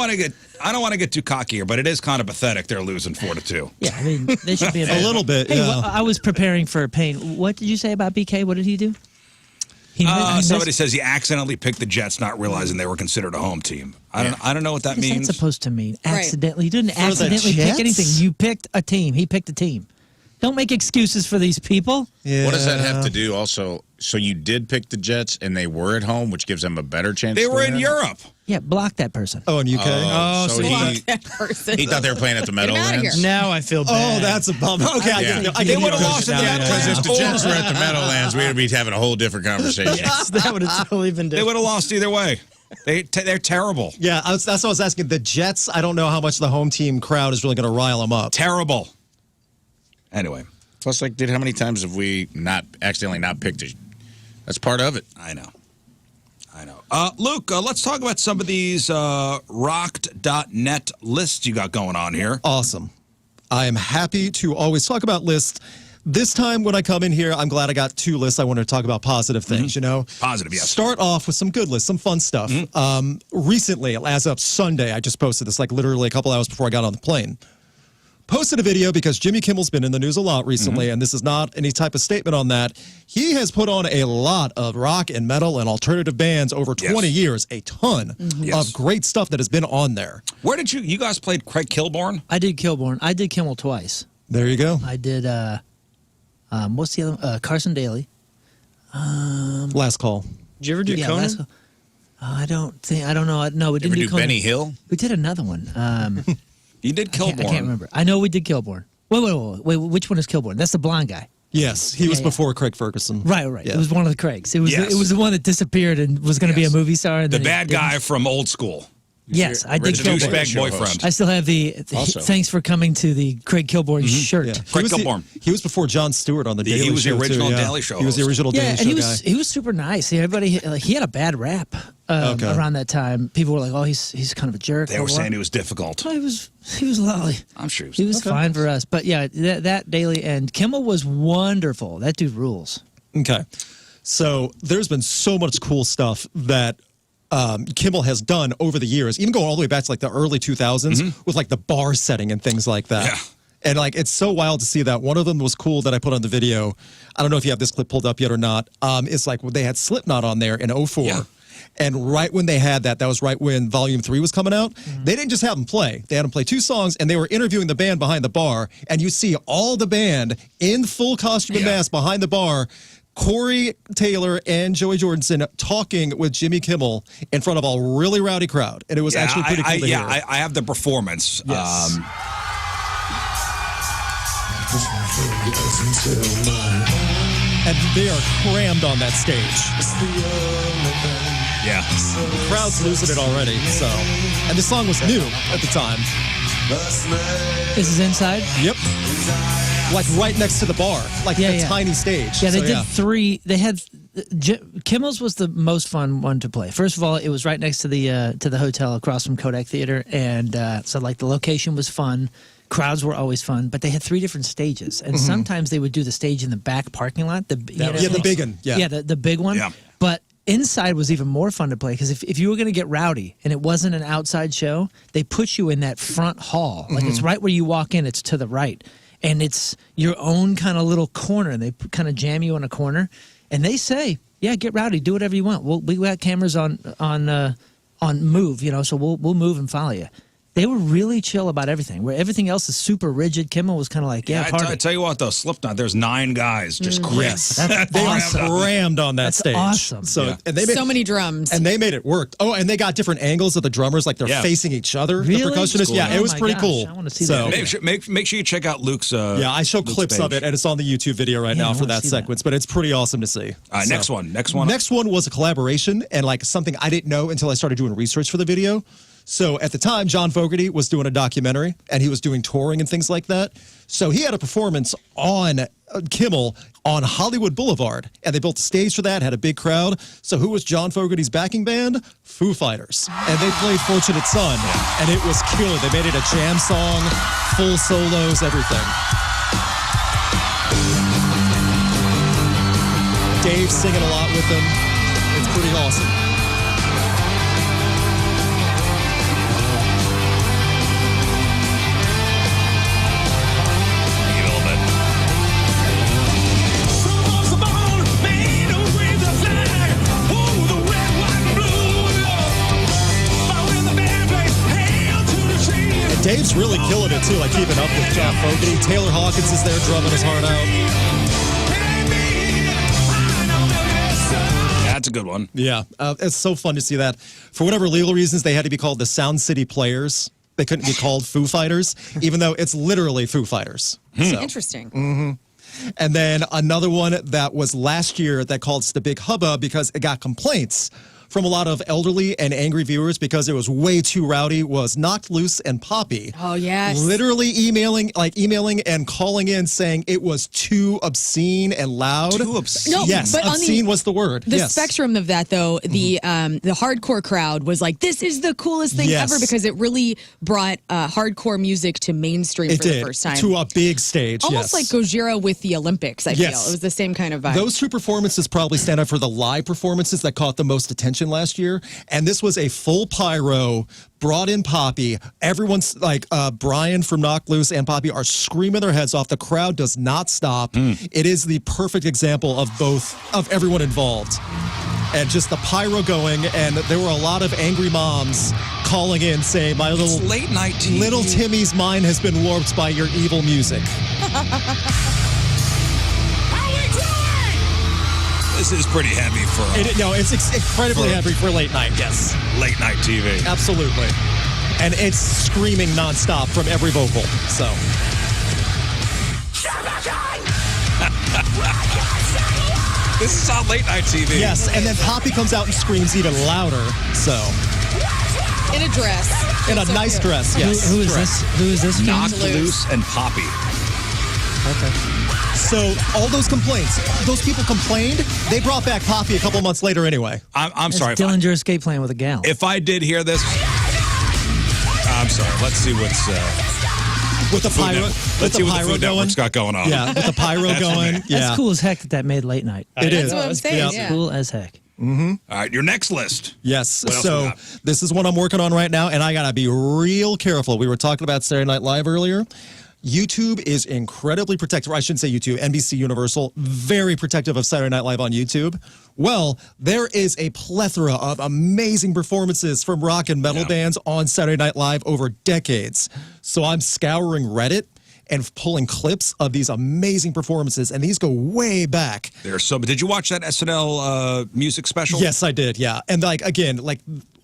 want to get too cocky here, but it is kind of pathetic they're losing 4-2. Yeah, I mean, they should be A little bit, Hey, yeah. well, I was preparing for pain. What did you say about BK? What did he do? He Somebody says he accidentally picked the Jets, not realizing they were considered a home team. I don't know what that What is means. that supposed to mean? Right. Accidentally. You didn't the accidentally pick Jets? anything. You picked a team. He picked a team. Don't make excuses for these people. Yeah. What does that have to do also? So you did pick the Jets and they were at home, which gives them a better chance. They to were in win? Europe. Yeah, block that person. Oh, in UK? So That person. he thought they were playing at the Get him outta Meadowlands. here. Now I feel bad. Oh, that's a bummer. Okay, I Yeah. didn't know. They would have lost in the Because if the Jets were Meadowlands. at the Meadowlands, we would be having a whole different conversation. Yes, that would have totally been They different. would have lost either way. They're terrible. Yeah, that's what I was asking. The Jets, I don't know how much the home team crowd is really going to rile them up. Terrible. Anyway, Plus, how many times have we accidentally not picked it? That's part of it. I know. Luke, let's talk about some of these rocked.net lists you got going on here. Awesome. I am happy to always talk about lists. This time when I come in here, I'm glad I got two lists. I want to talk about positive things, Positive, yes. Start off with some good lists, some fun stuff. Recently, as of Sunday, I just posted this like literally a couple hours before I got on the plane. Posted a video because Jimmy Kimmel's been in the news a lot recently, and this is not any type of statement on that. He has put on a lot of rock and metal and alternative bands over 20 years, a ton of great stuff that has been on there. Where did you guys played Craig Kilborn? I did Kilborn. I did Kimmel twice. There you go. I did, what's the other? Carson Daly. Last call. Did you ever do Conan? last- I don't know. No, we Ever didn't do Conan. Benny Hill? We did another one. You did I Kilborn. can't remember. I know we did Kilborn. Wait, which one is Kilborn? That's the blonde guy. Yes, he was yeah. before Craig Ferguson. Right. Yeah. It was one of the Craigs. It was Yes. it was the one that disappeared and was going to be a movie star. And The then bad didn't. guy from Old School. Yes, I did The Kilborn. douchebag Show boyfriend. host. I still have the Also. thanks for coming to the Craig Kilborn shirt. Yeah. Craig He was Kilborn. he was before Jon Stewart on the Daily Show. He was the too, original yeah. Daily Show He was the host. original Yeah, Daily and Show he guy. was super nice. Everybody he had a bad rap Okay. around that time. People were like, "Oh, he's kind of a jerk." They were saying he was difficult. No, he was lovely. I'm sure He was fine for us. But yeah, that Daily and Kimmel was wonderful. That dude rules. Okay. So there's been so much cool stuff that Kimmel has done over the years, even going all the way back to like the early 2000s with like the bar setting and things like that. Yeah. And like it's so wild to see that. One of them was cool that I put on the video. I don't know if you have this clip pulled up yet or not. It's like they had Slipknot on there in 04. Yeah. And right when they had that was right when Volume 3 was coming out. They didn't just have them play. They had them play two songs, and they were interviewing the band behind the bar. And you see all the band in full costume and mask behind the bar. Corey Taylor and Joey Jordison talking with Jimmy Kimmel in front of a really rowdy crowd. And it was actually pretty cool to hear. I have the performance. Yes. And they are crammed on that stage. Yeah. The crowd's losing it already. So, and the song was new at the time. This is inside. Yep. Like right next to the bar, like Yeah, the yeah. tiny stage. Yeah, they So, did three. They had Kimmel's was the most fun one to play. First of all, it was right next to the hotel across from Kodak Theater, and so like the location was fun. Crowds were always fun, but they had three different stages, and sometimes they would do the stage in the back parking lot. The big one. Yeah. the big one. Yeah. But inside was even more fun to play because if you were going to get rowdy and it wasn't an outside show, they put you in that front hall. Like it's right where you walk in. It's to the right. And it's your own kind of little corner, and they kind of jam you in a corner, and they say, "Yeah, get rowdy, do whatever you want. We got cameras on move, so we'll move and follow you." They were really chill about everything. Where everything else is super rigid, Kimmel was kind of like, I party. tell you what, though, Slipknot, there's 9 guys just crazy. Yes. That's They awesome. were crammed on that That's stage. awesome. So, and they made, So many drums. And they made it work. Oh, and they got different angles of the drummers, like they're Yeah. facing each other. Really? The percussionists. Cool. Yeah, Oh it was my pretty gosh, cool. I wanna see so, that. Make sure you check out Luke's. Yeah, I show Luke's clips of page. it, and it's on the YouTube video right Yeah, I now for wanna that see that. sequence. But it's pretty awesome to see. All right, next one. Next one was a collaboration, and like something I didn't know until I started doing research for the video. So at the time, John Fogerty was doing a documentary, and he was doing touring and things like that. So he had a performance on Kimmel on Hollywood Boulevard, and they built a stage for that, had a big crowd. So who was John Fogerty's backing band? Foo Fighters. And they played Fortunate Son, and it was killer. They made it a jam song, full solos, everything. Dave's singing a lot with them. It's pretty awesome. Dave's really killing it too, like keeping up with John Fogerty. Taylor Hawkins is there drumming his heart out. That's a good one. Yeah, it's so fun to see that. For whatever legal reasons, they had to be called the Sound City Players. They couldn't be called Foo Fighters, even though it's literally Foo Fighters. So. Interesting. And then another one that was last year that caused the big hubbub because it got complaints from a lot of elderly and angry viewers because it was way too rowdy was Knocked Loose and Poppy. Oh, yes. Literally emailing and calling in saying it was too obscene and loud. Too obscene? No, yes, but on obscene was the word. The yes. spectrum of that, though, the hardcore crowd was like, this is the coolest thing Yes. ever because it really brought hardcore music to mainstream It for did, the first time. to a big stage, Almost yes. like Gojira with the Olympics, I feel. Yes. It was the same kind of vibe. Those two performances probably stand out for the live performances that caught the most attention last year. And this was a full pyro, brought in Poppy. Everyone's like, Brian from Knocked Loose and Poppy are screaming their heads off. The crowd does not stop. It is the perfect example of everyone involved. And just the pyro going, and there were a lot of angry moms calling in saying, my It's late night TV. little Timmy's mind has been warped by your evil music. This is pretty heavy for It's incredibly heavy for late night, yes. late night TV. Absolutely. And it's screaming nonstop from every vocal. So. This is on late night TV. Yes, and then Poppy comes out and screams even louder. So. in a dress. In a So nice cute. dress, yes. Who is correct. this? Who is this? Knocked Loose. Loose and Poppy. Okay. So all those complaints, those people complained, they brought back Poppy a couple months later anyway. I'm It's sorry. Dillinger escape plan with a gal. If I did hear this, I'm sorry. Let's see what's With the pyro, Let's see what the Food Network's got going on. Yeah, with the pyro going. Yeah. That's cool as heck that made late night. It is. That's what I'm saying, Yeah. yeah. Cool as heck. All right, your next list. Yes. What else So we got? this is what I'm working on right now, and I gotta be real careful. We were talking about Saturday Night Live earlier. YouTube is incredibly protective. I shouldn't say YouTube, NBC Universal, very protective of Saturday Night Live on YouTube. Well, there is a plethora of amazing performances from rock and metal bands on Saturday Night Live over decades. So I'm scouring Reddit and pulling clips of these amazing performances, and these go way back. Did you watch that SNL music special? Yes, I did. Yeah. And again,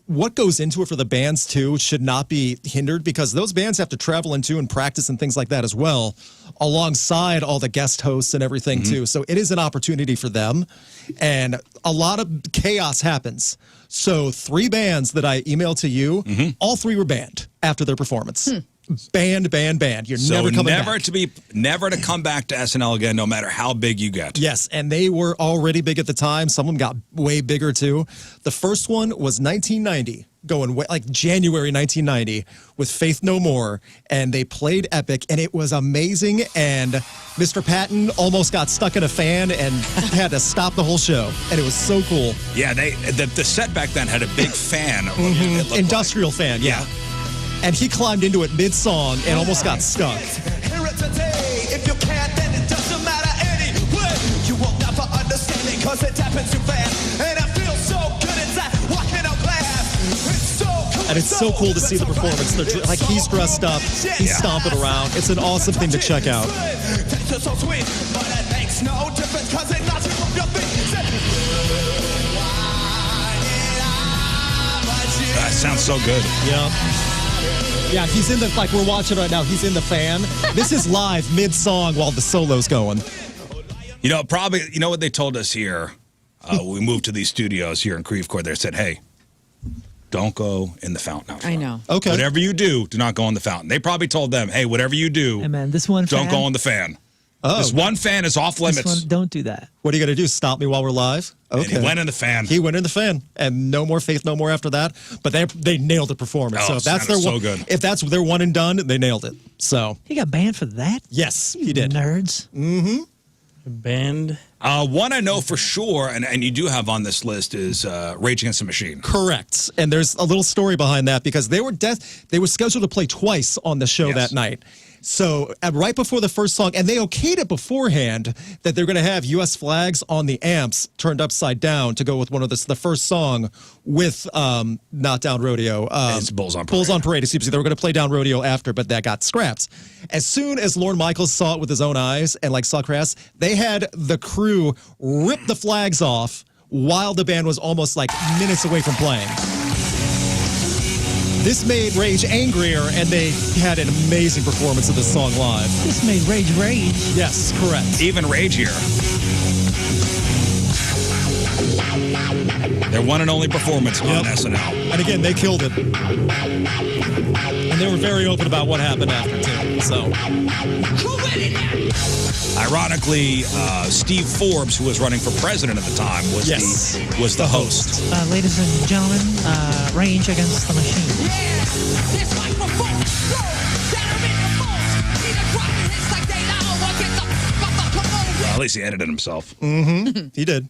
what goes into it for the bands too should not be hindered because those bands have to travel into and practice and things like that as well, alongside all the guest hosts and everything too. So it is an opportunity for them, and a lot of chaos happens. So 3 bands that I emailed to you, all 3 were banned after their performance. Banned. You're never coming back. Never to come back to SNL again, no matter how big you get. Yes, and they were already big at the time. Some of them got way bigger too. The first one was 1990, going way, like January 1990, with Faith No More, and they played Epic, and it was amazing. And Mr. Patton almost got stuck in a fan and had to stop the whole show, and it was so cool. Yeah, the set back then had a big fan. It looked Industrial fan, yeah. And he climbed into it mid-song and almost got stuck. Hear it today. If you can't, then it doesn't matter anyway. You will never understand it because it happens too fast. And it feels so good, it's like walking on glass. It's so cool. And it's so cool to see the performance. They're like, he's dressed up, he's stomping around. It's an awesome thing to check out. So sweet, but it makes no difference because it knocks you off your feet. That sounds so good. Yeah, he's in the, like we're watching right now, he's in the fan. This is live mid-song while the solo's going. You know, probably, you know what they told us here? We moved to these studios here in Creve Coeur. They said, hey, don't go in the fountain out front. I know. Okay. Whatever you do not go in the fountain. They probably told them, hey, whatever you do, Hey, man, this one don't fan, go in the fan. Oh. This one fan is off this limits. one, don't do that. What are you going to do, stop me while we're live? And Okay. he went in the fan. He went in the fan, and no more Faith No More after that. But they nailed the performance. Oh, So if that's their so one, good. if that's their one and done, they nailed it. So He got banned for that? yes, he did. Nerds. Band. One I know for sure, and you do have on this list, is Rage Against the Machine. Correct. And there's a little story behind that because they were scheduled to play twice on the show Yes. that night. So right before the first song, and they okayed it beforehand that they're going to have U.S. flags on the amps turned upside down to go with one of the first song with not Down Rodeo. It's Bulls on Parade. Bulls on Parade. Excuse me. They were going to play Down Rodeo after, but that got scrapped. As soon as Lorne Michaels saw it with his own eyes and like saw Crass, they had the crew rip the flags off while the band was almost like minutes away from playing. This made Rage angrier, and they had an amazing performance of this song live. This made Rage rage. Yes, correct. Even Ragier. Their one and only performance on SNL. And again, they killed it. And they were very open about what happened after, too. So, Ironically, Steve Forbes, who was running for president at the time, was the host. Ladies and gentlemen, Rage Against the Machine. Well, at least he edited himself. he did.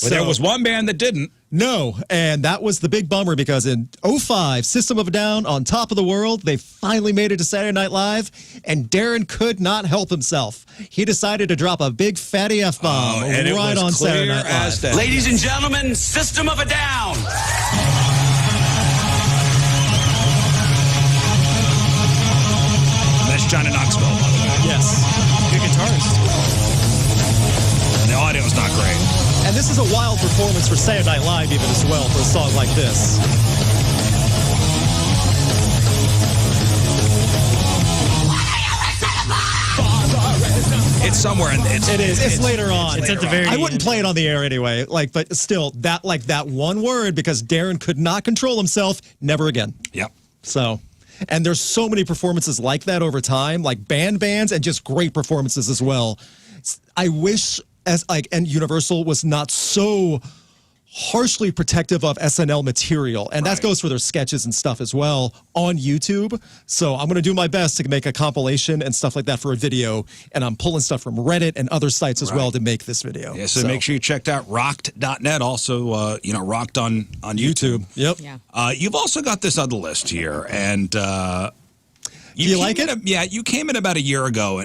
But there was one band that didn't. No, and that was the big bummer because in 2005, System of a Down, On Top of the World, they finally made it to Saturday Night Live, and Darren could not help himself. He decided to drop a big fatty F-bomb and it right was on clear Saturday Night as Live. day. Ladies and gentlemen, System of a Down. That's Johnny Knoxville, by the way. Yes. Good guitarist. And the audio's not great. And this is a wild performance for Saturday Night Live even as well for a song like this. It's somewhere in It is. It's later on. It's at the very I wouldn't end. play it on the air anyway. But still, that one word because Darren could not control himself. Never again. Yep. So, and there's so many performances like that over time, like bands, and just great performances as well. I wish and Universal was not so harshly protective of SNL material, and that goes for their sketches and stuff as well on YouTube. So I'm going to do my best to make a compilation and stuff like that for a video, and I'm pulling stuff from Reddit and other sites as well to make this video. Yeah, so make sure you checked out rocked.net. Also, Rocked on YouTube. Yep. Yeah. You've also got this other list here, and you like it? You came in about a year ago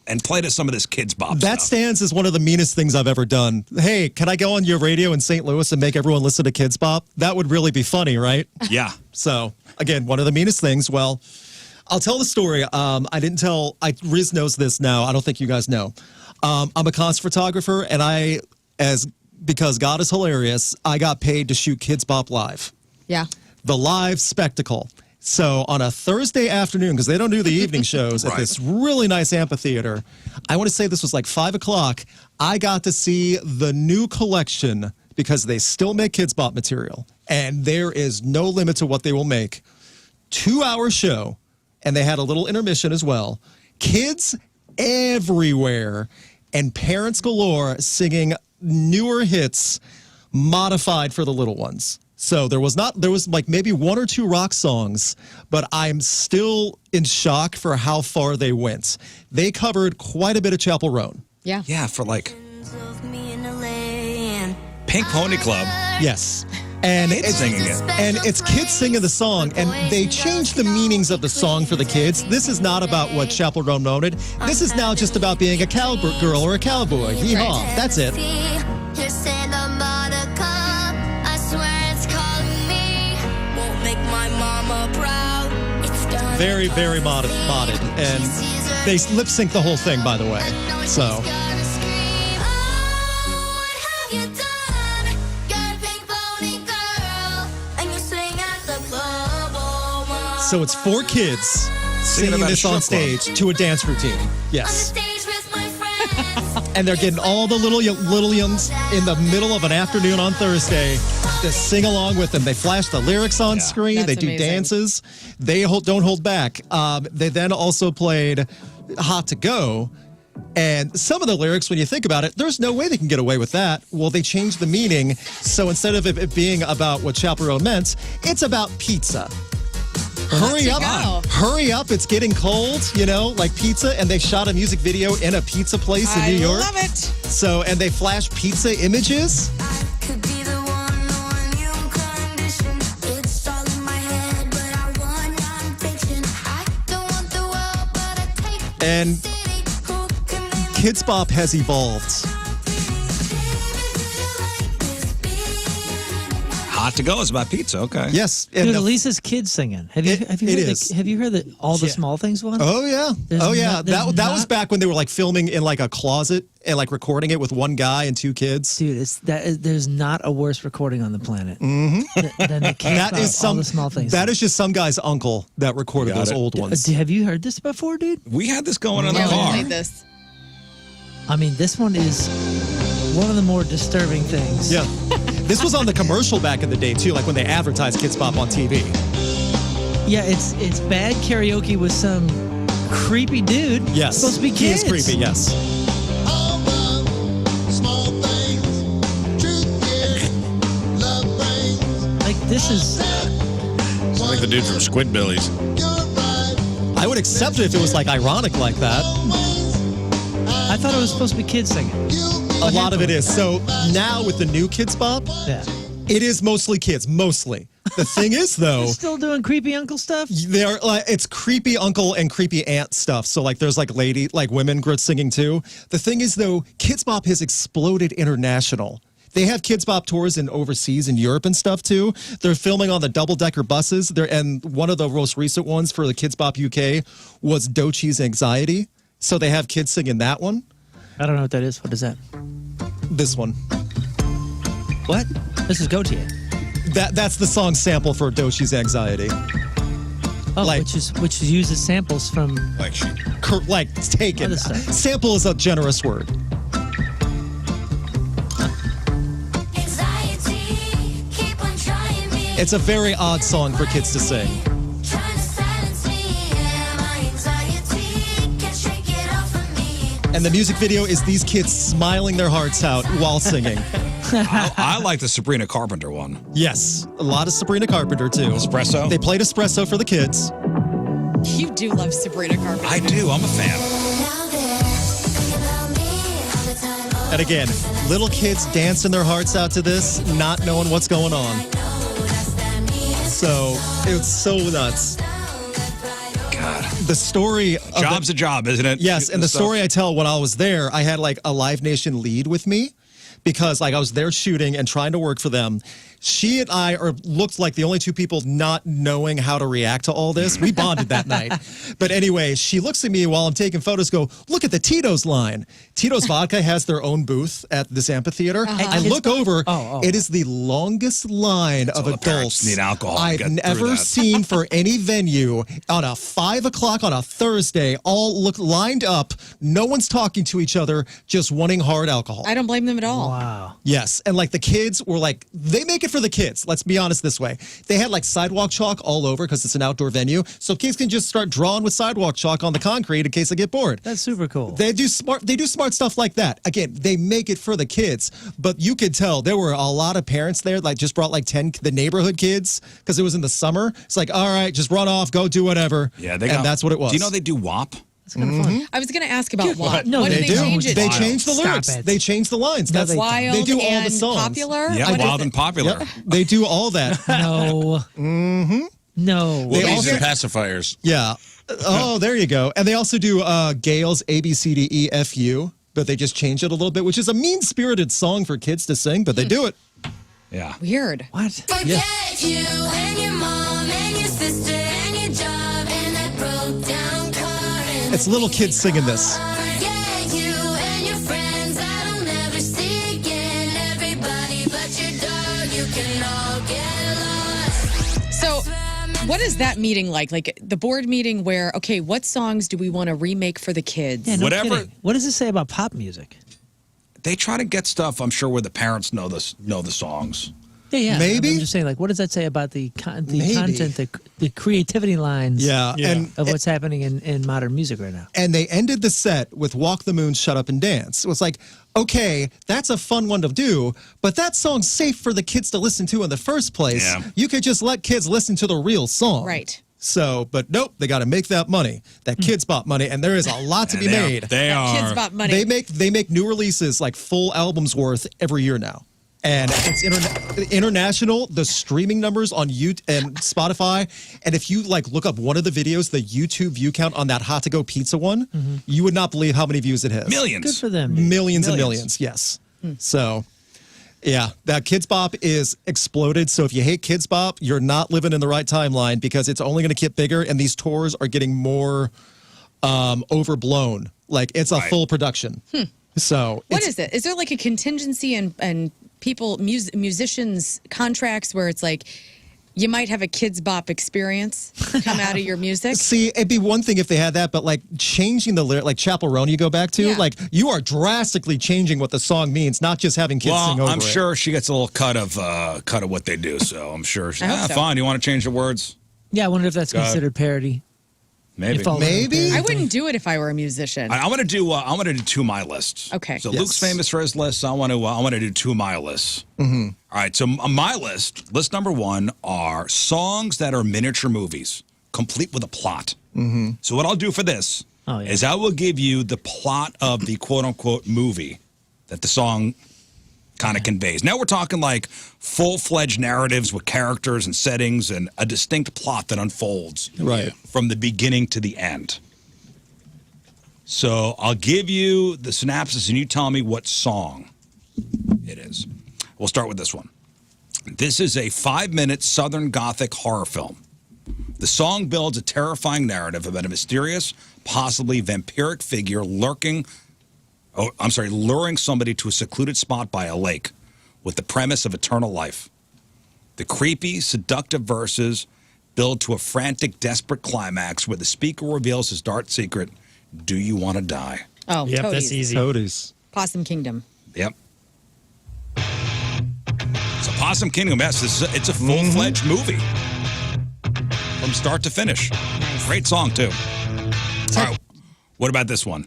and played at some of this Kids Bop That stuff. stands as one of the meanest things I've ever done. Hey, can I go on your radio in St. Louis and make everyone listen to Kids Bop? That would really be funny, right? Yeah. So, again, one of the meanest things. Well, I'll tell the story. Riz knows this now. I don't think you guys know. I'm a concert photographer, and because God is hilarious, I got paid to shoot Kids Bop live. Yeah. The live spectacle. So on a Thursday afternoon, because they don't do the evening shows at this really nice amphitheater, I want to say this was like 5 o'clock, I got to see the new collection because they still make Kids Bop material. And there is no limit to what they will make. 2-hour show, and they had a little intermission as well. Kids everywhere, and parents galore singing newer hits modified for the little ones. So there was like maybe 1 or 2 rock songs, but I'm still in shock for how far they went. They covered quite a bit of Chapel Roan. Yeah. Yeah, for like Pink Pony Club. Yes. And Kids singing it. And it's kids singing the song, and they changed the meanings of the song for the kids. This is not about what Chapel Roan wanted. This is now just about being a cowgirl or a cowboy. Hee-haw. That's it. very, very modded. And they lip sync the whole thing, by the way. So. So it's 4 kids singing about a this on strip club. stage to a dance routine. Yes. And they're getting all the little youngs in the middle of an afternoon on Thursday to sing along with them. They flash the lyrics on screen. That's They do amazing. dances. They don't hold back. They then also played Hot to Go. And some of the lyrics, when you think about it, there's no way they can get away with that. Well, they changed the meaning. So instead of it being about what chaperone meant, it's about pizza. Hurry up. go. Hurry up. It's getting cold, like pizza. And they shot a music video in a pizza place in New York. I love it. So, and they flash pizza images. And Kids Bop has evolved. Hot to Go is about pizza. Okay. Yes. And Dude, the- Elisa's kids singing. Have you It heard is. have you heard all the small things one? Oh yeah. There's Oh yeah. not- there's that was not- back when they were like filming in like a closet and like recording it with one guy and 2 kids. Dude, there's not a worse recording on the planet than the Kids That Bop, is all the small things. That is just some guy's uncle that recorded Got those it. old ones. Have you heard this before, dude? We had this going in the Yeah, we car. played this. I mean, this one is one of the more disturbing things. Yeah. This was on the commercial back in the day too, like when they advertised Kids Bop on TV. Yeah, it's bad karaoke with some creepy dude. Yes. Supposed to be He kids. is creepy, yes. Like this is It's like the dude from Squidbillies. I would accept it if it was like ironic like that. I thought it was supposed to be kids singing. A lot of it is. So now with the new Kids Bop, Yeah. it is mostly kids, mostly. The thing is though, They're still doing creepy uncle stuff? they're like it's creepy uncle and creepy aunt stuff. So like there's like women singing too. The thing is though, Kids Bop has exploded international. They have Kids Bop tours in overseas in Europe and stuff too. They're filming on the double-decker buses. And one of the most recent ones for the Kids Bop UK was Dochi's Anxiety. So they have kids singing that one. I don't know what that is. What is that? This one. What? This is Go To You. That's the song sample for Dochi's Anxiety. Oh, Like- which uses samples from Like she. Like taken. Other stuff. Sample is a generous word. It's a very odd song for kids to sing. And the music video is these kids smiling their hearts out while singing. I like the Sabrina Carpenter one. Yes, a lot of Sabrina Carpenter too. Espresso? They played Espresso for the kids. You do love Sabrina Carpenter. I do. I'm a fan. And again, little kids dancing their hearts out to this, not knowing what's going on. So it's so nuts. God. The story of Job's a job, isn't it? Yes, and the Stuff. story I tell when I was there, I had like a Live Nation lead with me because like I was there shooting and trying to work for them. She and I looked like the only 2 people not knowing how to react to all this. We bonded that night. But anyway, she looks at me while I'm taking photos, go, look at the Tito's line. Tito's Vodka has their own booth at this amphitheater. I look over, it is the longest line of all the parents adults need alcohol to I've get through never that. seen for any venue on a 5 o'clock on a Thursday, all look lined up. No one's talking to each other, just wanting hard alcohol. I don't blame them at all. Wow. Yes, and like the kids were like, they make it for the kids. Let's be honest this way. They had like sidewalk chalk all over because it's an outdoor venue. So kids can just start drawing with sidewalk chalk on the concrete in case they get bored. That's super cool. They do smart stuff like that. Again, they make it for the kids, but you could tell there were a lot of parents there like just brought like 10 the neighborhood kids because it was in the summer. It's like, all right, just run off, go do whatever. Yeah, and that's what it was. Do you know they do WAP? It's kind of fun. I was going to ask about WAP. No, What they did they do. change it They to? changed the Stop lyrics. it. They changed the lines. No, That's they don't. Wild They do all and the songs. popular? Yeah, What is wild it? and popular. Yep, they do all that. No. Mm-hmm. No. They These also- are pacifiers. Yeah. Oh, there you go. And they also do Gail's ABCDEFU, but they just change it a little bit, which is a mean-spirited song for kids to sing, but they do it. Yeah. Weird. What? Forget you and your mom and your sister and your job and that It's little kids singing this. So, what is that meeting like? Like the board meeting where, okay, what songs do we want to remake for the kids? Yeah, no Whatever. kidding. What does it say about pop music? They try to get stuff, I'm sure, where the parents know the songs. Yeah. Maybe? I'm just saying, like, what does that say about the Maybe. content, the creativity lines Yeah. And of what's happening in modern music right now? and they ended the set with Walk the Moon, Shut Up and Dance. It was like, okay, that's a fun one to do, but that song's safe for the kids to listen to in the first place. Yeah. You could just let kids listen to the real song. Right. So, but nope, they got to make that money, that Kids Bop money, and there is a lot to be And made. They are. Kids Bop money. They make new releases, like full albums worth every year now. And it's international, the streaming numbers on YouTube and Spotify. And if you like look up one of the videos, the YouTube view count on that Hot to Go Pizza one, you would not believe how many views it has. Millions. Good for them. dude. Millions and millions, yes. So, yeah, that Kids Bop is exploded. So if you hate Kids Bop, you're not living in the right timeline because it's only going to get bigger and these tours are getting more overblown. Like it's a Right. full production. So What it's, is it? Is there like a contingency and people, musicians' contracts where it's like you might have a Kids Bop experience come out of your music? See, it'd be one thing if they had that, but like changing the lyric, like Chapel Roan you go back to, Yeah. like you are drastically changing what the song means, not just having kids sing Well, over I'm it. sure she gets a little cut of what they do. So I'm sure. I hope so. Fine. You want to change the words? Yeah, I wonder if that's Go ahead. considered parody. Maybe. It falls under Maybe? parody I thing. wouldn't do it if I were a musician. I want to do. I want to do two my lists. Okay. So Yes. Luke's famous for his lists. I want to do two my lists. Mm-hmm. All right. So on my list number one are songs that are miniature movies, complete with a plot. Mm-hmm. So what I'll do for this Oh, yeah. is I will give you the plot of the quote unquote movie that the song kind of conveys. Now we're talking like full-fledged narratives with characters and settings and a distinct plot that unfolds Right. from the beginning to the end. So I'll give you the synopsis and you tell me what song it is. We'll start with this one. This is a 5-minute Southern Gothic horror film. The song builds a terrifying narrative about a mysterious, possibly vampiric figure luring somebody to a secluded spot by a lake with the premise of eternal life. The creepy, seductive verses build to a frantic, desperate climax where the speaker reveals his dark secret, do you want to die? Oh, Yep, Toadies. that's easy. Toadies. Possum Kingdom. Yep. So Possum Kingdom, yes, it's a full-fledged movie from start to finish. Great song, too. All right, what about this one?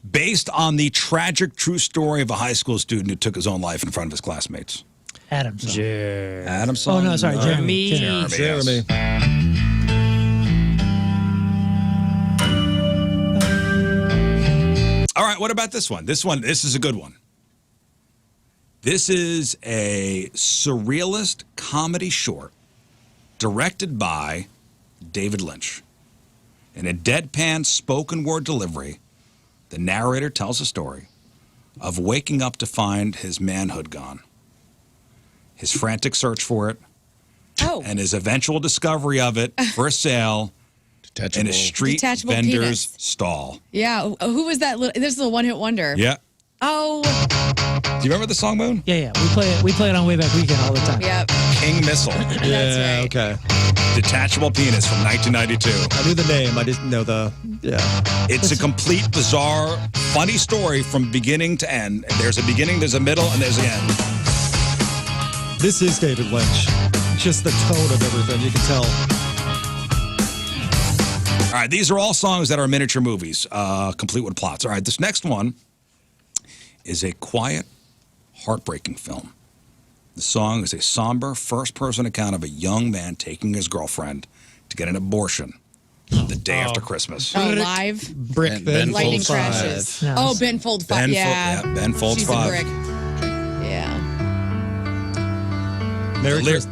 Based on the tragic true story of a high school student who took his own life in front of his classmates. Adam's. Adam Oh, no, sorry, Jeremy. Jeremy. yes. All right, what about this one? This is a good one. This is a surrealist comedy short directed by David Lynch. In a deadpan spoken word delivery, the narrator tells a story of waking up to find his manhood gone, his frantic search for it, Oh, and his eventual discovery of it for sale in a street Detachable vendor's penis. stall. yeah. Who was that? This is a one-hit wonder. Yeah. Oh, Do you remember the song, Moon? Yeah. We play it on Way Back Weekend all the time. yep. King Missile. Yeah, right. okay. Detachable Penis from 1992. I knew the name. I didn't know the, yeah. It's a complete, bizarre, funny story from beginning to end. There's a beginning, there's a middle, and there's an end. This is David Lynch. Just the tone of everything, you can tell. All right, these are all songs that are miniature movies, complete with plots. All right, this next one is a quiet, heartbreaking film. The song is a somber, first-person account of a young man taking his girlfriend to get an abortion the day after Christmas. Oh, live Brick Ben lightning Folds crashes. No, Oh, it's- Ben Folds 5. Yeah. Ben Folds She's 5. a brick. Yeah.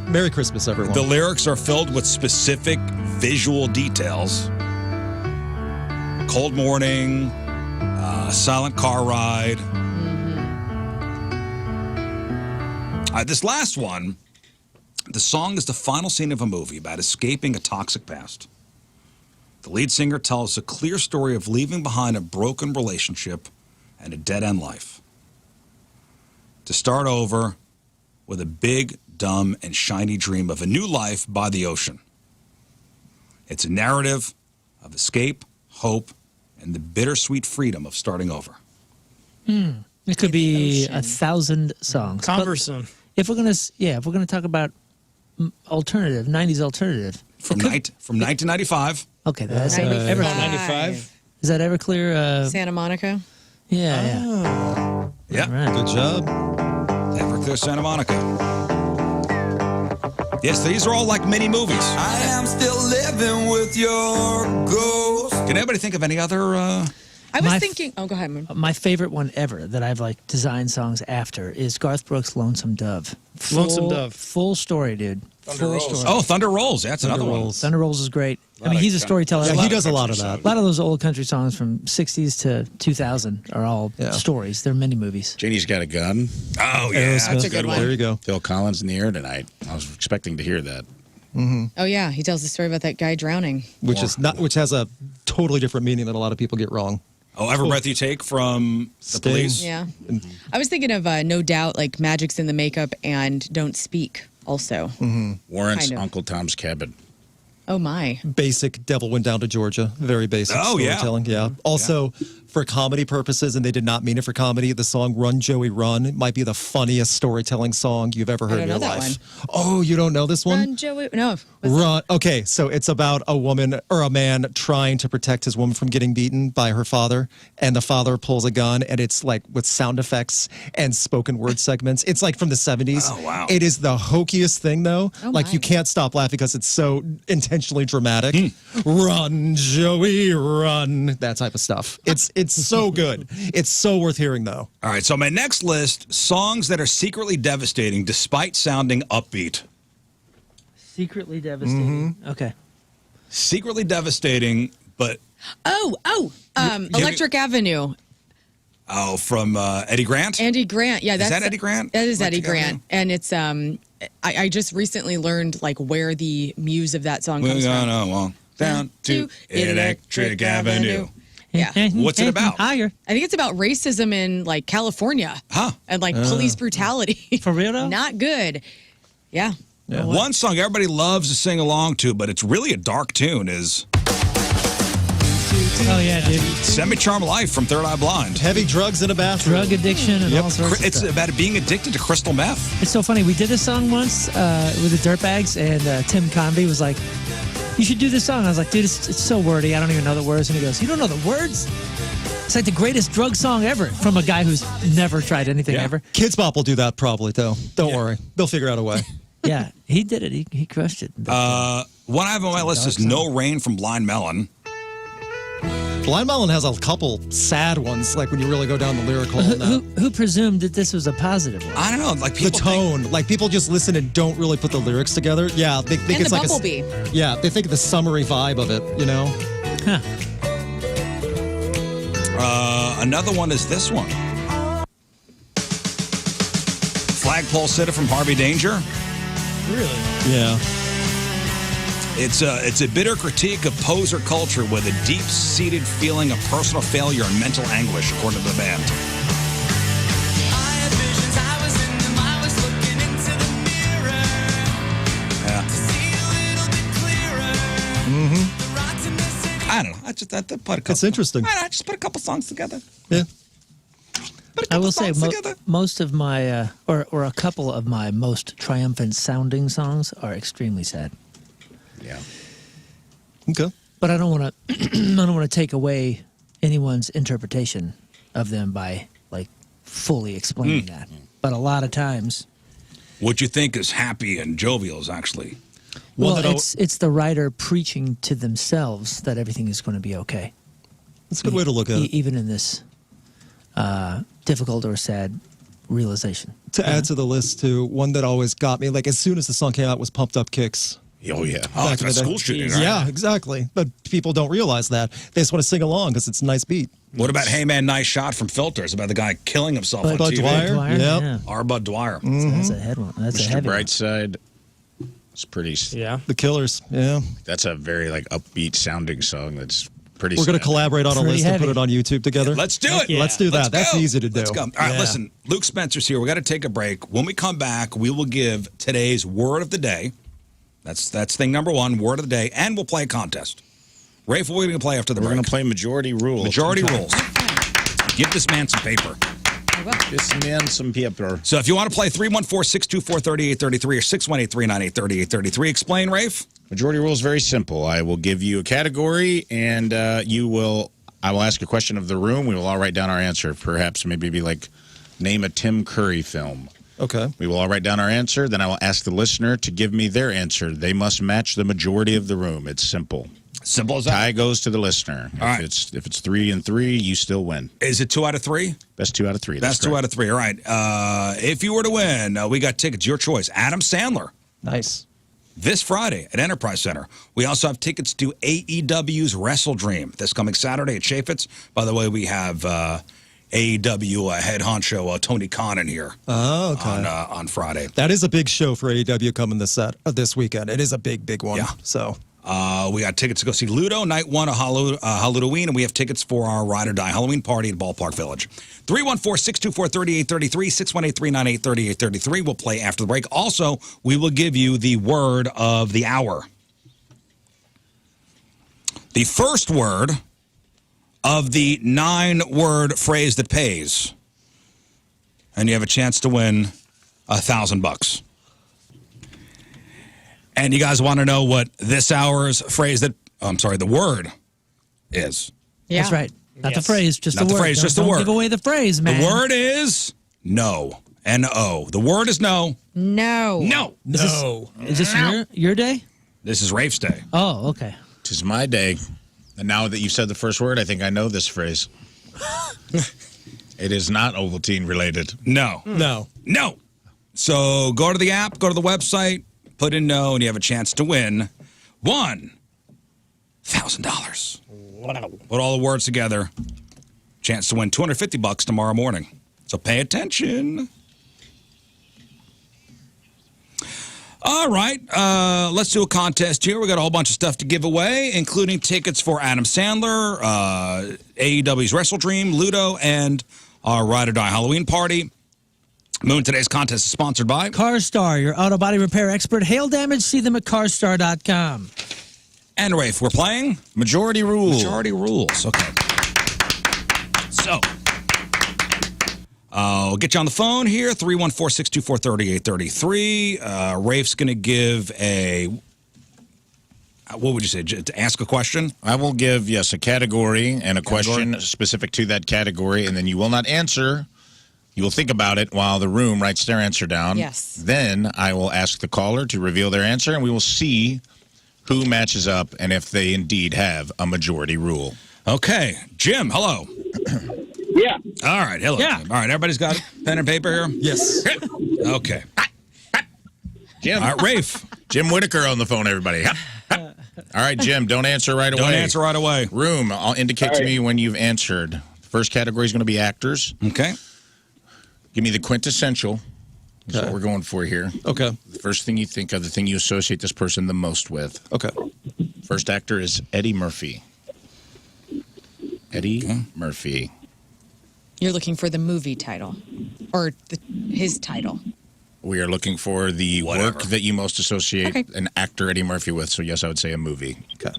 Merry Christmas, everyone. The lyrics are filled with specific visual details. Cold morning, silent car ride. This last one, the song is the final scene of a movie about escaping a toxic past. The lead singer tells a clear story of leaving behind a broken relationship and a dead-end life to start over with a big, dumb, and shiny dream of a new life by the ocean. It's a narrative of escape, hope, and the bittersweet freedom of starting over. It could be 1,000 songs. But Cumbersome. if we're gonna talk about alternative, 90s alternative. From 1995. Okay, that's 95. Is that Everclear? Santa Monica. Yeah. Yeah. All right. Good job. Everclear, Santa Monica. Yes, these are all like mini movies. I am still living with your ghost. Can anybody think of any other? I was My- thinking. Oh, go ahead, Moon. My favorite one ever that I've like designed songs after is Garth Brooks' "Lonesome Dove." Lonesome Dove. Full story, dude. Full story. Oh, Thunder Rolls. That's another one. Rolls. Thunder Rolls is great. I mean, he's a storyteller. Yeah, he does a lot of that. A lot of those old country songs from 60s to 2000 are all Yeah. stories. They're mini movies. Janie's Got a Gun. Oh, yeah. Aerosmith. That's a good one. There you go. Phil Collins in the air tonight. I was expecting to hear that. Oh yeah, he tells the story about that guy drowning. Which has a totally different meaning that a lot of people get wrong. Oh, Every Breath You Take from the Sting. Police. Yeah, I was thinking of No Doubt, like Magic's in the Makeup and Don't Speak. Also, Warrant's Kind of. Uncle Tom's Cabin. oh my, Basic Devil Went Down to Georgia. Very basic Oh, yeah. storytelling. Yeah. Also, for comedy purposes, and they did not mean it for comedy, the song Run Joey Run might be the funniest storytelling song you've ever heard in don't your know that life. Oh, you don't know this one? Run, Joey. No, Run. Okay, so it's about a woman or a man trying to protect his woman from getting beaten by her father, and the father pulls a gun, and it's like with sound effects and spoken word segments. It's like from the 70s. Oh, wow. It is the hokiest thing, though. Oh, like my. you can't stop laughing because it's so intentionally dramatic. Run, Joey, run. That type of stuff. It's so good. It's so worth hearing, though. All right, so my next list, songs that are secretly devastating despite sounding upbeat. Secretly devastating. Okay. Secretly devastating, but Electric Avenue. from Eddie Grant? Andy Grant. Yeah, that's that Eddie Grant? That is Eddie Electric Grant, and it's I just recently learned like where the muse of that song We're comes from. gonna walk down to Electric Avenue. Yeah. What's it about? Higher. I think it's about racism in like California. Huh. And like police brutality. For real though? Not good. Yeah. One song everybody loves to sing along to, but it's really a dark tune, is Oh yeah, dude. Semi-Charmed Life from Third Eye Blind. Heavy drugs in a bathroom. Drug addiction and all sorts of It's stuff. about being addicted to crystal meth. It's so funny. We did a song once with the Dirtbags, and Tim Convey was like, "You should do this song." I was like, "Dude, it's so wordy. I don't even know the words." And he goes, "You don't know the words? It's like the greatest drug song ever," from a guy who's never tried anything ever. Kids Bop will do that probably, though. Don't worry. They'll figure out a way. Yeah, he did it. He crushed it. One I have on my list is No Rain from Blind Melon. Blind Melon has a couple sad ones, like when you really go down the lyrical. and that. Who presumed that this was a positive one? I don't know, like The people think- tone, like people just listen and don't really put the lyrics together. Yeah, they think And it's the like Bumblebee. Yeah, they think the summery vibe of it. You know, Huh. Another one is this one. Flagpole Sitter from Harvey Danger. Really? yeah. It's a bitter critique of poser culture with a deep-seated feeling of personal failure and mental anguish, according to the band. Yeah. I don't know. I just put a couple. It's interesting. I don't know, I just put a couple songs together. Yeah. I will say songs together. most of my, or a couple of my most triumphant sounding songs are extremely sad. Yeah. Okay. But I don't want to. I don't want to take away anyone's interpretation of them by like fully explaining that. But a lot of times, What you think is happy and jovial is actually. well, that I'll- it's the writer preaching to themselves that everything is going to be okay, That's a good way to look at it. even in this difficult or sad realization. To add to the list, too, one that always got me, like as soon as the song came out, was Pumped Up Kicks. Oh, yeah. Oh, Back it's in a the day. school shooting, right? Yeah, exactly. But people don't realize that. They just want to sing along because it's a nice beat. What about Hey Man, Nice Shot from Filter? It's about the guy killing himself on Bud TV. Dwyer? Yep. Yeah. Our Bud Dwyer. That's a head one. That's a Mr. heavy one. Brightside. It's pretty. Yeah. The Killers. Yeah. That's a very like upbeat sounding song. That's pretty. We're going to sad. collaborate on a Pretty list and put heavy. it on YouTube together. Let's do it. Yeah. Let's do that. Let's That's go. easy to do. Let's go. All right, Yeah. listen. Luke Spencer's here. We got to take a break. When we come back, we will give today's word of the day. That's thing number one, word of the day, and we'll play a contest. Rafe, what are we going to play after the We're break? going to play majority rules. Majority rules. Give this man some paper. This man some paper. So if you want to play 314-624-3833 or 618-398-3833, explain, Rafe. Majority rule is very simple. I will give you a category, and I will ask a question of the room. We will all write down our answer. Perhaps maybe be like, name a Tim Curry film. Okay. We will all write down our answer. Then I will ask the listener to give me their answer. They must match the majority of the room. It's simple. Simple as that. Tie goes to the listener. All right. If it's 3 and 3, you still win. Is it 2 out of 3? Best 2 out of 3. That's 2 out of 3. All right. If you were to win, we got tickets. Your choice. Adam Sandler. Nice. This Friday at Enterprise Center. We also have tickets to AEW's Wrestle Dream this coming Saturday at Chaffetz. By the way, we have AEW head honcho Tony Khan in here Oh, okay. on Friday. That is a big show for AEW coming this weekend. It is a big one. Yeah. So We got tickets to go see Ludo, night 1 of Halloween, and we have tickets for our Ride or Die Halloween party at Ballpark Village. 314-624-3833, 618-398-3833. We'll play after the break. Also, we will give you the word of the hour. The first word of the 9-word phrase that pays. And you have a chance to win $1,000. And you guys want to know what this hour's phrase the word is. Yeah. That's right. Not the Yes. phrase, just Not the the word. phrase, just the Don't word. give away the phrase, man. The word is no. N-O. The word is no. No. No. Is this your day? This is Rafe's day. Oh, okay. 'Tis my day. And now that you've said the first word, I think I know this phrase. It is not Ovaltine related. No. no. No. So go to the app, go to the website, put in no, and you have a chance to win $1,000. Put all the words together. Chance to win $250 tomorrow morning. So pay attention. All right, let's do a contest here. We got a whole bunch of stuff to give away, including tickets for Adam Sandler, AEW's Wrestle Dream, Ludo, and our Ride or Die Halloween party. Moon, today's contest is sponsored by CarStar, your auto body repair expert. Hail damage, see them at carstar.com. And Rafe. We're playing Majority rule. Majority rules. Okay. So, I'll get you on the phone here, 314-624-3833. Rafe's going to give a, what would you say, to ask a question? I will give, yes, a category and a question specific to that category, and then you will not answer. You will think about it while the room writes their answer down. Yes. Then I will ask the caller to reveal their answer, and we will see who matches up and if they indeed have a majority rule. Okay. Jim, hello. Yeah. All right. Hello, Yeah. Jim. All right. Everybody's got pen and paper here? Yes. Okay. Jim. All right, Rafe. Jim Whitaker on the phone, everybody. All right, Jim, don't answer right away. Don't answer right away. Room, I'll indicate to me when you've answered. The first category is going to be actors. Okay. Give me the quintessential. That's what we're going for here. Okay. The first thing you think of, the thing you associate this person the most with. Okay. First actor is Eddie Murphy. Eddie Murphy. You're looking for the movie title or his title. We are looking for the work that you most associate an actor Eddie Murphy with. So, yes, I would say a movie. Okay.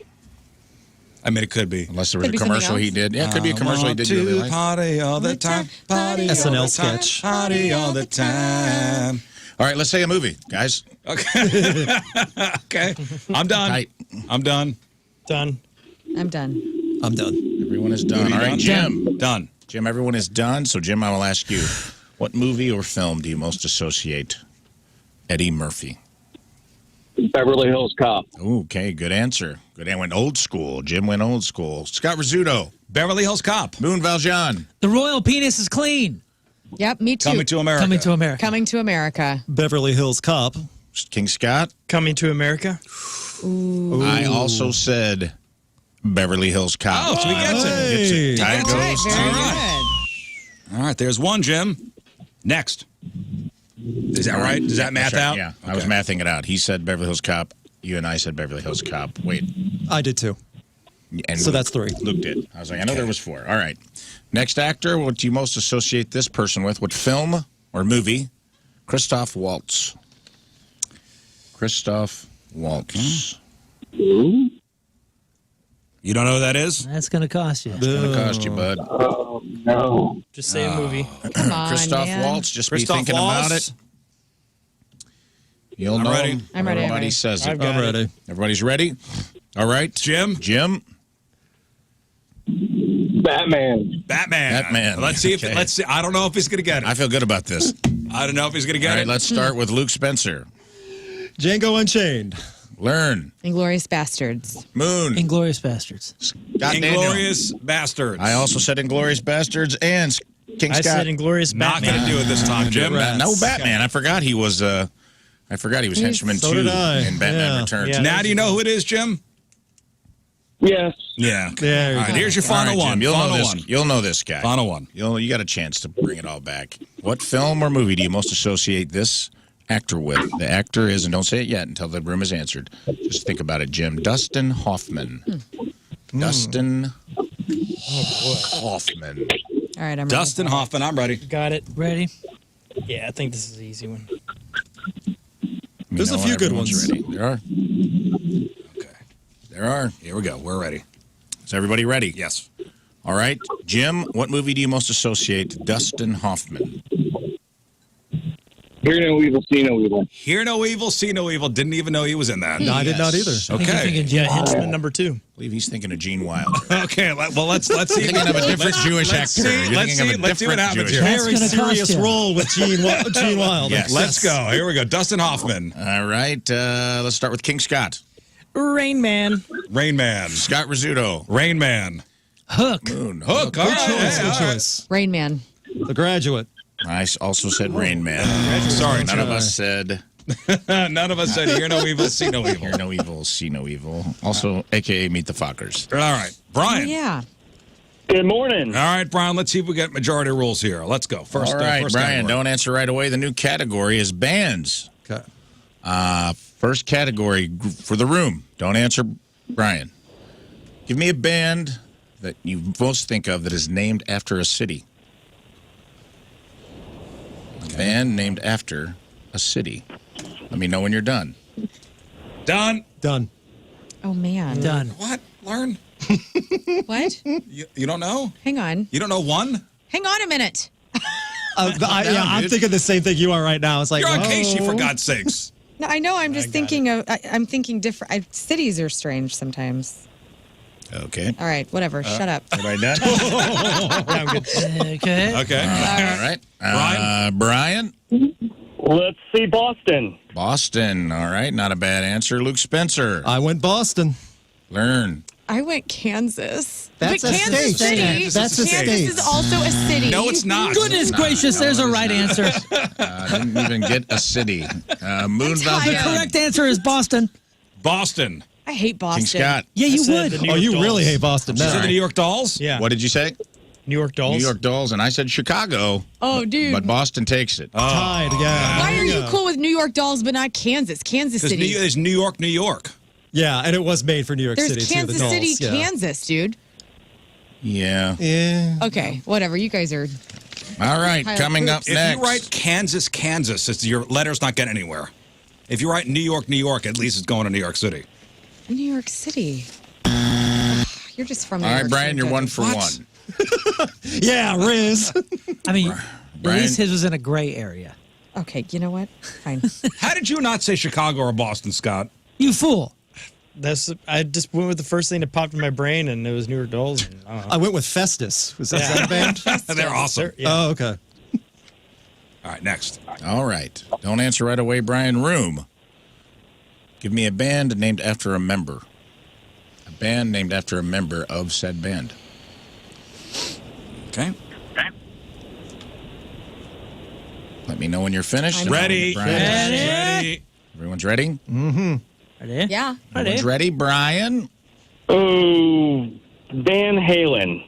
I mean, it could be. Unless there was Could a be something commercial he else. did. Yeah, it could be a commercial he did. You really like. Party all the time. Party SNL all the time, sketch. Party all the time. All right, let's say a movie, guys. Okay. Okay. I'm done. Tight. I'm done. Done. I'm done. I'm done. Everyone is done. All right, done? Jim. Done. Jim, everyone is done. So, Jim, I will ask you, what movie or film do you most associate Eddie Murphy? Beverly Hills Cop. Okay, good answer. Good. I went old school. Jim went old school. Scott Rizzuto. Beverly Hills Cop. Moon Valjean. The royal penis is clean. Yep, me too. Coming to America. Coming to America. Coming to America. Beverly Hills Cop. King Scott. Coming to America. I also said Beverly Hills Cop. Oh, so he gets it. Hey. Tie All right, goes very to- good. All right, there's one, Jim. Next. Is that right? Does that math That's right. out? Yeah, I was Okay. mathing it out. He said Beverly Hills Cop. You and I said Beverly Hills Cop. Wait. I did too. And So that's 3. Luke did. I was like, I know there was 4. All right. Next actor, what do you most associate this person with? What film or movie? Christoph Waltz. Christoph Waltz. You don't know who that is? That's going to cost you. It's going to cost you, bud. Oh, no. Just say a movie. Come on, Christoph man. Waltz, just Christoph be thinking Waltz? about it. You'll I'm know ready. him. I'm ready. Everybody says it. I've got I'm it. ready. Everybody's ready? All right. Jim? Jim? Batman. Batman. Let's see if Okay. let's see. I don't know if he's gonna get it. I feel good about this. I don't know if he's gonna get All right, it. let's start with Luke Spencer. Django Unchained. Learn. Inglorious Bastards. Moon. Inglorious Bastards. Scott Daniel. Inglorious Bastards. I also said Inglorious Bastards and King I Scott. said Inglorious Not Batman. gonna do it this time, Jim. No Batman. I forgot he was. Henchman So 2 did I. in Batman Yeah. Returns. Yeah. Now do you know who it is, Jim? Yes. Yeah. There you All right, go. here's your All final right, Jim, one. You'll Final know this. one. You'll know this guy. Final one. You got a chance to bring it all back. What film or movie do you most associate this actor with? The actor is, and don't say it yet until the room is answered. Just think about it, Jim. Dustin Hoffman. Dustin Hoffman. All right, I'm Dustin Hoffman. I'm ready. Got it. Ready? Yeah, I think this is an easy one. There's a few good ones. Ready. There are. Okay. There are. Here we go. We're ready. Is everybody ready? Yes. All right. Jim, what movie do you most associate Dustin Hoffman? Hear no evil, see no evil. Hear no evil, see no evil. Didn't even know he was in that. No, I did not either. I think you're Okay. thinking Yeah, Jim Henchman number 2. I believe he's thinking of Gene Wilder. Okay. Well, let's see. You're thinking of a different Jewish let's actor. see- You're let's thinking of see- a let's see what different happens Jewish here. actor. Very That's gonna cost serious you. role with Gene Wilder. Yes. Let's go. Here we go. Dustin Hoffman. All right. Let's start with King Scott. Rain Man. Rain Man. Scott Rizzuto. Rain Man. Hook. Moon. Hook. All Good right, choice. all Good right. choice. Rain Man. The Graduate. I also said Rain Man. Sorry, None of Jim. us said None of us said hear no evil, see no evil. Hear no evil, see no evil. Also, a.k.a. Meet the Fockers. All right. Brian. Yeah. Good morning. All right, Brian, let's see if we get majority rules here. Let's go. First, All right, first Brian, category. don't answer right away. The new category is bands. Okay. First category for the room. Don't answer, Brian. Give me a band that you most think of that is named after a city. A band named after a city. Let me know when you're done. Done. Done. Oh, man. Done. What? Learn? What? You don't know? Hang on. You don't know one? Hang on a minute. I'm dude. thinking the same thing you are right now. It's like, You're on whoa. Casey, for God's sakes. No, I know. I'm just thinking of. I'm thinking different. Cities are strange sometimes. Okay. All right, whatever. Shut up. Everybody done? I'm good. Okay. Okay. All right. Brian? Let's see Boston. Boston. All right. Not a bad answer. Luke Spencer. I went Boston. Learn. I went Kansas. That's but a Kansas state. City. That's a Kansas state. is also a city. No, it's not. Goodness gracious, there's a right answer. Didn't even get a city. Moon tired. The correct answer is Boston. Boston. I hate Boston. King Scott. Yeah, I you said would. the New Oh, York you Dolls. really hate Boston. Is it No. the New York Dolls? Yeah. What did you say? New York Dolls. New York Dolls, and I said Chicago, Oh, dude. but Boston takes it. Tied, yeah. Why There are you go. cool with New York Dolls but not Kansas? Kansas Because City. there's New York, New York. Yeah, and it was made for New York There's City, Kansas too, the City, dolls. Yeah. Kansas, dude. Yeah. Yeah. Okay, whatever. You guys are. All right, Higher coming up groups. If next. you write Kansas, Kansas, it's, your letter's not getting anywhere. If you write New York, New York, at least it's going to New York City. New York City. You're just from New All right, York Brian, City, you're one Judge. for What? one. Yeah, Riz. I mean, Brian? at least his was in a gray area. Okay, you know what? Fine. How did you not say Chicago or Boston, Scott? You fool. I just went with the first thing that popped in my brain, and it was New York Dolls. And, I don't know. I went with Festus. Was that, is that a band? They're awesome. Yeah. Oh, okay. All right, next. All right. Don't answer right away, Brian. Room. Give me a band named after a member. A band named after a member of said band. Okay. Let me know when you're finished. I'm Ready. Brian. Ready. Everyone's ready? Ready? Yeah. Ready? Everyone's ready? Brian? Oh, Van Halen.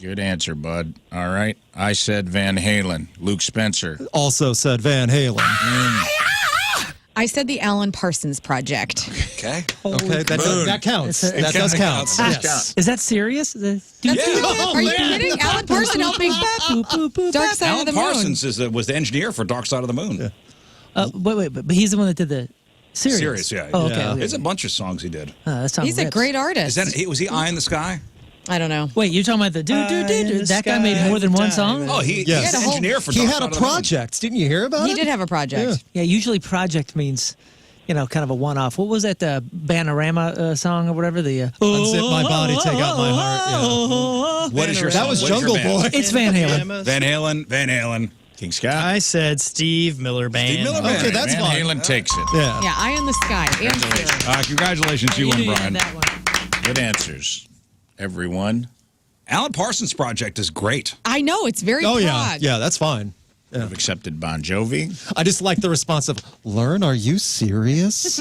Good answer, bud. All right. I said Van Halen. Luke Spencer. Also said Van Halen. I said the Alan Parsons Project. Okay. Okay, that counts. That does count. Yes. Is that serious? Are you kidding? Alan Parsons helped me. Dark Side of Alan the Moon. Parsons was the engineer for Dark Side of the Moon. Wait, but he's the one that did the series. Series, yeah. Oh, okay. Yeah. okay. There's a bunch of songs he did. That sounds He's a rips. great artist. Was he Eye in the Sky? I don't know. Wait, you're talking about the dude? That guy made more than one song? Oh, he Yes. was the engineer for He Dark had Side a of the Moon. project. Didn't you hear about He it? did have a project. Yeah, usually project means, kind of a one-off. What was that, the Bananarama song or whatever? The Unzip my body, take out my heart. What is your That song? was What is your Jungle band? Boy. It's Van Halen. Van Halen. King Scott. I said Steve Miller Band. Steve Miller Band. Okay, that's Van fine. Halen takes it. Yeah. Yeah, Eye in the Sky. And Congratulations, you and Brian. That one. Good answers, everyone. Alan Parsons Project is great. I know, it's very Oh, prog. yeah, that's fine. We've accepted Bon Jovi. I just like the response of, Learn, are you serious?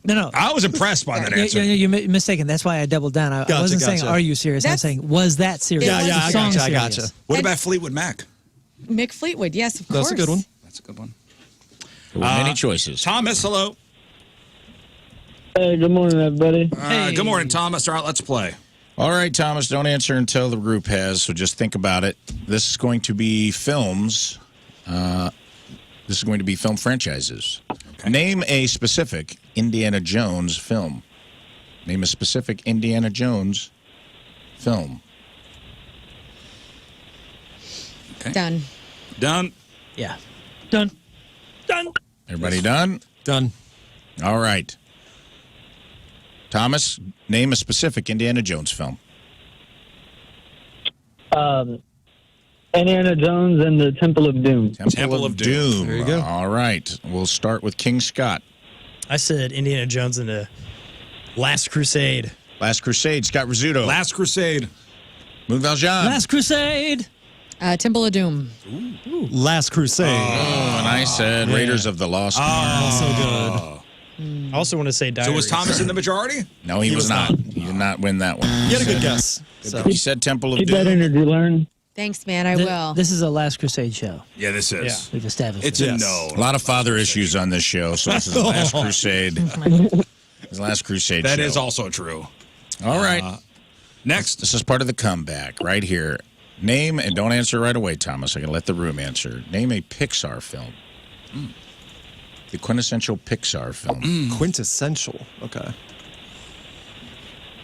No. I was impressed by that answer. You're mistaken. That's why I doubled down. I wasn't saying, are you serious? I'm That's- saying, was that serious? Yeah, Was yeah, the I song gotcha, I serious? gotcha. What about Fleetwood Mac? Mick Fleetwood, yes, of course. That's a good one. That's a good one. There were many choices. Thomas, hello. Hey, good morning, everybody. Good morning, Thomas. All right, let's play. All right, Thomas, don't answer until the group has, so just think about it. This is going to be films. This is going to be film franchises. Okay. Name a specific Indiana Jones film. Name a specific Indiana Jones film. Okay. Done. Done. Yeah. Done. Everybody done? Done. All right. Thomas, name a specific Indiana Jones film. Indiana Jones and the Temple of Doom. Temple of Doom. There you go. All right. We'll start with King Scott. I said Indiana Jones and the Last Crusade. Last Crusade, Scott Rizzuto. Last Crusade. Moon Valjean. Last Crusade. Temple of Doom. Last Crusade. Oh, and I said Raiders of the Lost Ark. Also good. I also want to say Diaries. So was Thomas in the majority? No, he was not. He did not win that one. You had a good guess. So. He said Temple of Keep that Doom. energy, learn. Thanks, man. I will. This is a Last Crusade show. Yeah, this is. We've established It's it. a Yes. no. A lot of father issues on this show, so this is the Last Crusade. It's the Last Crusade That show. is also true. All right. Next. This is part of the comeback right here. Name, and don't answer right away, Thomas. I'm going to let the room answer. Name a Pixar film. The quintessential Pixar film. Quintessential. Okay.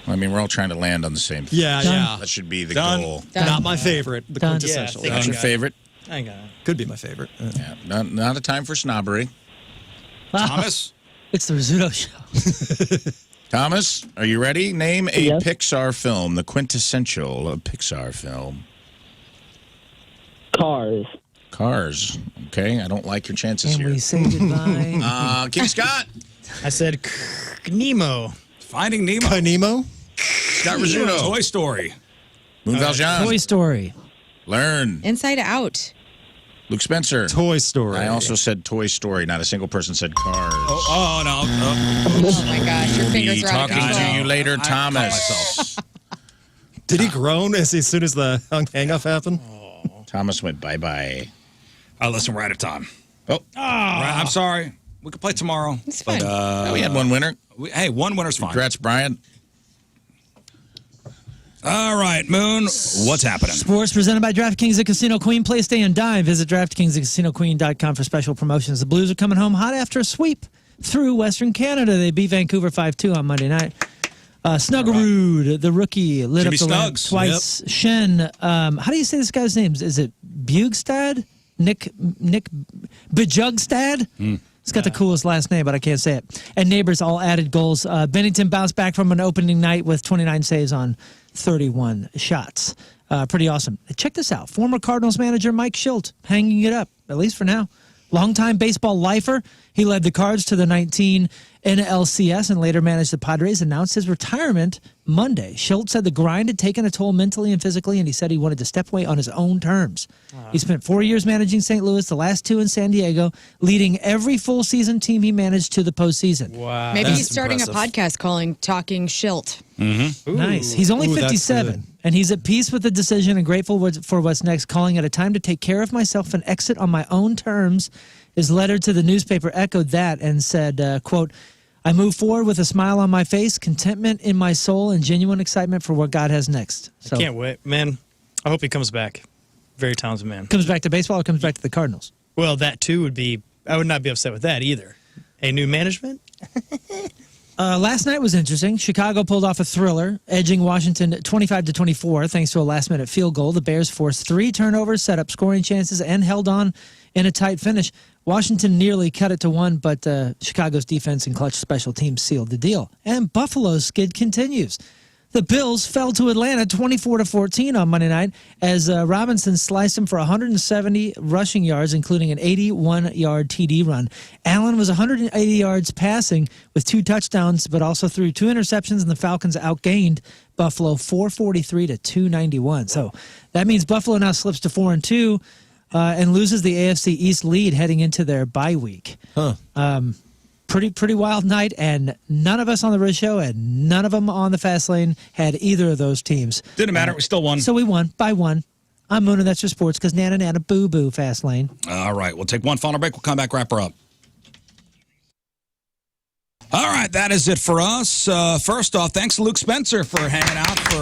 I mean, we're all trying to land on the same thing. Yeah, yeah. That should be the Done. goal. Not my favorite. The Done. quintessential. Yeah, I That's think your I got it. favorite? I got it. Could be my favorite. Yeah. Not a time for snobbery. Thomas. It's the Rizzuto Show. Thomas, are you ready? Name a Yes. Pixar film, the quintessential Pixar film. Cars. Cars. Okay, I don't like your chances And here. we say goodbye. King Scott. I said Nemo. Finding Nemo. Nemo? Scott Rizzuto. Toy Story. Moon Valjean. Toy Story. Learn. Inside Out. Luke Spencer. Toy Story. I also said Toy Story. Not a single person said Cars. Oh, no. Oh my gosh, your Be fingers are out of talking control. to you later, I caught Thomas. Did he groan as soon as the hang-up happened? Thomas went bye-bye. Listen, we're out of time. Oh, Right, I'm sorry. We could play tomorrow. It's fine. we had one winner. Hey, one winner's fine. Congrats, Brian. All right, Moon. What's happening? Sports presented by DraftKings, the Casino Queen. Play, stay, and dine. Visit DraftKingsandCasinoQueen.com for special promotions. The Blues are coming home hot after a sweep through Western Canada. They beat Vancouver 5-2 on Monday night. Snuggerud, the rookie, lit Jimmy up the lamp Snuggs. twice. Shen, how do you say this guy's name? Is it Bugstad? Nick Bejugstad? It's got the coolest last name, but I can't say it. And Neighbors all added goals. Bennington bounced back from an opening night with 29 saves on 31 shots. Pretty awesome. Check this out. Former Cardinals manager Mike Schilt hanging it up, at least for now. Longtime baseball lifer. He led the Cards to the 19 NLCS and later managed the Padres, announced his retirement Monday. Schultz said the grind had taken a toll mentally and physically, and he said he wanted to step away on his own terms. He spent 4 years managing St. Louis, the last 2 in San Diego, leading every full season team he managed to the postseason. Wow. Maybe That's he's starting impressive. a podcast calling Talking Schilt. Nice. He's only Ooh, that's 57, good. and he's at peace with the decision and grateful for what's next, calling it a time to take care of myself and exit on my own terms. His letter to the newspaper echoed that and said, quote, I move forward with a smile on my face, contentment in my soul, and genuine excitement for what God has next. So, Can't wait, man. I hope he comes back. Very talented man. comes back to baseball or comes back to the Cardinals? Well, that too would be. I would not be upset with that either. A new management. Last night was interesting. Chicago pulled off a thriller, edging Washington 25-24 thanks to a last-minute field goal. The Bears forced 3 turnovers, set up scoring chances, and held on in a tight finish. Washington nearly cut it to 1, but Chicago's defense and clutch special teams sealed the deal. And Buffalo's skid continues. The Bills fell to Atlanta 24-14 on Monday night as Robinson sliced them for 170 rushing yards, including an 81-yard TD run. Allen was 180 yards passing with 2 touchdowns, but also threw 2 interceptions, and the Falcons outgained Buffalo 443-291. So that means Buffalo now slips to 4-2 and loses the AFC East lead heading into their bye week. Pretty wild night, and none of us on the Riz Show and none of them on the Fast Lane had either of those teams. Didn't matter. We still won. So we won by 1. I'm Moon, and that's your sports, because nana boo boo Fast Lane. All right. We'll take one final break. We'll come back, wrap her up. All right. That is it for us. First off, thanks to Luke Spencer for hanging out for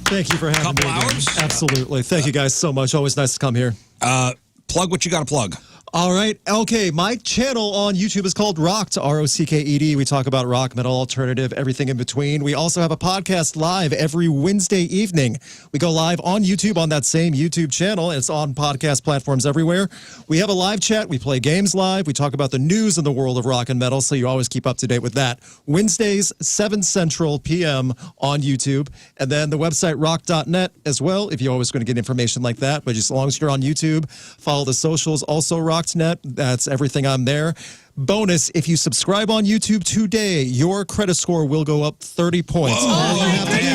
Thank you for having couple me. again. hours. Absolutely. Thank you guys so much. Always nice to come here. Plug what you got to plug. All right. Okay. My channel on YouTube is called Rocked, Rocked. We talk about rock, metal, alternative, everything in between. We also have a podcast live every Wednesday evening. We go live on YouTube on that same YouTube channel. It's on podcast platforms everywhere. We have a live chat. We play games live. We talk about the news in the world of rock and metal, so you always keep up to date with that. Wednesdays, 7 Central p.m. on YouTube. And then the website rock.net as well, if you're always going to get information like that. But just as long as you're on YouTube, follow the socials. Also Rock.net. That's everything on there. Bonus, if you subscribe on YouTube today, your credit score will go up 30 points. All you have to do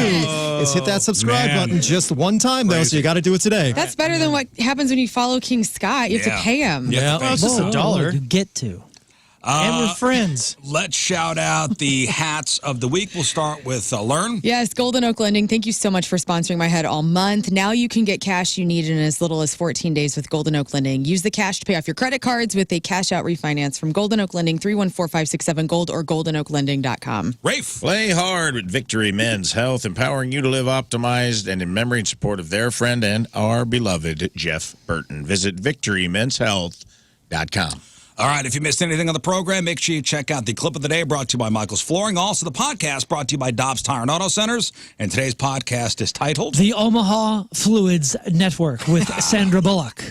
is hit that subscribe button just one time, though, so you got to do it today. That's better than what happens when you follow King Scott. You have to pay him. Yeah. Well, it's just $1. You get to. And we're friends. Let's shout out the hats of the week. We'll start with Learn. Yes, Golden Oak Lending. Thank you so much for sponsoring my head all month. Now you can get cash you need in as little as 14 days with Golden Oak Lending. Use the cash to pay off your credit cards with a cash out refinance from Golden Oak Lending, 314-567-GOLD or goldenoaklending.com. Rafe. Play hard with Victory Men's Health, empowering you to live optimized and in memory and support of their friend and our beloved Jeff Burton. Visit victorymenshealth.com. All right, if you missed anything on the program, make sure you check out the clip of the day brought to you by Michael's Flooring. Also, the podcast brought to you by Dobbs Tire and Auto Centers. And today's podcast is titled The Omaha Fluids Network with Sandra Bullock.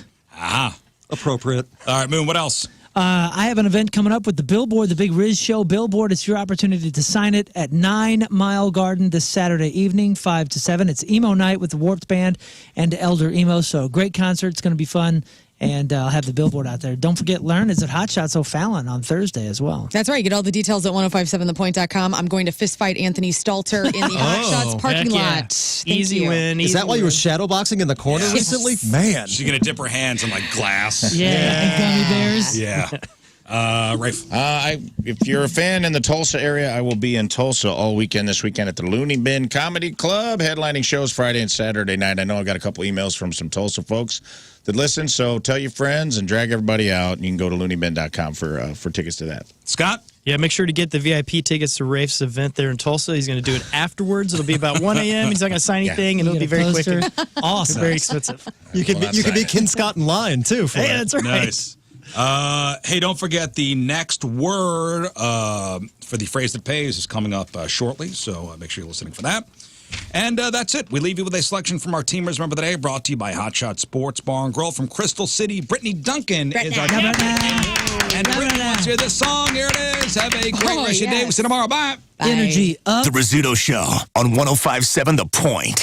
Appropriate. All right, Moon, what else? I have an event coming up with the Billboard, the Big Riz Show Billboard. It's your opportunity to sign it at 9 Mile Garden this Saturday evening, 5 to 7. It's Emo Night with the Warped Band and Elder Emo. So great concert. It's going to be fun. And I'll have the billboard out there. Don't forget, Learn is at Hot Shots O'Fallon on Thursday as well. That's right. Get all the details at 1057thepoint.com. I'm going to fist fight Anthony Stalter in the Hot Shots parking lot. Thank Easy you. win. Is that why you were shadowboxing in the corner recently? Man. She's going to dip her hands in, like, glass. Yeah, and gummy bears. Yeah. Rafe. If you're a fan in the Tulsa area, I will be in Tulsa all weekend this weekend at the Looney Bin Comedy Club, headlining shows Friday and Saturday night. I know I got a couple emails from some Tulsa folks that listen, so tell your friends and drag everybody out, and you can go to looneybin.com for tickets to that. Scott? Yeah, make sure to get the VIP tickets to Rafe's event there in Tulsa. He's going to do it afterwards. It'll be about 1 a.m. He's not going to sign anything, and it'll be very quick. And awesome. Very expensive. You could be Ken Scott in line, too. For Hey, it. that's right. Nice. Hey, don't forget the next word for the phrase that pays is coming up shortly, so make sure you're listening for that. And that's it. We leave you with a selection from our Teamers Member of the Day, brought to you by Hot Shot Sports Bar and Grill from Crystal City. Brittany Duncan is our And Brittany wants to hear this song. Here it is. Have a great rest of your day. We'll see you tomorrow. Bye. Energy up. The Rizzuto Show on 105.7 The Point.